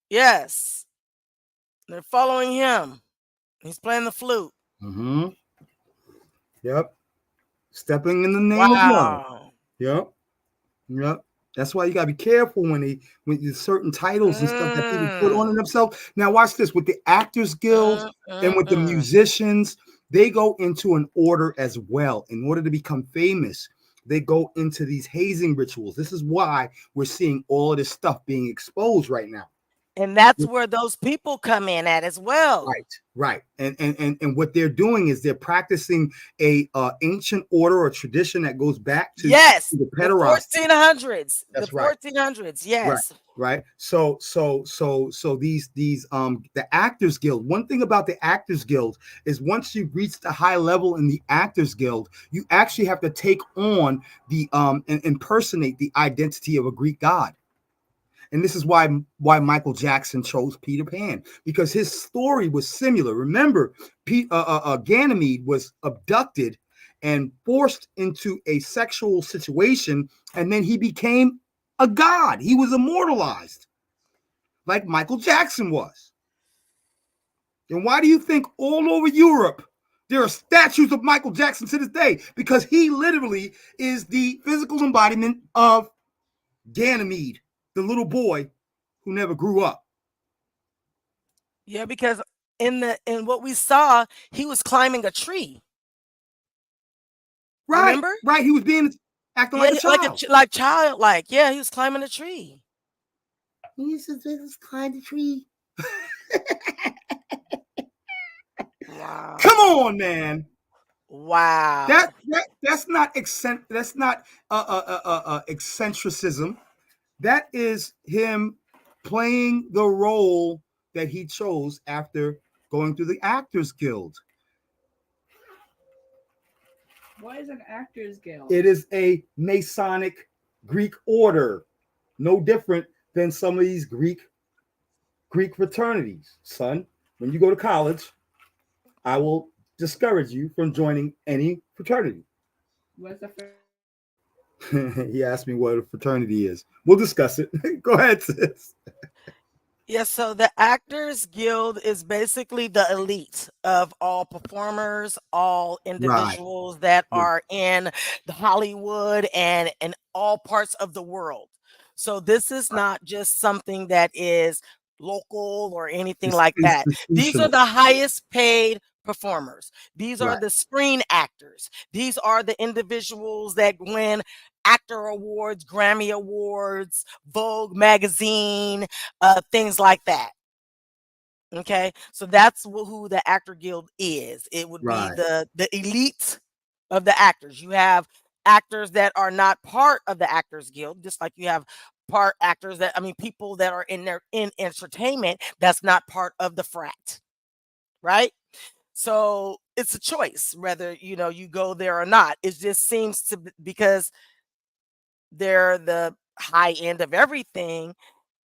Yes. They're following him. He's playing the flute. Mm-hmm. Yep. Stepping in the name of love. Wow. Yep. Yep. That's why you gotta be careful when there's certain titles and stuff that people put on Mm. themselves. Now watch this with the Actors Guild and with the Mm-mm-mm. musicians, they go into an order as well. In order to become famous, they go into these hazing rituals. This is why we're seeing all of this stuff being exposed right now. And that's where those people come in at as well. Right. And what they're doing is they're practicing a ancient order or tradition that goes back to Yes, the the pederasty. 1400s. The That's right. 1400s. Right. Yes. Right. So these the Actors Guild. One thing about the Actors Guild is once you reach the high level in the Actors Guild, you actually have to take on the and impersonate the identity of a Greek god. And this is why Michael Jackson chose Peter Pan, because his story was similar. Remember, Ganymede was abducted and forced into a sexual situation, and then he became a god. He was immortalized, like Michael Jackson was. And why do you think all over Europe there are statues of Michael Jackson to this day? Because he literally is the physical embodiment of Ganymede, the little boy who never grew up. Yeah, because in what we saw, he was climbing a tree. Right, Remember? right. He was being acting Yeah, like a child. like childlike. Yeah, he was climbing a tree. He used to just climb the tree. Wow. Come on, man. Wow. That's not that's not eccentricism. That is him playing the role that he chose after going through the Actors Guild. What is an Actors Guild? It is a Masonic Greek order, no different than some of these Greek fraternities. Son, when you go to college, I will discourage you from joining any fraternity. What's the He asked me what a fraternity is. We'll discuss it. Go ahead, sis. Yeah, so the Actors Guild is basically the elite of all performers, all Right. individuals that are in the Hollywood and in all parts of the world. So this is not just something that is local or anything It's like that. These are institutional. the highest paid performers. These are Right. the screen actors. These are the individuals that win actor awards, Grammy awards, Vogue magazine, things like that. Okay, so that's who the Actor Guild is. It would be Right. the elite of the actors. You have actors that are not part of the Actors Guild, just like you have part actors that, I mean, people that are in entertainment that's not part of the frat, right? So it's a choice whether you go there or not. It just seems to because they're the high end of everything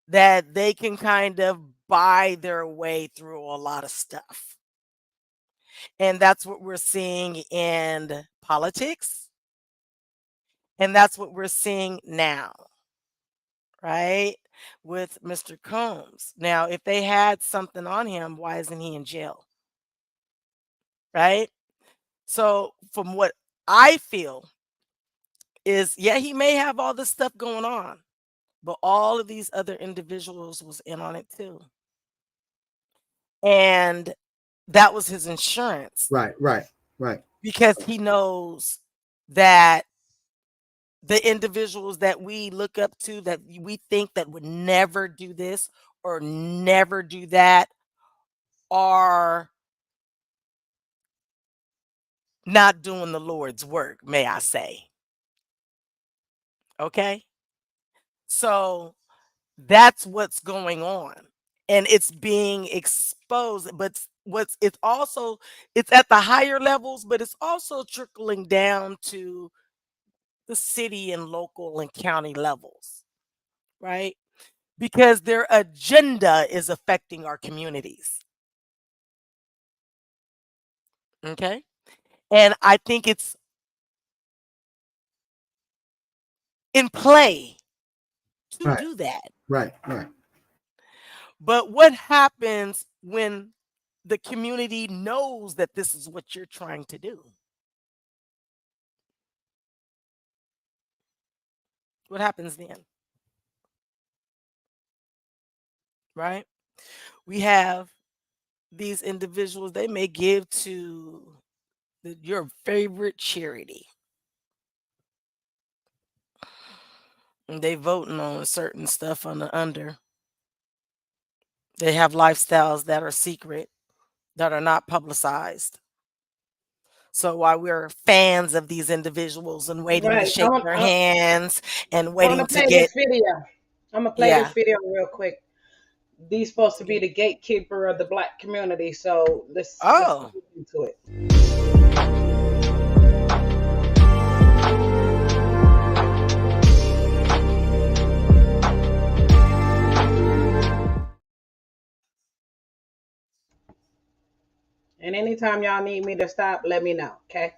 that they can kind of buy their way through a lot of stuff. And that's what we're seeing in politics. And that's what we're seeing now, right? With Mr. Combs. Now, if they had something on him, why isn't he in jail? Right? So, from what I feel is, yeah, he may have all this stuff going on, but all of these other individuals was in on it too. And that was his insurance Right. Right. Right. because he knows that the individuals that we look up to that we think that would never do this or never do that are not doing the Lord's work, may I say. Okay? So that's what's going on. And it's being exposed, but it's also it's at the higher levels, but it's also trickling down to the city and local and county levels, right? Because their agenda is affecting our communities. Okay? And I think it's in play to Right. do that. Right. Right. But what happens when the community knows that this is what you're trying to do? What happens then? right? We have these individuals, they may give to your favorite charity. And they voting on certain stuff on the under. They have lifestyles that are secret, that are not publicized. So while we're fans of these individuals and waiting to Right. shake their hands and I want to waiting to play get, this video. I'm gonna play this yeah. video real quick. These supposed to be the gatekeeper of the black community, so let's Oh, get into it. And anytime y'all need me to stop, let me know. Okay.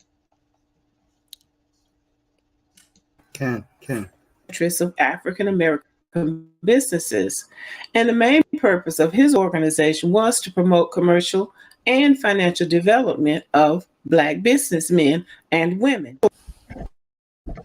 Can. Interests of African American businesses. And the main purpose of his organization was to promote commercial and financial development of Black businessmen and women.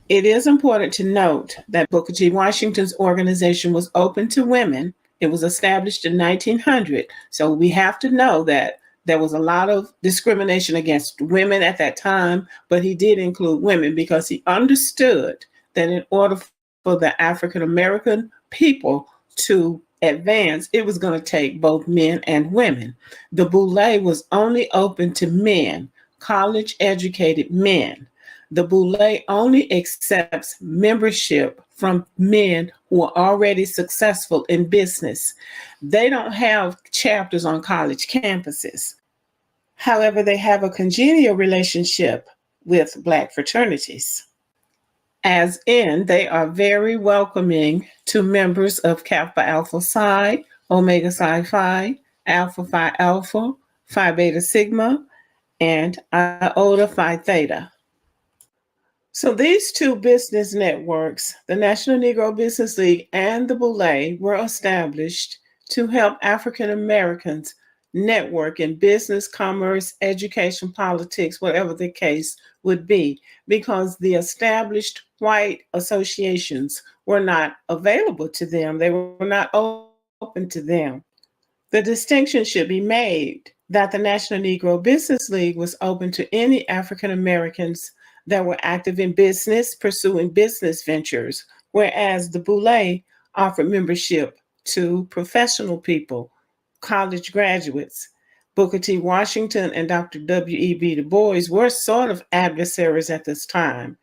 It is important to note that Booker T. Washington's organization was open to women. It was established in 1900. So we have to know that there was a lot of discrimination against women at that time, but he did include women because he understood that in order for the African American people to advance, it was going to take both men and women. The Boule was only open to men, college educated men. The Boule only accepts membership from men who are already successful in business. They don't have chapters on college campuses. However, they have a congenial relationship with Black fraternities, as in they are very welcoming to members of Kappa Alpha Psi, Omega Psi Phi, Alpha Phi Alpha, Phi Beta Sigma, and Iota Phi Theta. So these two business networks, the National Negro Business League and the Boule, were established to help African Americans network in business, commerce, education, politics, whatever the case would be, because the established white associations were not available to them. They were not open to them. The distinction should be made that the National Negro Business League was open to any African Americans that were active in business, pursuing business ventures, whereas the Boule offered membership to professional people, college graduates. Booker T. Washington and Dr. W.E.B. Du Bois were sort of adversaries at this time.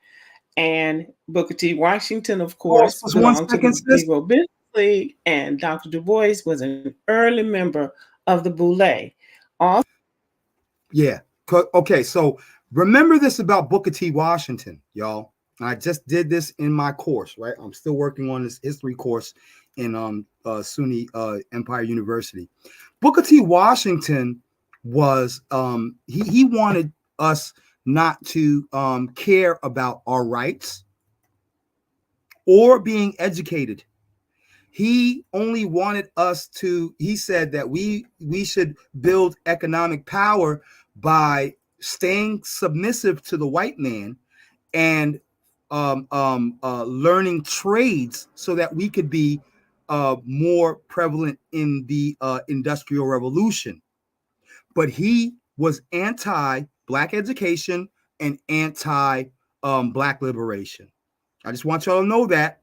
And Booker T. Washington, of Pause course, just one belonged to second, the sis. Negro Business League, and Dr. Du Bois was an early member of the Boule. Also, Yeah. Okay. So remember this about Booker T. Washington, y'all. I just did this in my course, right? I'm still working on this history course in SUNY Empire University. Booker T. Washington was he wanted us not to care about our rights or being educated. He only wanted us to, he said that we should build economic power by staying submissive to the white man and learning trades so that we could be more prevalent in the industrial revolution. But he was anti-black education and anti-black liberation. I just want y'all to know that.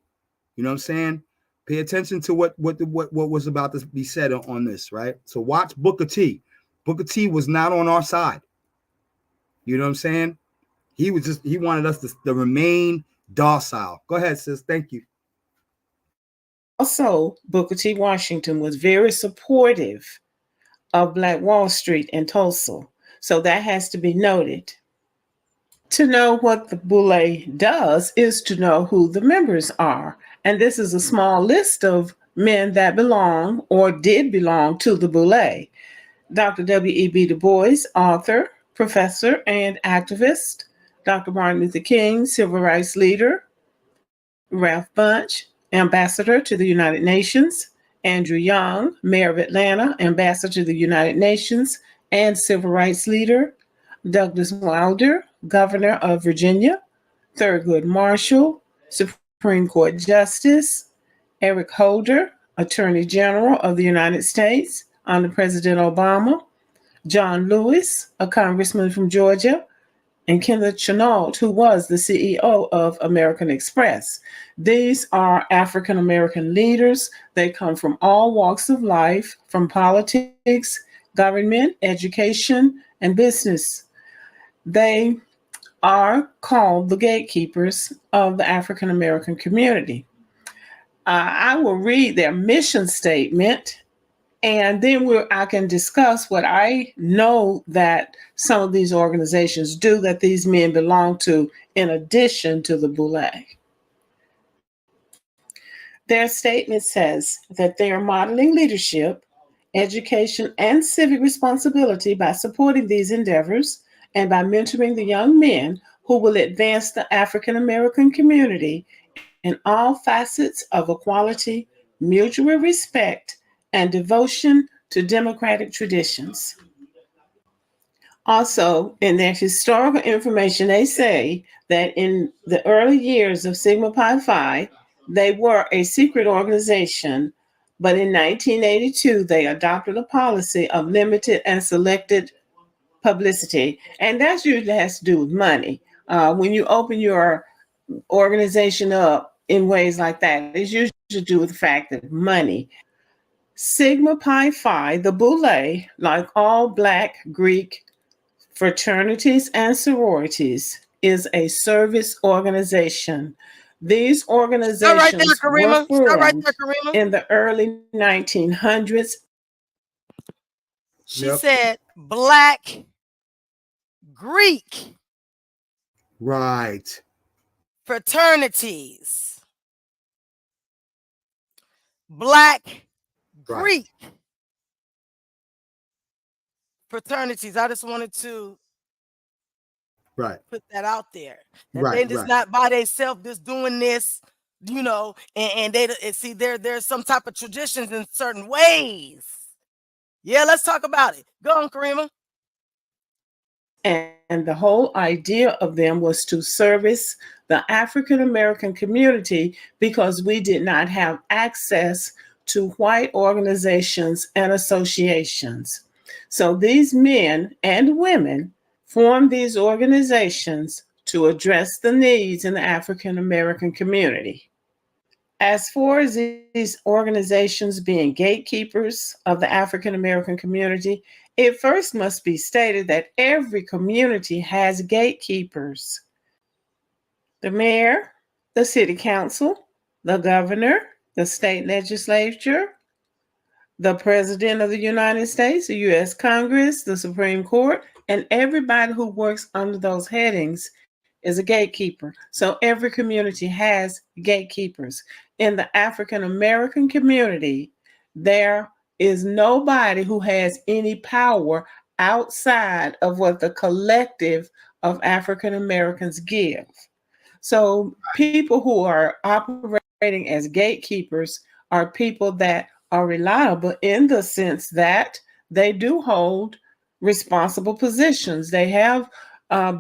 You know what I'm saying? Pay attention to what was about to be said on this, right? So watch Booker T. Booker T was not on our side. You know what I'm saying? He wanted us to remain docile. Go ahead, sis. Thank you. also, Booker T. Washington was very supportive of Black Wall Street in Tulsa. So that has to be noted. To know what the Boule does is to know who the members are. And this is a small list of men that belong or did belong to the Boule. Dr. W.E.B. Du Bois, author, professor, and activist. Dr. Martin Luther King, civil rights leader. Ralph Bunche, ambassador to the United Nations. Andrew Young, mayor of Atlanta, ambassador to the United Nations and civil rights leader. Douglas Wilder, governor of Virginia. Thurgood Marshall, Supreme Court Justice. Eric Holder, Attorney General of the United States under President Obama, John Lewis, a congressman from Georgia, and Kenneth Chenault, who was the CEO of American Express. These are African American leaders. They come from all walks of life, from politics, government, education, and business. They are called the gatekeepers of the African American community. I will read their mission statement, and then I can discuss what I know that some of these organizations do that these men belong to, in addition to the Boule. Their statement says that they are modeling leadership, education, and civic responsibility by supporting these endeavors and by mentoring the young men who will advance the African American community in all facets of equality, mutual respect, and devotion to democratic traditions. Also, in their historical information, they say that in the early years of Sigma Pi Phi, they were a secret organization, but in 1982, they adopted a policy of limited and selected publicity, and that usually has to do with money. When you open your organization up in ways like that, it's usually to do with the fact that money. Sigma Pi Phi, the Boule, like all Black Greek fraternities and sororities, is a service organization. These organizations were formed in the early 1900s. She said Black Greek. Right. Fraternities. Black Greek. Fraternities. I just wanted to put that out there. That they just not by themselves just doing this, and they see there's some type of traditions in certain ways. Yeah, let's talk about it. Go on, Karima. And the whole idea of them was to service the African American community because we did not have access to white organizations and associations. So these men and women formed these organizations to address the needs in the African American community. As far as these organizations being gatekeepers of the African American community, it first must be stated that every community has gatekeepers. The mayor, the city council, the governor, the state legislature, the president of the United States, the U.S. Congress, the Supreme Court, and everybody who works under those headings is a gatekeeper. So every community has gatekeepers. In the African American community, there is nobody who has any power outside of what the collective of African Americans give. So people who are operating as gatekeepers are people that are reliable in the sense that they do hold responsible positions. They have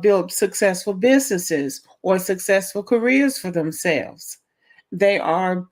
built successful businesses or successful careers for themselves. They are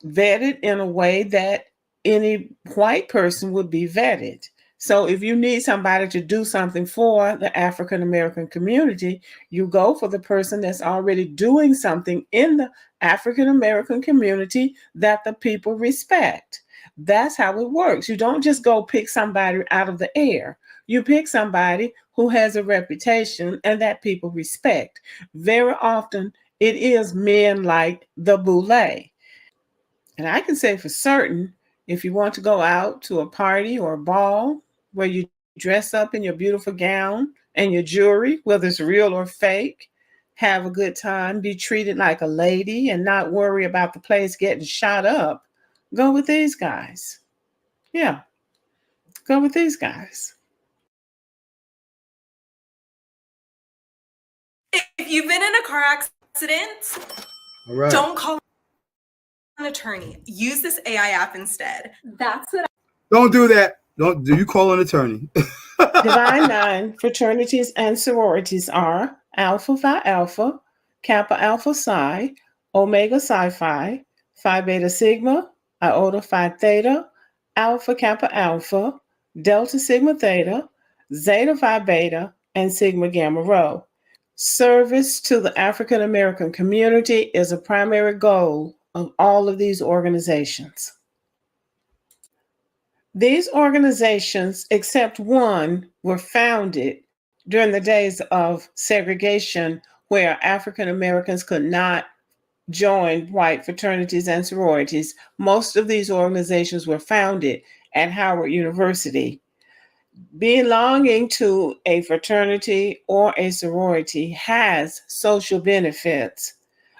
vetted in a way that any white person would be vetted. So if you need somebody to do something for the African American community, you go for the person that's already doing something in the African American community that the people respect. That's how it works. You don't just go pick somebody out of the air. You pick somebody who has a reputation and that people respect. Very often, it is men like the Boule. And I can say for certain, if you want to go out to a party or a ball where you dress up in your beautiful gown and your jewelry, whether it's real or fake, have a good time, be treated like a lady, and not worry about the place getting shot up, go with these guys. Yeah, go with these guys. If you've been in a car accident, don't call an attorney. Use this AI app instead. That's what Don't do that. Don't do you call an attorney? Divine Nine fraternities and sororities are Alpha Phi Alpha, Kappa Alpha Psi, Omega Psi Phi, Phi Beta Sigma, Iota Phi Theta, Alpha Kappa Alpha, Delta Sigma Theta, Zeta Phi Beta, and Sigma Gamma Rho. Service to the African American community is a primary goal of all of these organizations. These organizations, except one, were founded during the days of segregation where African Americans could not join white fraternities and sororities. Most of these organizations were founded at Howard University. Belonging to a fraternity or a sorority has social benefits,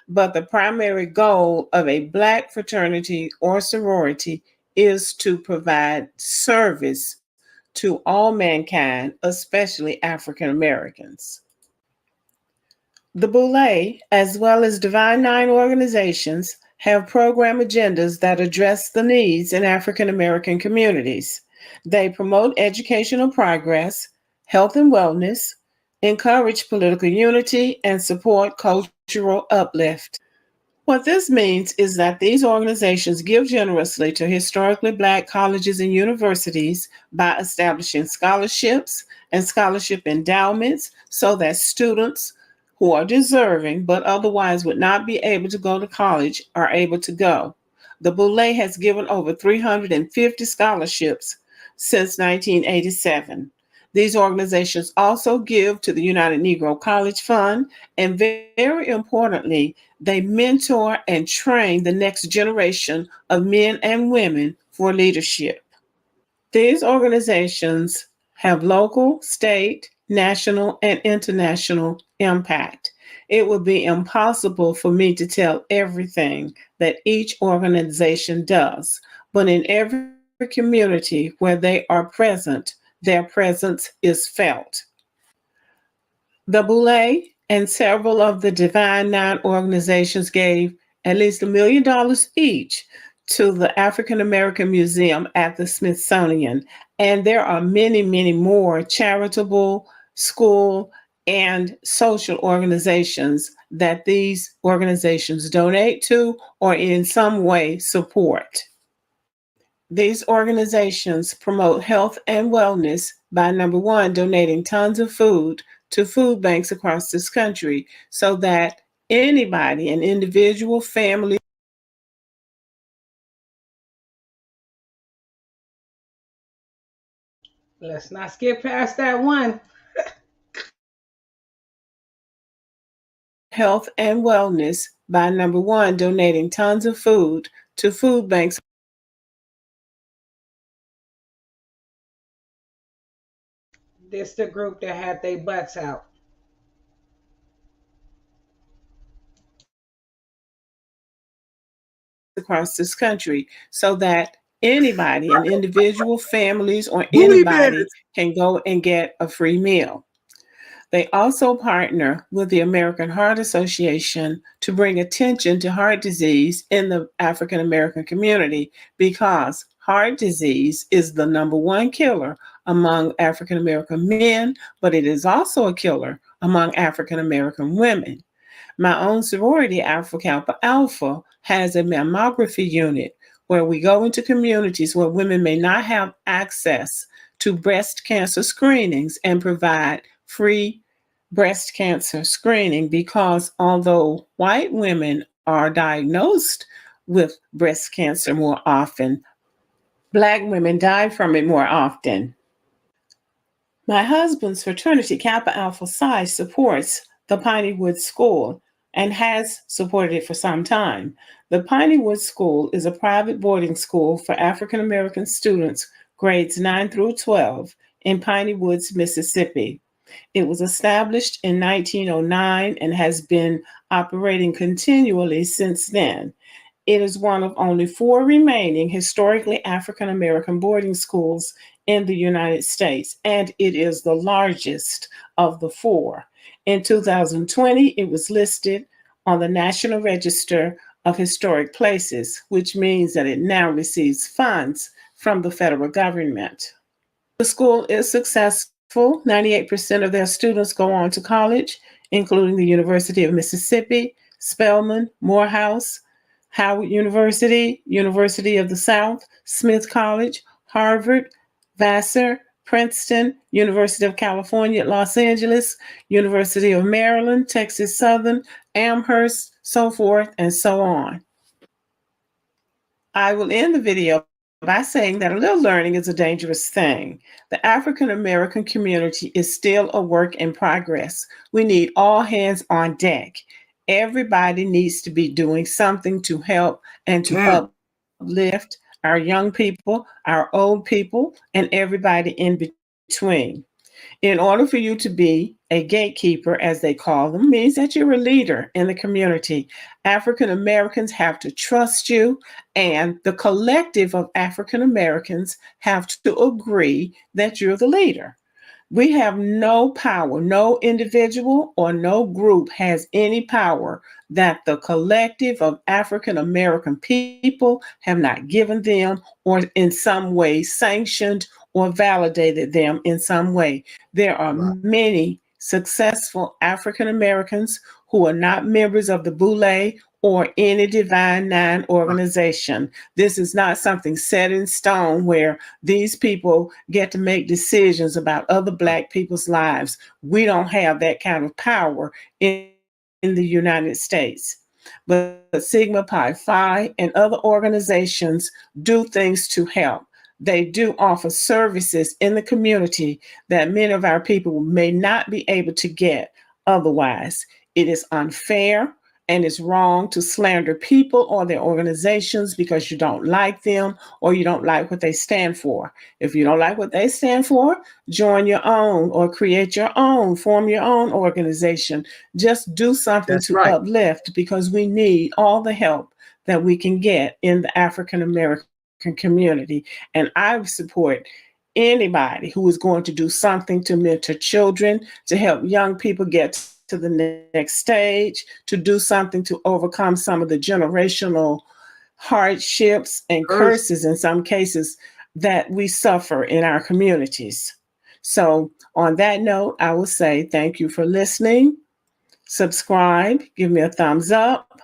but the primary goal of a Black fraternity or sorority is to provide service to all mankind, especially African Americans. The Boule, as well as Divine Nine organizations, have program agendas that address the needs in African American communities. They promote educational progress, health and wellness, encourage political unity, and support cultural uplift. What this means is that these organizations give generously to historically Black colleges and universities by establishing scholarships and scholarship endowments so that students who are deserving but otherwise would not be able to go to college are able to go. The Boule has given over 350 scholarships since 1987. These organizations also give to the United Negro College Fund, and very importantly, they mentor and train the next generation of men and women for leadership. These organizations have local, state, national, and international impact. It would be impossible for me to tell everything that each organization does, but in every community where they are present, their presence is felt. The Boule and several of the Divine Nine organizations gave at least $1 million each to the African American Museum at the Smithsonian. And there are many, many more charitable, school, and social organizations that these organizations donate to or in some way support. These organizations promote health and wellness by number one, donating tons of food to food banks across this country so that anybody, an individual, family, Let's not skip past that one. health and wellness by number one, donating tons of food to food banks This the group that had their butts out. across this country so that anybody, an individual, families, or Booty anybody bandits. can go and get a free meal. They also partner with the American Heart Association to bring attention to heart disease in the African American community because heart disease is the number one killer among African American men, but it is also a killer among African American women. My own sorority, Alpha Kappa Alpha, has a mammography unit where we go into communities where women may not have access to breast cancer screenings and provide free breast cancer screening because although white women are diagnosed with breast cancer more often, Black women die from it more often. My husband's fraternity, Kappa Alpha Psi, supports the Piney Woods School and has supported it for some time. The Piney Woods School is a private boarding school for African American students, grades 9 through 12, in Piney Woods, Mississippi. It was established in 1909 and has been operating continually since then. It is one of only 4 remaining historically African American boarding schools in the United States, and it is the largest of the 4. In 2020, it was listed on the National Register of Historic Places, which means that it now receives funds from the federal government. The school is successful. 98% of their students go on to college, including the University of Mississippi, Spelman, Morehouse, Howard University, University of the South, Smith College, Harvard, Vassar, Princeton, University of California at Los Angeles, University of Maryland, Texas Southern, Amherst, so forth and so on. I will end the video by saying that a little learning is a dangerous thing. The African American community is still a work in progress. We need all hands on deck. Everybody needs to be doing something to help and to uplift our young people, our old people, and everybody in between. In order for you to be a gatekeeper, as they call them, means that you're a leader in the community. African Americans have to trust you, and the collective of African Americans have to agree that you're the leader. We have no power, no individual or no group has any power that the collective of African American people have not given them or in some way sanctioned or validated them in some way. There are many successful African Americans who are not members of the Boule or any Divine Nine organization. This is not something set in stone where these people get to make decisions about other Black people's lives. We don't have that kind of power in the United States. But Sigma Pi Phi and other organizations do things to help. They do offer services in the community that many of our people may not be able to get otherwise. It is unfair and it's wrong to slander people or their organizations because you don't like them or you don't like what they stand for. If you don't like what they stand for, join your own or create your own, form your own organization. Just do something to uplift because we need all the help that we can get in the African American community. And I support anybody who is going to do something to mentor children, to help young people get to the next stage, to do something to overcome some of the generational hardships and curses in some cases that we suffer in our communities. So, on that note, I will say thank you for listening. Subscribe, give me a thumbs up,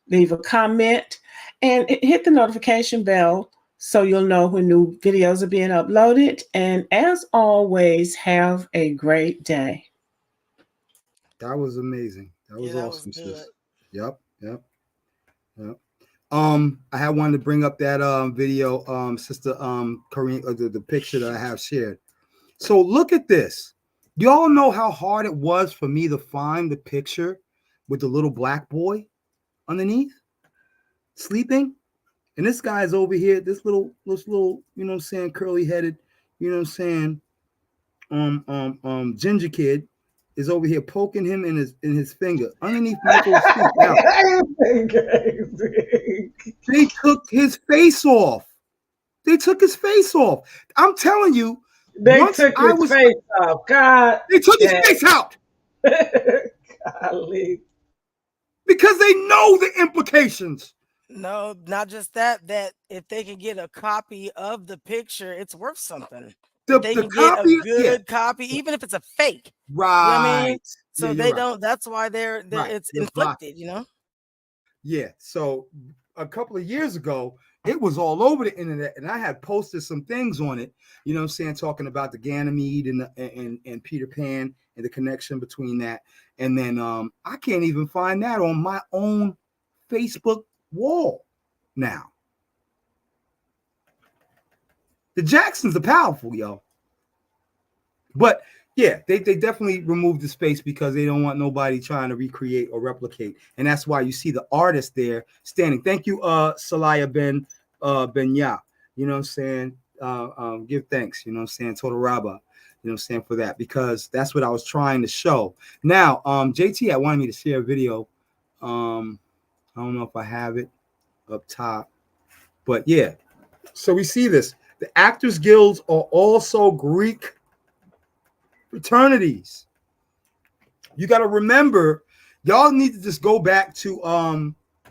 leave a comment, and hit the notification bell so you'll know when new videos are being uploaded. And as always, have a great day. That was amazing. That was awesome, sis. Yep. I had wanted to bring up that video, Sister Corinne, the picture that I have shared. So look at this. You all know how hard it was for me to find the picture with the little black boy underneath sleeping. And this guy's over here, this little, you know what I'm saying, curly headed, you know what I'm saying, ginger kid is over here poking him in his finger underneath Michael's feet. Now, they took his face off. I'm telling you, they took his face off. God, they took his face out. Golly. Because they know the implications. No, not just that. That if they can get a copy of the picture, it's worth something. If they can get a good copy, even if it's a fake. Right. You know what I mean? So they right. don't. That's why they're it's inflicted. You know. Yeah. So a couple of years ago, it was all over the internet, and I had posted some things on it. You know what I'm saying, talking about the Ganymede and Peter Pan and the connection between that. And then I can't even find that on my own Facebook wall now. The Jacksons are powerful, yo. But yeah, they definitely removed the space because they don't want nobody trying to recreate or replicate. And that's why you see the artist there standing. Thank you, Salaya Benya. You know what I'm saying? Give thanks, you know what I'm saying, Total Rabba, you know what I'm saying, for that, because that's what I was trying to show. Now, JT, I wanted me to share a video. I don't know if I have it up top, but yeah. So we see this. The Actors Guilds are also Greek fraternities. You got to remember, y'all need to just go back to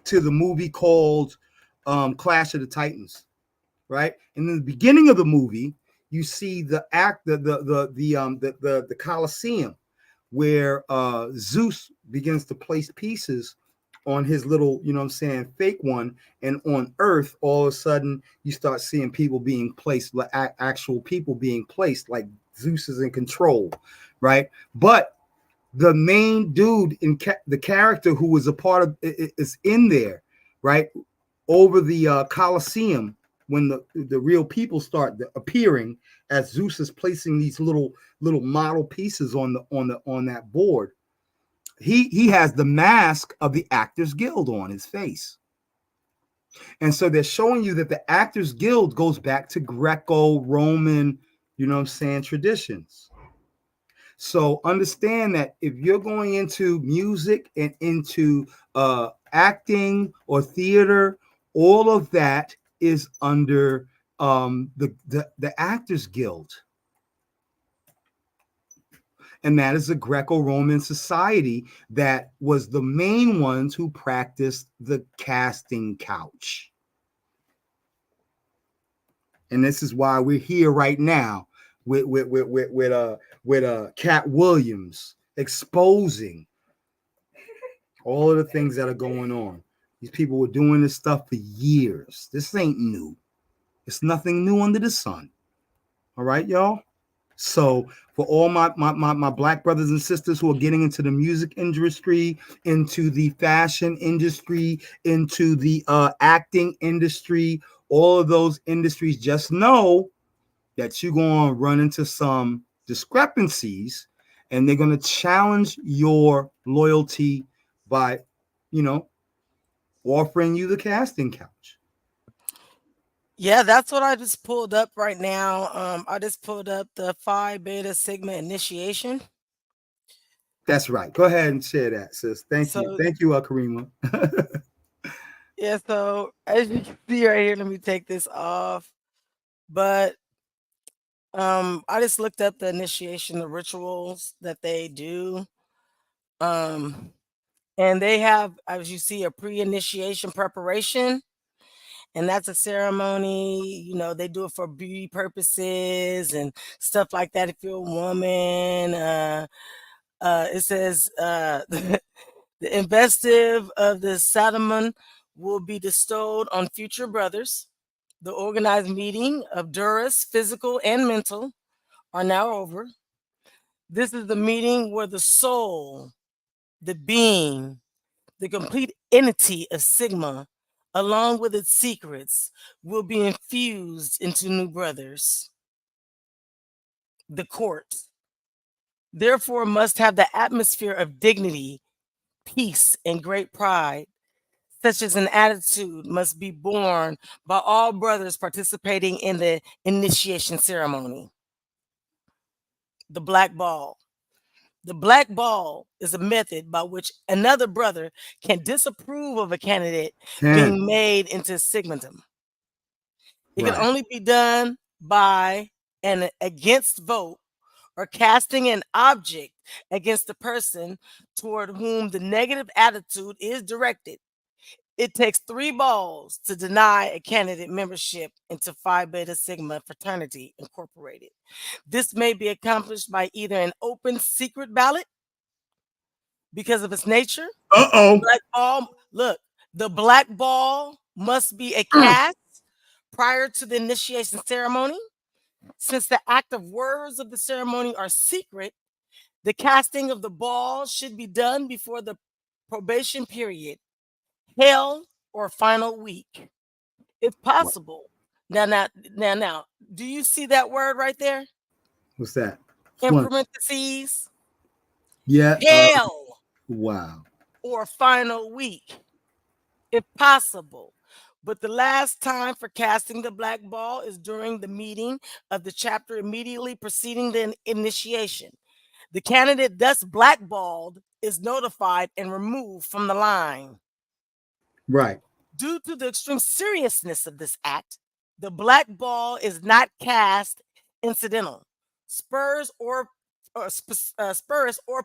the movie called Clash of the Titans, right? And in the beginning of the movie, you see the Colosseum, where Zeus begins to place pieces on his little, you know what I'm saying, fake one, and on Earth, all of a sudden you start seeing people being placed, like actual people being placed, like Zeus is in control, right? But the main dude in the character who was a part of is in there, right? Over the Colosseum, when the real people start appearing, as Zeus is placing these little model pieces on that board. He has the mask of the Actors Guild on his face. And so they're showing you that the Actors Guild goes back to Greco-Roman, you know what I'm saying, traditions. So understand that if you're going into music and into acting or theater, all of that is under the Actors Guild. And that is a Greco-Roman society that was the main ones who practiced the casting couch. And this is why we're here right now with Cat Williams exposing all of the things that are going on. These people were doing this stuff for years. This ain't new. It's nothing new under the sun. All right, y'all? So for all my black brothers and sisters who are getting into the music industry, into the fashion industry, into the acting industry, all of those industries, just know that you're going to run into some discrepancies, and they're going to challenge your loyalty by, you know, offering you the casting couch. Yeah, that's what I just pulled up right now. I just pulled up the Phi Beta Sigma initiation. That's right. Go ahead and share that, sis. Thank you. So Thank you, Karima. yeah, so as you can see right here, let me take this off. But I just looked up the initiation, the rituals that they do. And they have, as you see, a pre-initiation preparation. And that's a ceremony, you know, they do it for beauty purposes and stuff like that. If you're a woman, it says the investive of the Sadamon will be bestowed on future brothers. The organized meeting of Duras, physical and mental, are now over. This is the meeting where the soul, the being, the complete entity of Sigma, along with its secrets, will be infused into new brothers. The court, therefore, must have the atmosphere of dignity, peace, and great pride. Such as an attitude must be borne by all brothers participating in the initiation ceremony. The black ball. The black ball is a method by which another brother can disapprove of a candidate being made into sigmatum. It can only be done by an against vote or casting an object against the person toward whom the negative attitude is directed. It takes 3 balls to deny a candidate membership into Phi Beta Sigma Fraternity Incorporated. This may be accomplished by either an open secret ballot because of its nature. Black ball, look, the black ball must be a cast prior to the initiation ceremony. Since the active words of the ceremony are secret, the casting of the ball should be done before the probation period, hell, or final week, if possible. Now, do you see that word right there? What's that? In parentheses. Yeah. Hell. Wow. Or final week, if possible. But the last time for casting the black ball is during the meeting of the chapter immediately preceding the initiation. The candidate thus blackballed is notified and removed from the line. Right. Due to the extreme seriousness of this act, the black ball is not cast incidental, spurs or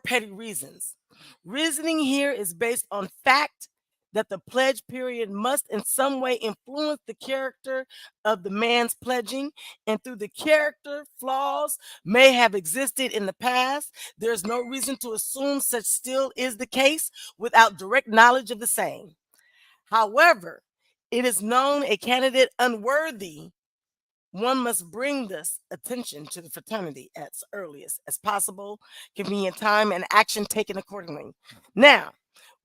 petty reasons. Reasoning here is based on fact that the pledge period must in some way influence the character of the man's pledging, and through the character flaws may have existed in the past, there is no reason to assume such still is the case without direct knowledge of the same. However, it is known a candidate unworthy, one must bring this attention to the fraternity as earliest as possible, convenient time, and action taken accordingly. Now,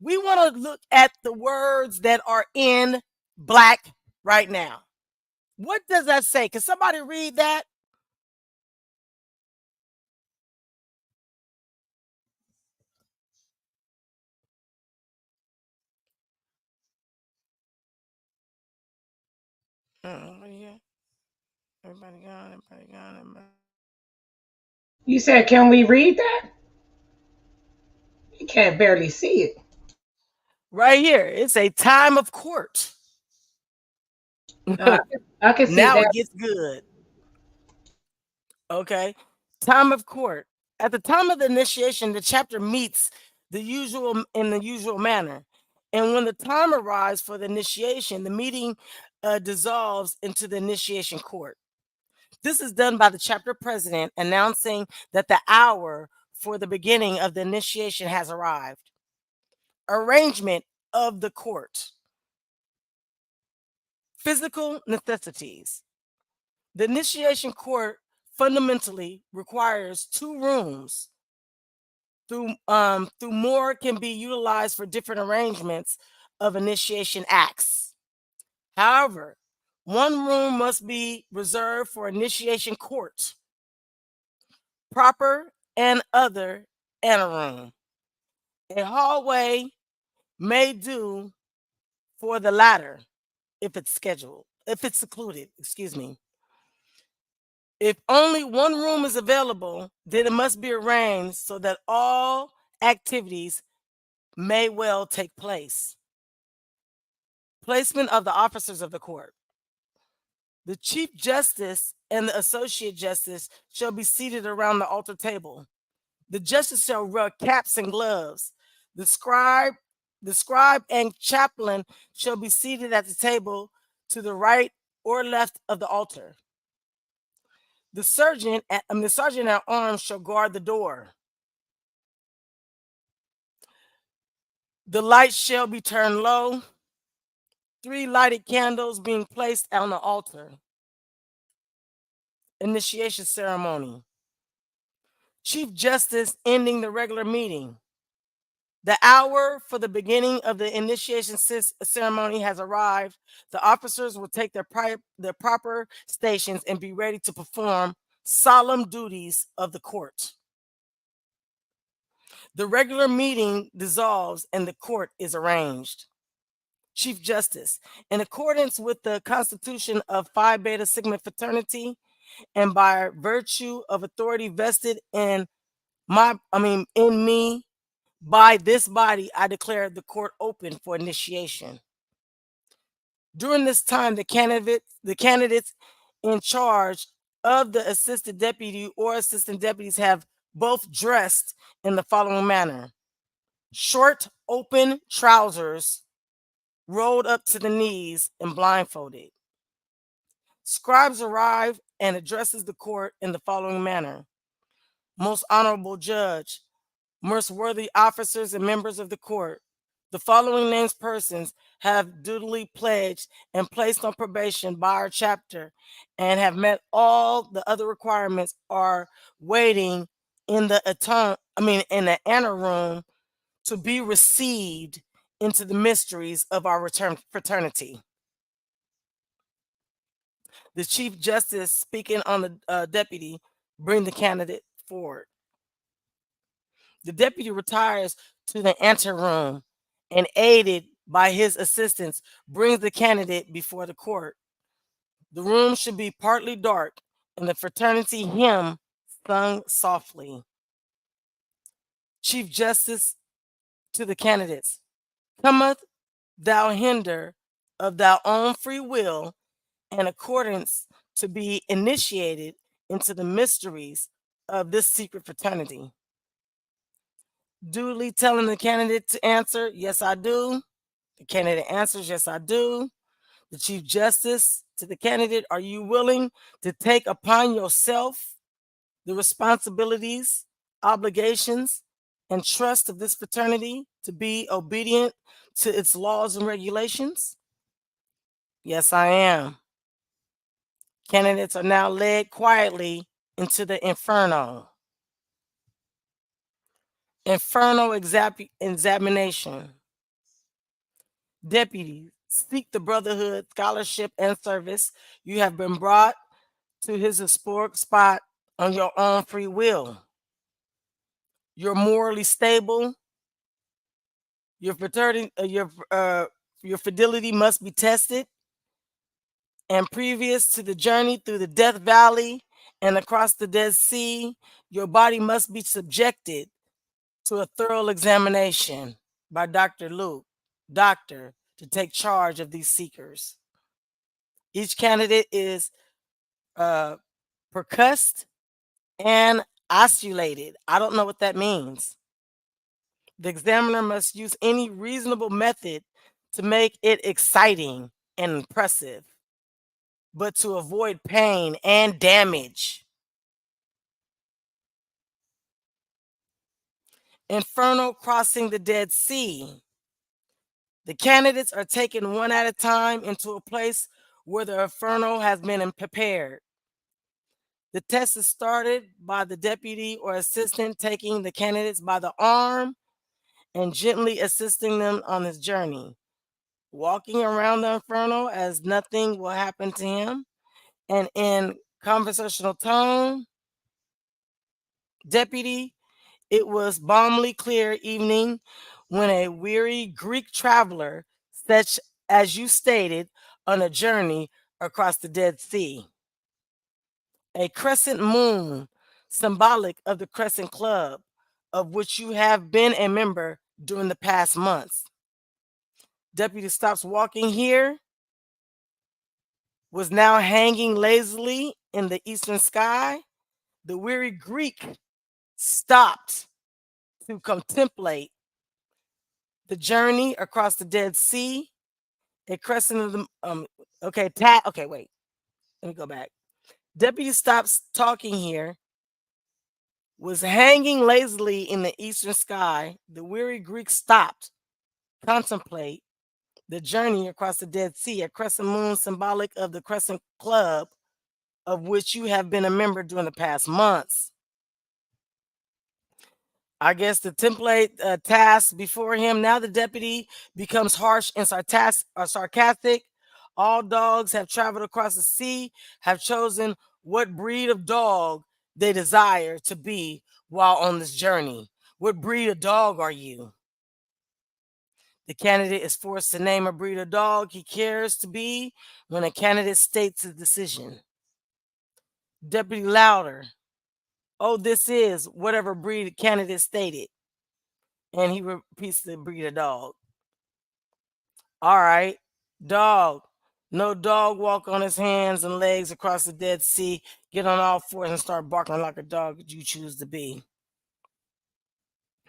we want to look at the words that are in black right now. What does that say? Can somebody read that? Everybody here? Everybody gone? Everybody gone? Everybody... You said, can we read that? You can't barely see it. Right here, it's a time of court. I can see Now that. it gets good. Okay. Time of court. At the time of the initiation, the chapter meets in the usual manner. And when the time arrives for the initiation, the meeting dissolves into the initiation court. This is done by the chapter president announcing that the hour for the beginning of the initiation has arrived. Arrangement of the court. Physical necessities. The initiation court fundamentally requires 2 rooms. Through more can be utilized for different arrangements of initiation acts. However, 1 room must be reserved for initiation court, proper and other anteroom. A hallway may do for the latter if it's secluded, excuse me. If only 1 room is available, then it must be arranged so that all activities may well take place. Placement of the officers of the court. The Chief Justice and the Associate Justice shall be seated around the altar table. The justice shall wear caps and gloves. The scribe and chaplain shall be seated at the table to the right or left of the altar. The sergeant at arms shall guard the door. The lights shall be turned low. 3 lighted candles being placed on the altar. Initiation ceremony. Chief Justice ending the regular meeting. The hour for the beginning of the initiation ceremony has arrived. The officers will take their proper stations and be ready to perform solemn duties of the court. The regular meeting dissolves and the court is arranged. Chief Justice, in accordance with the Constitution of Phi Beta Sigma Fraternity, and by virtue of authority vested in me by this body, I declare the court open for initiation. During this time, the candidates in charge of the assistant deputy or assistant deputies have both dressed in the following manner: short, open trousers rolled up to the knees and blindfolded. Scribes arrive and addresses the court in the following manner: most honorable judge, most worthy officers and members of the court, the following named persons have duly pledged and placed on probation by our chapter and have met all the other requirements are waiting in the anteroom to be received into the mysteries of our return fraternity. The Chief Justice speaking on the deputy, bring the candidate forward. The deputy retires to the anteroom and, aided by his assistants, brings the candidate before the court. The room should be partly dark and the fraternity hymn sung softly. Chief Justice to the candidates: cometh thou hinder of thy own free will and accordance to be initiated into the mysteries of this secret fraternity? Duly telling the candidate to answer, yes, I do. The candidate answers, yes, I do. The Chief Justice to the candidate, are you willing to take upon yourself the responsibilities, obligations, and trust of this fraternity to be obedient to its laws and regulations? Yes, I am. Candidates are now led quietly into the inferno. Inferno examination. Deputies, seek the brotherhood, scholarship, and service. You have been brought to his historic spot on your own free will. You're morally stable. Your fraternity, your fidelity must be tested. And previous to the journey through the Death Valley and across the Dead Sea, your body must be subjected to a thorough examination by Dr. Luke, doctor, to take charge of these seekers. Each candidate is percussed and osculated. I don't know what that means. The examiner must use any reasonable method to make it exciting and impressive, but to avoid pain and damage. Inferno crossing the Dead Sea. The candidates are taken one at a time into a place where the inferno has been prepared. The test is started by the deputy or assistant taking the candidates by the arm and gently assisting them on his journey, walking around the inferno as nothing will happen to him, and in conversational tone, deputy, it was balmily clear evening when a weary Greek traveler, such as you stated, on a journey across the Dead Sea. A crescent moon, symbolic of the Crescent Club, of which you have been a member during the past months. Deputy stops walking here, was now hanging lazily in the eastern sky. The weary Greek stopped to contemplate the journey across the Dead Sea. A crescent of the okay, wait. Let me go back. Deputy stops talking here, was hanging lazily in the eastern sky. The weary Greek stopped, contemplate the journey across the Dead Sea, a crescent moon symbolic of the Crescent Club, of which you have been a member during the past months. I guess the template task before him. Now the deputy becomes harsh and sarcastic. All dogs have traveled across the sea, have chosen what breed of dog they desire to be while on this journey. What breed of dog are you? The candidate is forced to name a breed of dog he cares to be when a candidate states his decision. Deputy louder. Oh, this is whatever breed the candidate stated. And he repeats the breed of dog. All right, dog. No dog walk on his hands and legs across the Dead Sea, get on all fours and start barking like a dog that you choose to be.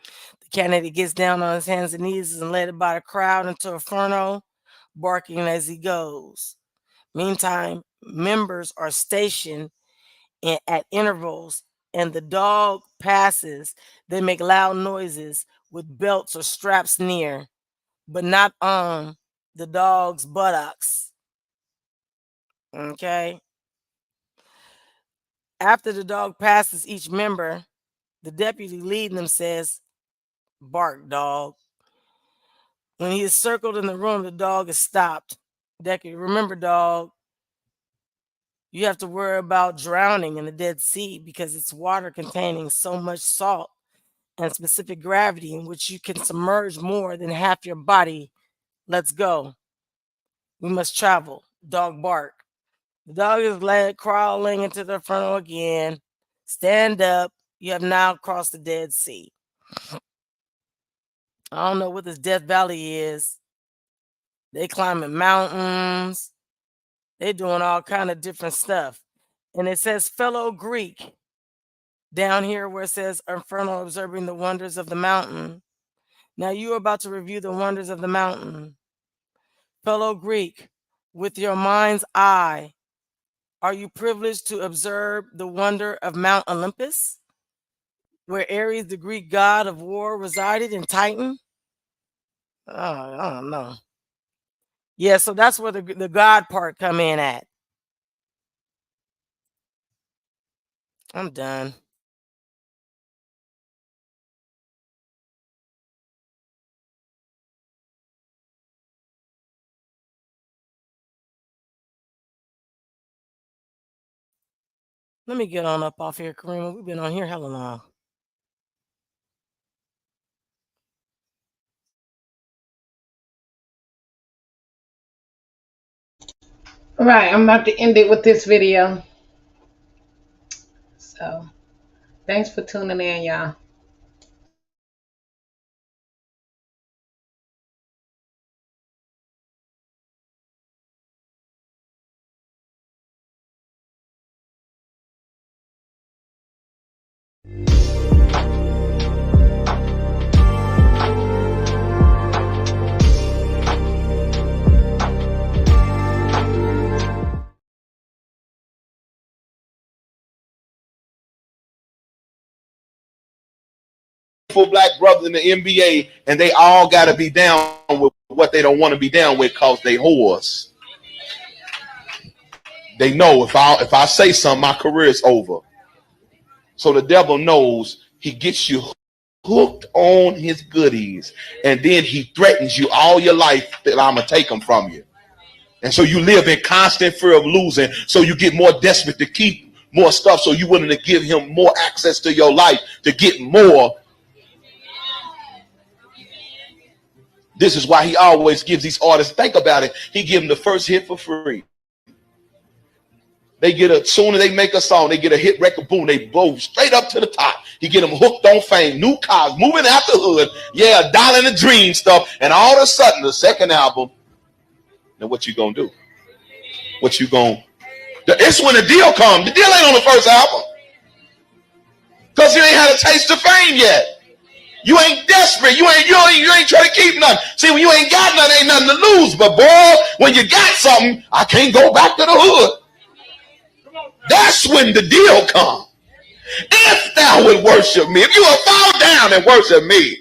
The candidate gets down on his hands and knees and led by the crowd into Inferno, barking as he goes. Meantime, members are stationed at intervals and the dog passes. They make loud noises with belts or straps near, but not on the dog's buttocks. Okay. After the dog passes each member, the deputy leading them says, bark, dog. When he is circled in the room, the dog is stopped. Deputy, remember, dog, you have to worry about drowning in the Dead Sea because it's water containing so much salt and specific gravity in which you can submerge more than half your body. Let's go. We must travel. Dog bark. The dog is led crawling into the inferno again. Stand up. You have now crossed the Dead Sea. I don't know what this Death Valley is. They climbing mountains. They doing all kind of different stuff. And it says fellow Greek down here where it says Inferno observing the wonders of the mountain. Now you are about to review the wonders of the mountain. Fellow Greek, with your mind's eye, are you privileged to observe the wonder of Mount Olympus, where Ares, the Greek god of war, resided in Titan? I don't know. Yeah, so that's where the God part come in at. I'm done. Let me get on up off here, Karima. We've been on here hella long. All right, I'm about to end it with this video. So, thanks for tuning in, y'all. Black brothers in the NBA, and they all got to be down with what they don't want to be down with because they whores. They know if I say something, my career is over. So the devil knows he gets you hooked on his goodies, and then he threatens you all your life that I'm gonna take them from you. And so you live in constant fear of losing. So you get more desperate to keep more stuff. So you're willing to give him more access to your life to get more. This is why he always gives these artists, think about it, he give them the first hit for free. They get soon as they make a song, they get a hit record, boom, they blow straight up to the top. He get them hooked on fame, new cars, moving out the hood, yeah, dollar in the dream stuff, and all of a sudden, the second album, now what you gonna do? What you gonna? It's when the deal comes. The deal ain't on the first album, because you ain't had a taste of fame yet. You ain't desperate. You ain't trying to keep nothing. See, when you ain't got nothing, ain't nothing to lose. But boy, when you got something, I can't go back to the hood. That's when the deal comes. If thou would worship me, if you will fall down and worship me.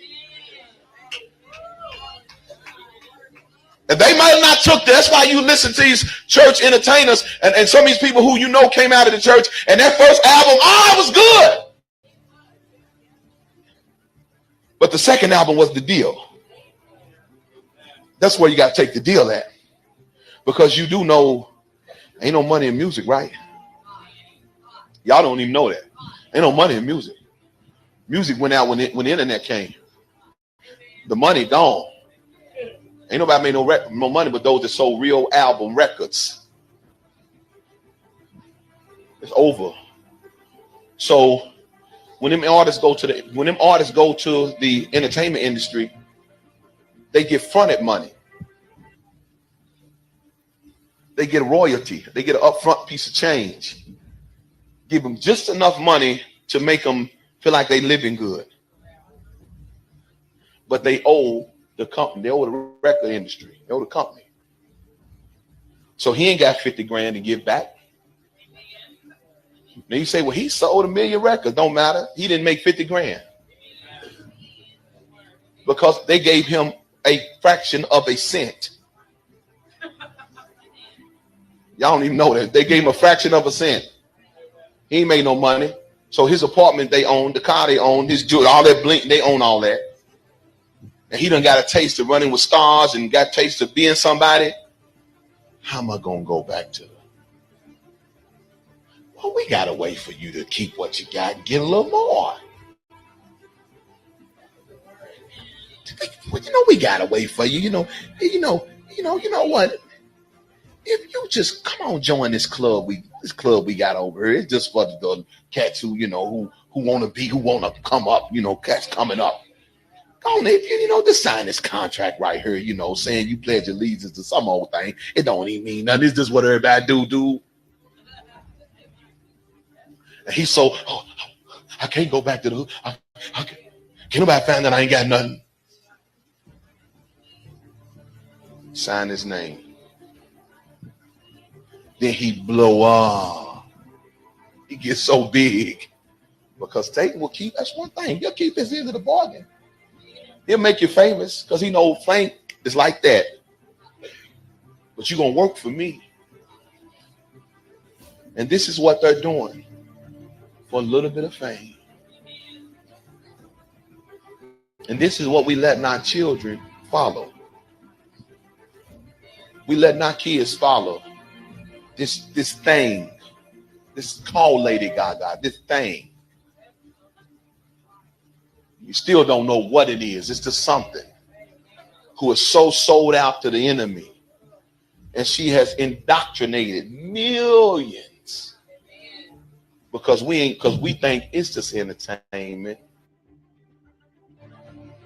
And they might have not took that. That's why you listen to these church entertainers and some of these people who you know came out of the church, and their first album, it was good. But the second album was the deal. That's where you got to take the deal at. Because you do know ain't no money in music, right? Y'all don't even know that. Ain't no money in music. Music went out when the internet came. The money gone. Ain't nobody made no money but those that sold real album records. It's over. So when them artists go to the entertainment industry, they get fronted money. They get a royalty. They get an upfront piece of change. Give them just enough money to make them feel like they living good. But they owe the company. They owe the record industry. They owe the company. So he ain't got 50 grand to give back. Now you say, well, he sold 1 million records. Don't matter. He didn't make 50 grand. Because they gave him a fraction of a cent. Y'all don't even know that. They gave him a fraction of a cent. He ain't made no money. So his apartment they own, the car they own, his jewelry, all that blink, they own all that. And he done got a taste of running with stars and got a taste of being somebody. How am I going to go back to? Well, we got to wait for you to keep what you got and get a little more. Well, we got to wait for you. You know what? If you just come on, join this club we got over here. It's just for the cats who want to come up, cats coming up. Go on, just sign this contract right here, saying you pledge allegiance to some old thing. It don't even mean nothing. It's just what everybody do. And he's so, I can't go back to the hood. Can't nobody find that I ain't got nothing. sign his name. Then he blow up. He gets so big because Satan will keep, that's one thing, he'll keep his end of the bargain. He'll make you famous because he knows fame is like that. But you're going to work for me. And this is what they're doing for a little bit of fame. And this is what we let our children follow. We let our kids follow this thing, this call Lady Gaga, this thing. You still don't know what it is. It's just something who is so sold out to the enemy. And she has indoctrinated millions because we think it's just entertainment.